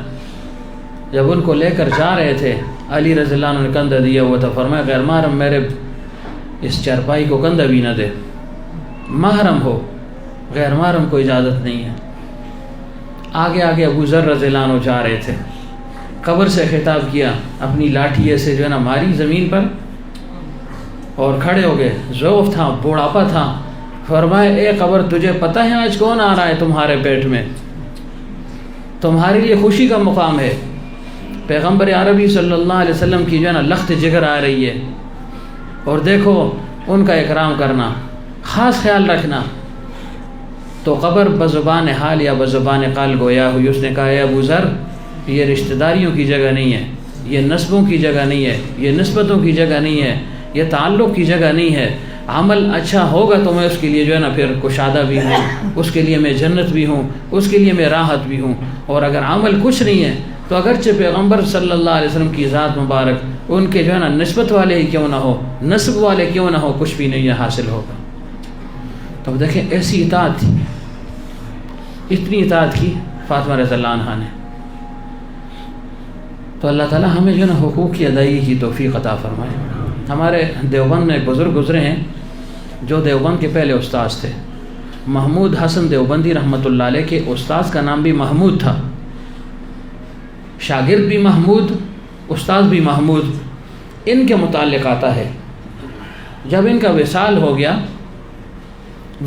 جب ان کو لے کر جا رہے تھے علی رضی اللہ عنہ نے کندھا دیا ہوا تھا، فرمایا غیر محرم میرے اس چارپائی کو کندھا بھی نہ دے، محرم ہو، غیر محرم کو اجازت نہیں ہے۔ آگے آگے ابو ذر رضی اللہ عنہ جا رہے تھے، قبر سے خطاب کیا، اپنی لاٹھی سے جو ہے نا ماری زمین پر اور کھڑے ہو گئے، ضعف تھا، بوڑھاپا تھا، فرمایا اے قبر تجھے پتہ ہے آج کون آ رہا ہے تمہارے پیٹ میں، تمہارے لیے خوشی کا مقام ہے، پیغمبر عربی صلی اللہ علیہ وسلم کی جو ہے نا لخت جگر آ رہی ہے، اور دیکھو ان کا اکرام کرنا، خاص خیال رکھنا۔ تو قبر بزبان حال یا بزبان قال گویا ہوئی، اس نے کہا اے ابو ذر یہ رشتہ داریوں کی جگہ نہیں ہے، یہ نسبوں کی جگہ نہیں ہے، یہ نسبتوں کی جگہ نہیں ہے، یہ تعلق کی جگہ نہیں ہے۔ عمل اچھا ہوگا تو میں اس کے لیے جو ہے نا پھر کشادہ بھی ہوں، اس کے لیے میں جنت بھی ہوں، اس کے لیے میں راحت بھی ہوں، اور اگر عمل کچھ نہیں ہے تو اگرچہ پیغمبر صلی اللہ علیہ وسلم کی ذات مبارک ان کے جو ہے نا نسبت والے ہی کیوں نہ ہو، نسب والے کیوں نہ ہو، کچھ بھی نہیں حاصل ہوگا۔ تو اب دیکھیں ایسی اطاعت تھی، اتنی اطاعت کی فاطمہ رضی اللہ عنہا نے۔ تو اللہ تعالیٰ ہمیں جو ہے نا حقوق کی ادائیگی کی توفیق عطا فرمائے۔ ہمارے دیوبند میں ایک بزرگ گزرے ہیں جو دیوبند کے پہلے استاذ تھے، محمود حسن دیوبندی رحمۃ اللہ علیہ کے استاذ کا نام بھی محمود تھا، شاگرد بھی محمود، استاذ بھی محمود۔ ان کے متعلق آتا ہے جب ان کا وصال ہو گیا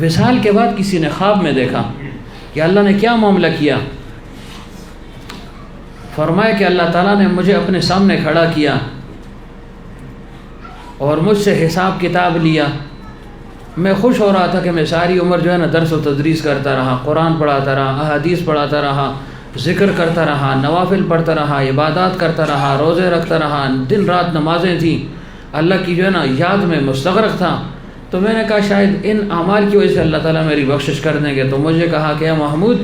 وصال کے بعد کسی نے خواب میں دیکھا کہ اللہ نے کیا معاملہ کیا، فرمایا کہ اللہ تعالیٰ نے مجھے اپنے سامنے کھڑا کیا اور مجھ سے حساب کتاب لیا۔ میں خوش ہو رہا تھا کہ میں ساری عمر جو ہے نا درس و تدریس کرتا رہا، قرآن پڑھاتا رہا، احادیث پڑھاتا رہا، ذکر کرتا رہا، نوافل پڑھتا رہا، عبادات کرتا رہا، روزے رکھتا رہا، دن رات نمازیں تھیں، اللہ کی جو ہے نا یاد میں مستغرق تھا۔ تو میں نے کہا شاید ان اعمال کی وجہ سے اللہ تعالیٰ میری بخشش کر دیں گے۔ تو مجھے کہا کہ اے محمود،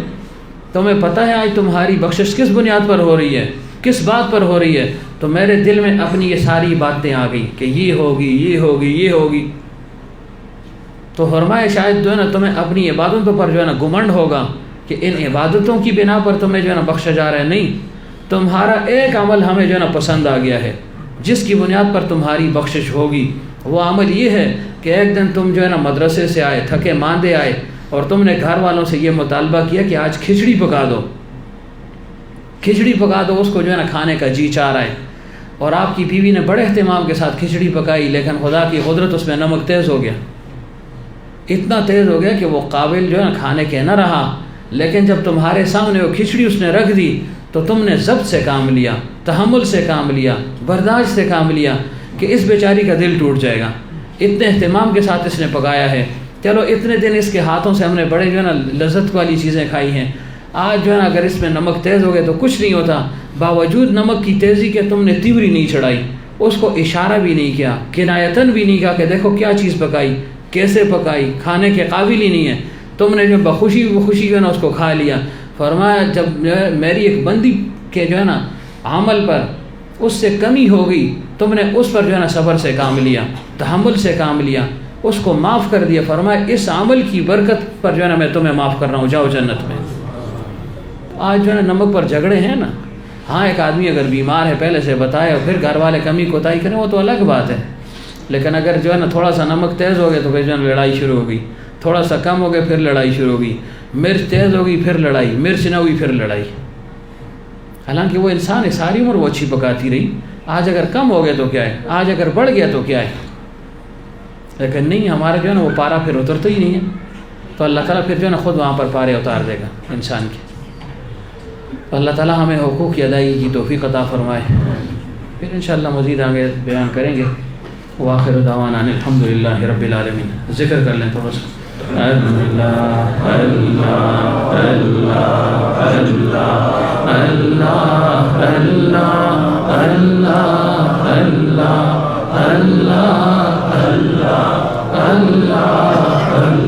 تمہیں پتہ ہے آج تمہاری بخشش کس بنیاد پر ہو رہی ہے، کس بات پر ہو رہی ہے؟ تو میرے دل میں اپنی یہ ساری باتیں آ گئی کہ یہ ہوگی، یہ ہوگی، یہ ہوگی۔ تو فرمایا شاید جو ہے نا تمہیں اپنی عبادتوں پر جو ہے نا گمنڈ ہوگا کہ ان عبادتوں کی بنا پر تمہیں جو ہے نا بخشا جا رہا ہے۔ نہیں، تمہارا ایک عمل ہمیں جو ہے نا پسند آ گیا ہے جس کی بنیاد پر تمہاری بخشش ہوگی۔ وہ عمل یہ ہے کہ ایک دن تم جو ہے نا مدرسے سے آئے، تھکے ماندے آئے، اور تم نے گھر والوں سے یہ مطالبہ کیا کہ آج کھچڑی پکا دو، کھچڑی پکا دو، اس کو جو ہے نا کھانے کا جی چاہ رہا ہے۔ اور آپ کی بیوی نے بڑے اہتمام کے ساتھ کھچڑی پکائی، لیکن خدا کی قدرت اس میں نمک تیز ہو گیا، اتنا تیز ہو گیا کہ وہ قابل جو ہے نا کھانے کے نہ رہا۔ لیکن جب تمہارے سامنے وہ کھچڑی اس نے رکھ دی تو تم نے ضبط سے کام لیا، تحمل سے کام لیا، برداشت سے کام لیا کہ اس بیچاری کا دل ٹوٹ جائے گا، اتنے اہتمام کے ساتھ اس نے پکایا ہے، چلو اتنے دن اس کے ہاتھوں سے ہم نے بڑے جو ہے نا لذت والی چیزیں کھائی ہیں، آج جو ہے نا اگر اس میں نمک تیز ہو گئے تو کچھ نہیں ہوتا۔ باوجود نمک کی تیزی کے تم نے تیوری نہیں چڑھائی، اس کو اشارہ بھی نہیں کیا، کنایتاً بھی نہیں کہا کہ دیکھو کیا چیز پکائی، کیسے پکائی، کھانے کے قابل ہی نہیں ہے، تم نے جو بخوشی جو ہے نا اس کو کھا لیا۔ فرمایا جب میری ایک بندی کے جو ہے نا عمل پر اس سے کمی ہوگی، تم نے اس پر جو ہے نا صبر سے کام لیا، تحمل سے کام لیا، اس کو معاف کر دیا۔ فرمایا اس عمل کی برکت پر جو ہے نا میں تمہیں معاف کر رہا ہوں، جاؤ جنت میں۔ آج جو ہے نا نمک پر جھگڑے ہیں نا، ہاں ایک آدمی اگر بیمار ہے پہلے سے بتائے اور پھر گھر والے کمی کوتاہی کریں وہ تو الگ بات ہے، لیکن اگر جو ہے نا تھوڑا سا نمک تیز ہو گیا تو پھر جو ہے نا لڑائی شروع ہو گئی، تھوڑا سا کم ہو گیا پھر لڑائی شروع ہو گئی، مرچ تیز ہو گئی پھر لڑائی، مرچ نہ ہوئی پھر لڑائی۔ حالانکہ وہ انسان ہے ساری عمر وہ اچھی پکاتی رہی، آج اگر کم ہو گیا تو کیا ہے، آج اگر بڑھ گیا تو کیا ہے، لیکن نہیں، ہمارا جو ہے نا وہ پارا پھر اترتا ہی نہیں ہے، تو اللہ تعالیٰ پھر جو ہے نا خود وہاں پر پارے اتار دے گا انسان کے۔ تو اللہ تعالیٰ ہمیں حقوق کی ادائیگی کی توفیق عطا فرمائے، پھر انشاءاللہ مزید آگے بیان کریں گے۔ وآخر دعوانا الحمدللہ رب العالمین۔ ذکر کر لیں تھوڑا سا۔ اللہ اللہ اللہ اللہ اللہ اللہ اللہ اللہ اللہ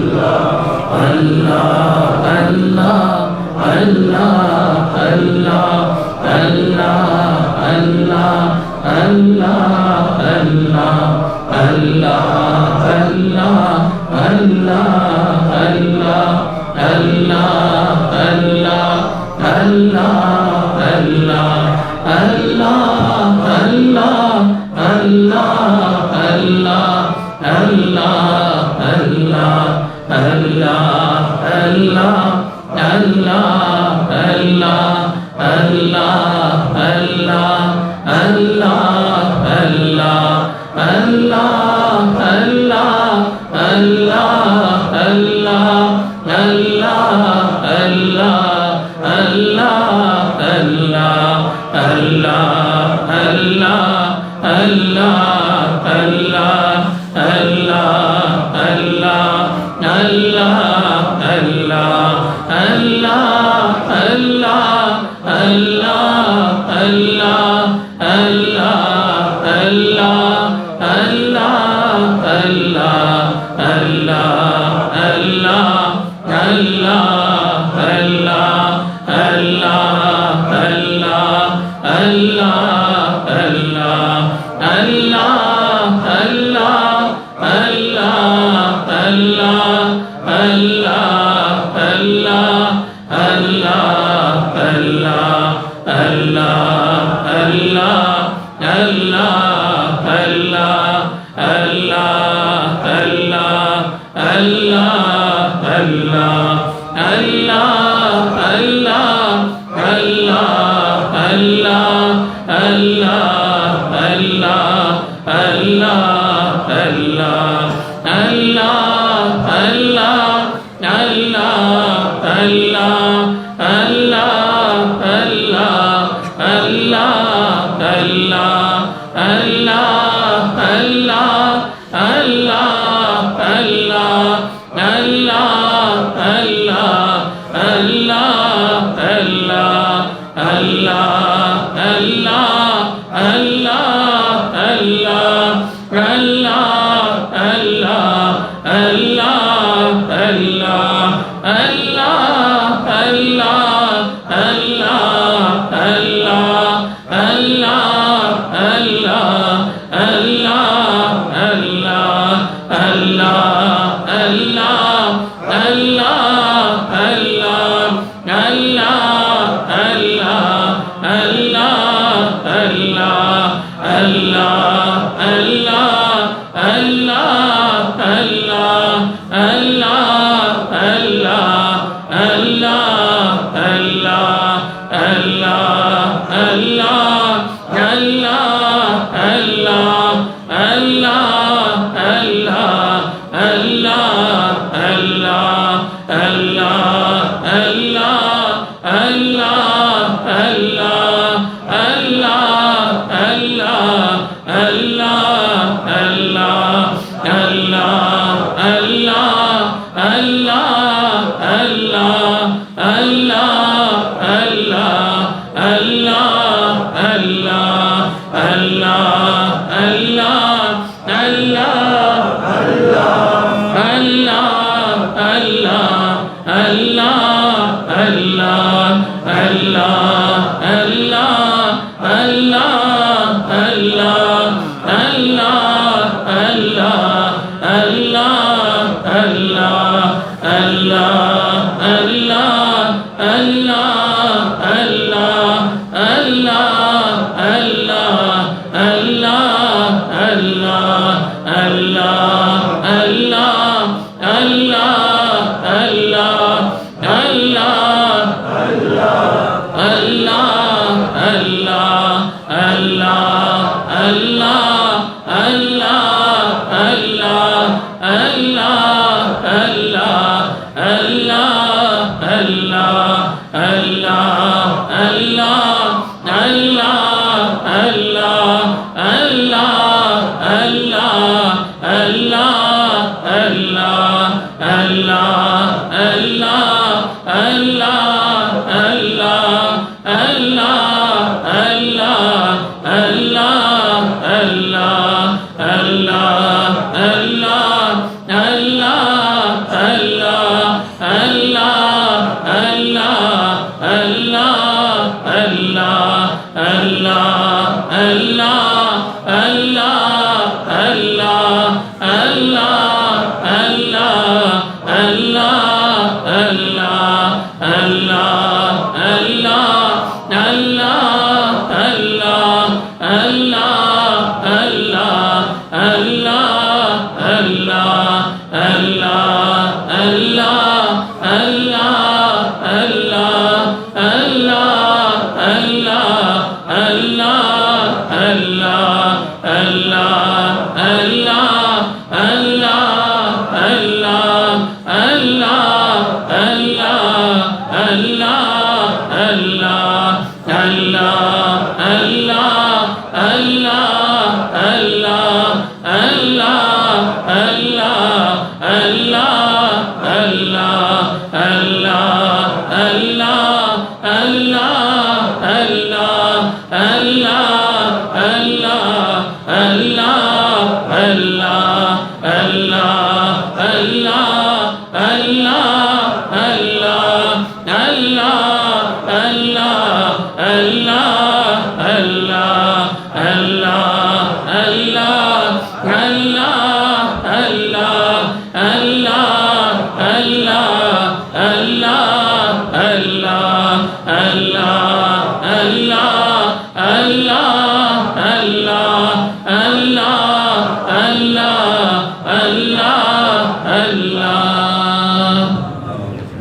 اللہ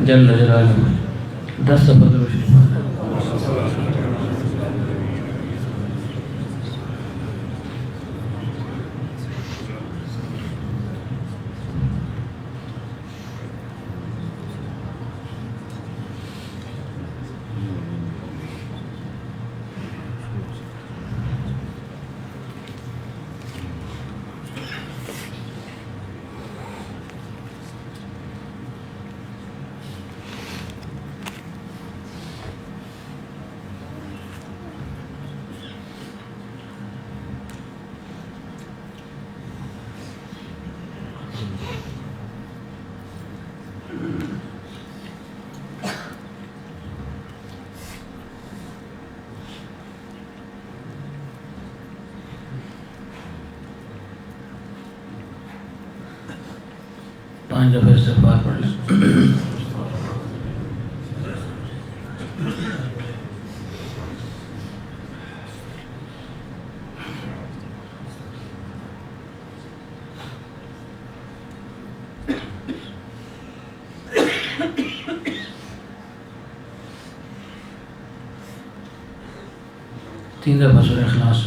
جل جلالہ 10 دفعہ درود شریف 5 دفعہ استغفار پڑھ لیں. تین دفعہ سورہ اخلاص.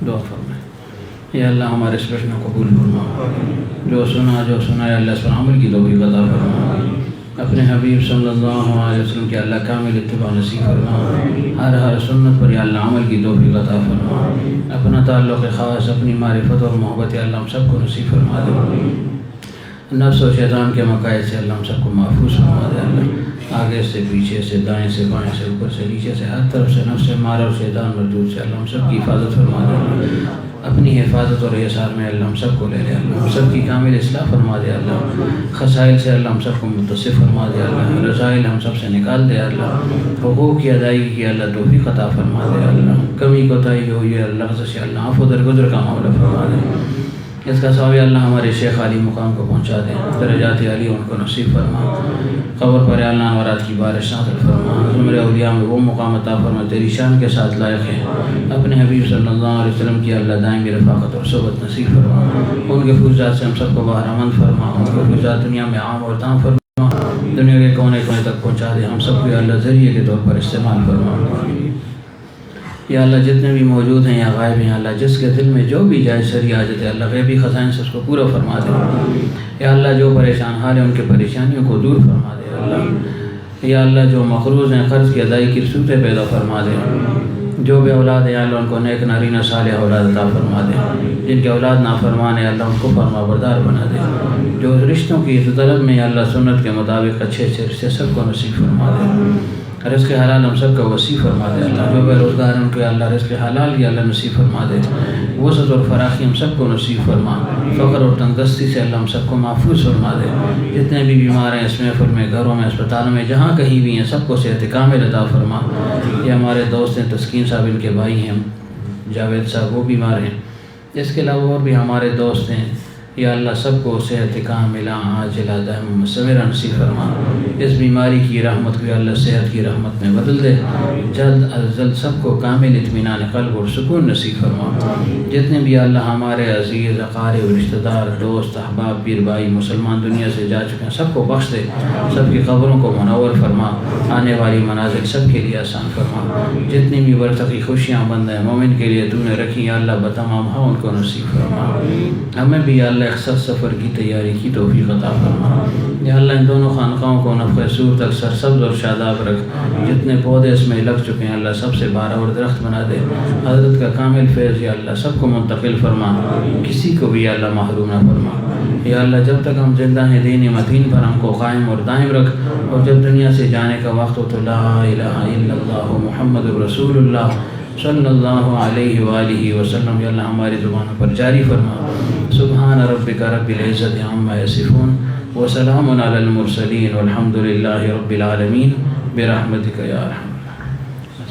دعا فرمائیں. یا اللہ ہمارے اس پرشن کو قبول فرما. جو سنا یا اللہ اس پر عمل کی توفیق عطا فرما. اپنے حبیب صلی اللہ علیہ وسلم کے اللہ کامل اتباع نصیب فرما. ہر سنت پر یا اللہ عمل کی توفیق عطا فرما. اپنا تعلق خاص، اپنی معرفت اور محبت یا اللہ ہم سب کو نصیب فرما دے. نفس و شیطان کے مقاصد سے اللہ ہم سب کو محفوظ فرما دے. اللہ آگے سے، پیچھے سے، دائیں سے، بائیں سے، اوپر سے، نیچے سے، ہر طرف سے نفس مارا اور شیطان مردود سے اللہ ہم سب کی حفاظت فرما دے. اپنی حفاظت اور احسان میں اللہ ہم سب کو لے لے. اللہ ہم سب کی کامل اصلاح فرما دے. اللہ خسائل سے اللہ ہم سب کو متصف فرما دے. اللہ رسائل ہم سب سے نکال دے. اللہ حقوق کی ادائیگی کی اللہ توفیق عطا فرما دے. اللہ کمی کوتاہی ہوئی ہے اللہ سے اللہ عفو درگزر کا معاملہ فرما دے. اس کا ثواب اللہ ہمارے شیخ علی مقام کو پہنچا دے. درجات علی ان کو نصیب فرما. قبر پر اللہ انوارات کی بارش نازل فرما. زمرے اولیاء میں وہ مقام عطا فرما تیری شان کے ساتھ لائق ہے. اپنے حبیب صلی اللہ علیہ وسلم کی اللہ دائمی رفاقت اور صحبت نصیب فرما. ان کے فیضات سے ہم سب کو بہرامند فرما. ان کے فیضات دنیا میں عام اور تام فرما. دنیا کے کونے کونے تک پہنچا دے. ہم سب کو اللہ ذریعے کے طور پر استعمال فرما. یا اللہ جتنے بھی موجود ہیں یا غائب ہیں اللہ جس کے دل میں جو بھی جائز شرعی حاجت ہے اللہ غیبی خزائن سے اس کو پورا فرما دے. یا اللہ جو پریشان حال ہیں ان کے پریشانیوں کو دور فرما دے. اللہ یا اللہ جو مقروض ہیں قرض کی ادائیگی کی صورتیں پیدا فرما دے. جو بھی اولاد ہے اللہ ان کو نیک نارینہ صالح اولاد عطا فرما دے. جن کے اولاد نافرمان ہے اللہ ان کو فرما بردار بنا دے. جو رشتوں کی طلب میں اللہ سنت کے مطابق اچھے رشتے سب کو نصیب فرما دے. رزق حلال ہم سب کا وسیع فرما دے. اللہ جو بے روزگار ہیں ان کو اللہ رزق حلال کی اللہ نصیب فرما دے. وسعت اور فراخی ہم سب کو نصیب فرما. فقر اور تنگدستی سے اللہ ہم سب کو محفوظ فرما دے. جتنے بھی بیمار ہیں اس محفل میں، گھروں میں، اسپتالوں میں، جہاں کہیں بھی ہیں سب کو صحت کامل عطا فرما. یہ ہمارے دوست ہیں تسکین صاحب، ان کے بھائی ہیں جاوید صاحب، وہ بیمار ہیں. اس کے علاوہ اور بھی ہمارے دوست ہیں. یا اللہ سب کو صحت کاملہ عاجلہ دائمہ مستمرہ نصیب فرما. اس بیماری کی رحمت کو اللہ صحت کی رحمت میں بدل دے. جلد از جلد سب کو کامل اطمینان قلب اور سکون نصیب فرما. جتنے بھی اللہ ہمارے عزیز اقارب رشتہ دار دوست احباب پیر بھائی مسلمان دنیا سے جا چکے ہیں سب کو بخش دے. سب کی قبروں کو منور فرما. آنے والی منازل سب کے لیے آسان فرما. جتنی بھی برتقی خوشیاں بند ہیں مومن کے لیے تو نے رکھی یا اللہ بتمام ہاں ان کو نصیب فرما. ہمیں بھی یا اللہ اقصد سفر کی تیاری کی توفیق عطا فرما. یا اللہ ان دونوں خانقاہوں کو نفع سور تک سرسبز اور شاداب رکھ. جتنے پودے اس میں لگ چکے ہیں اللہ سب سے بارآور درخت بنا دے. حضرت کا کامل فیض یا اللہ سب کو منتقل فرما. کسی کو بھی یا اللہ محروم نہ فرما. یا اللہ جب تک ہم زندہ ہیں دین متین پر ہم کو قائم اور دائم رکھ. اور جب دنیا سے جانے کا وقت ہو تو لا الہ الا اللہ محمد رسول اللہ صلی اللہ علیہ وآلہ وسلم یا اللہ ہماری زبانوں پر جاری فرما. سبحان ربک رب العزت عما یصفون وسلام علی المرسلین والحمد للہ رب العالمین برحمتک یا ارحم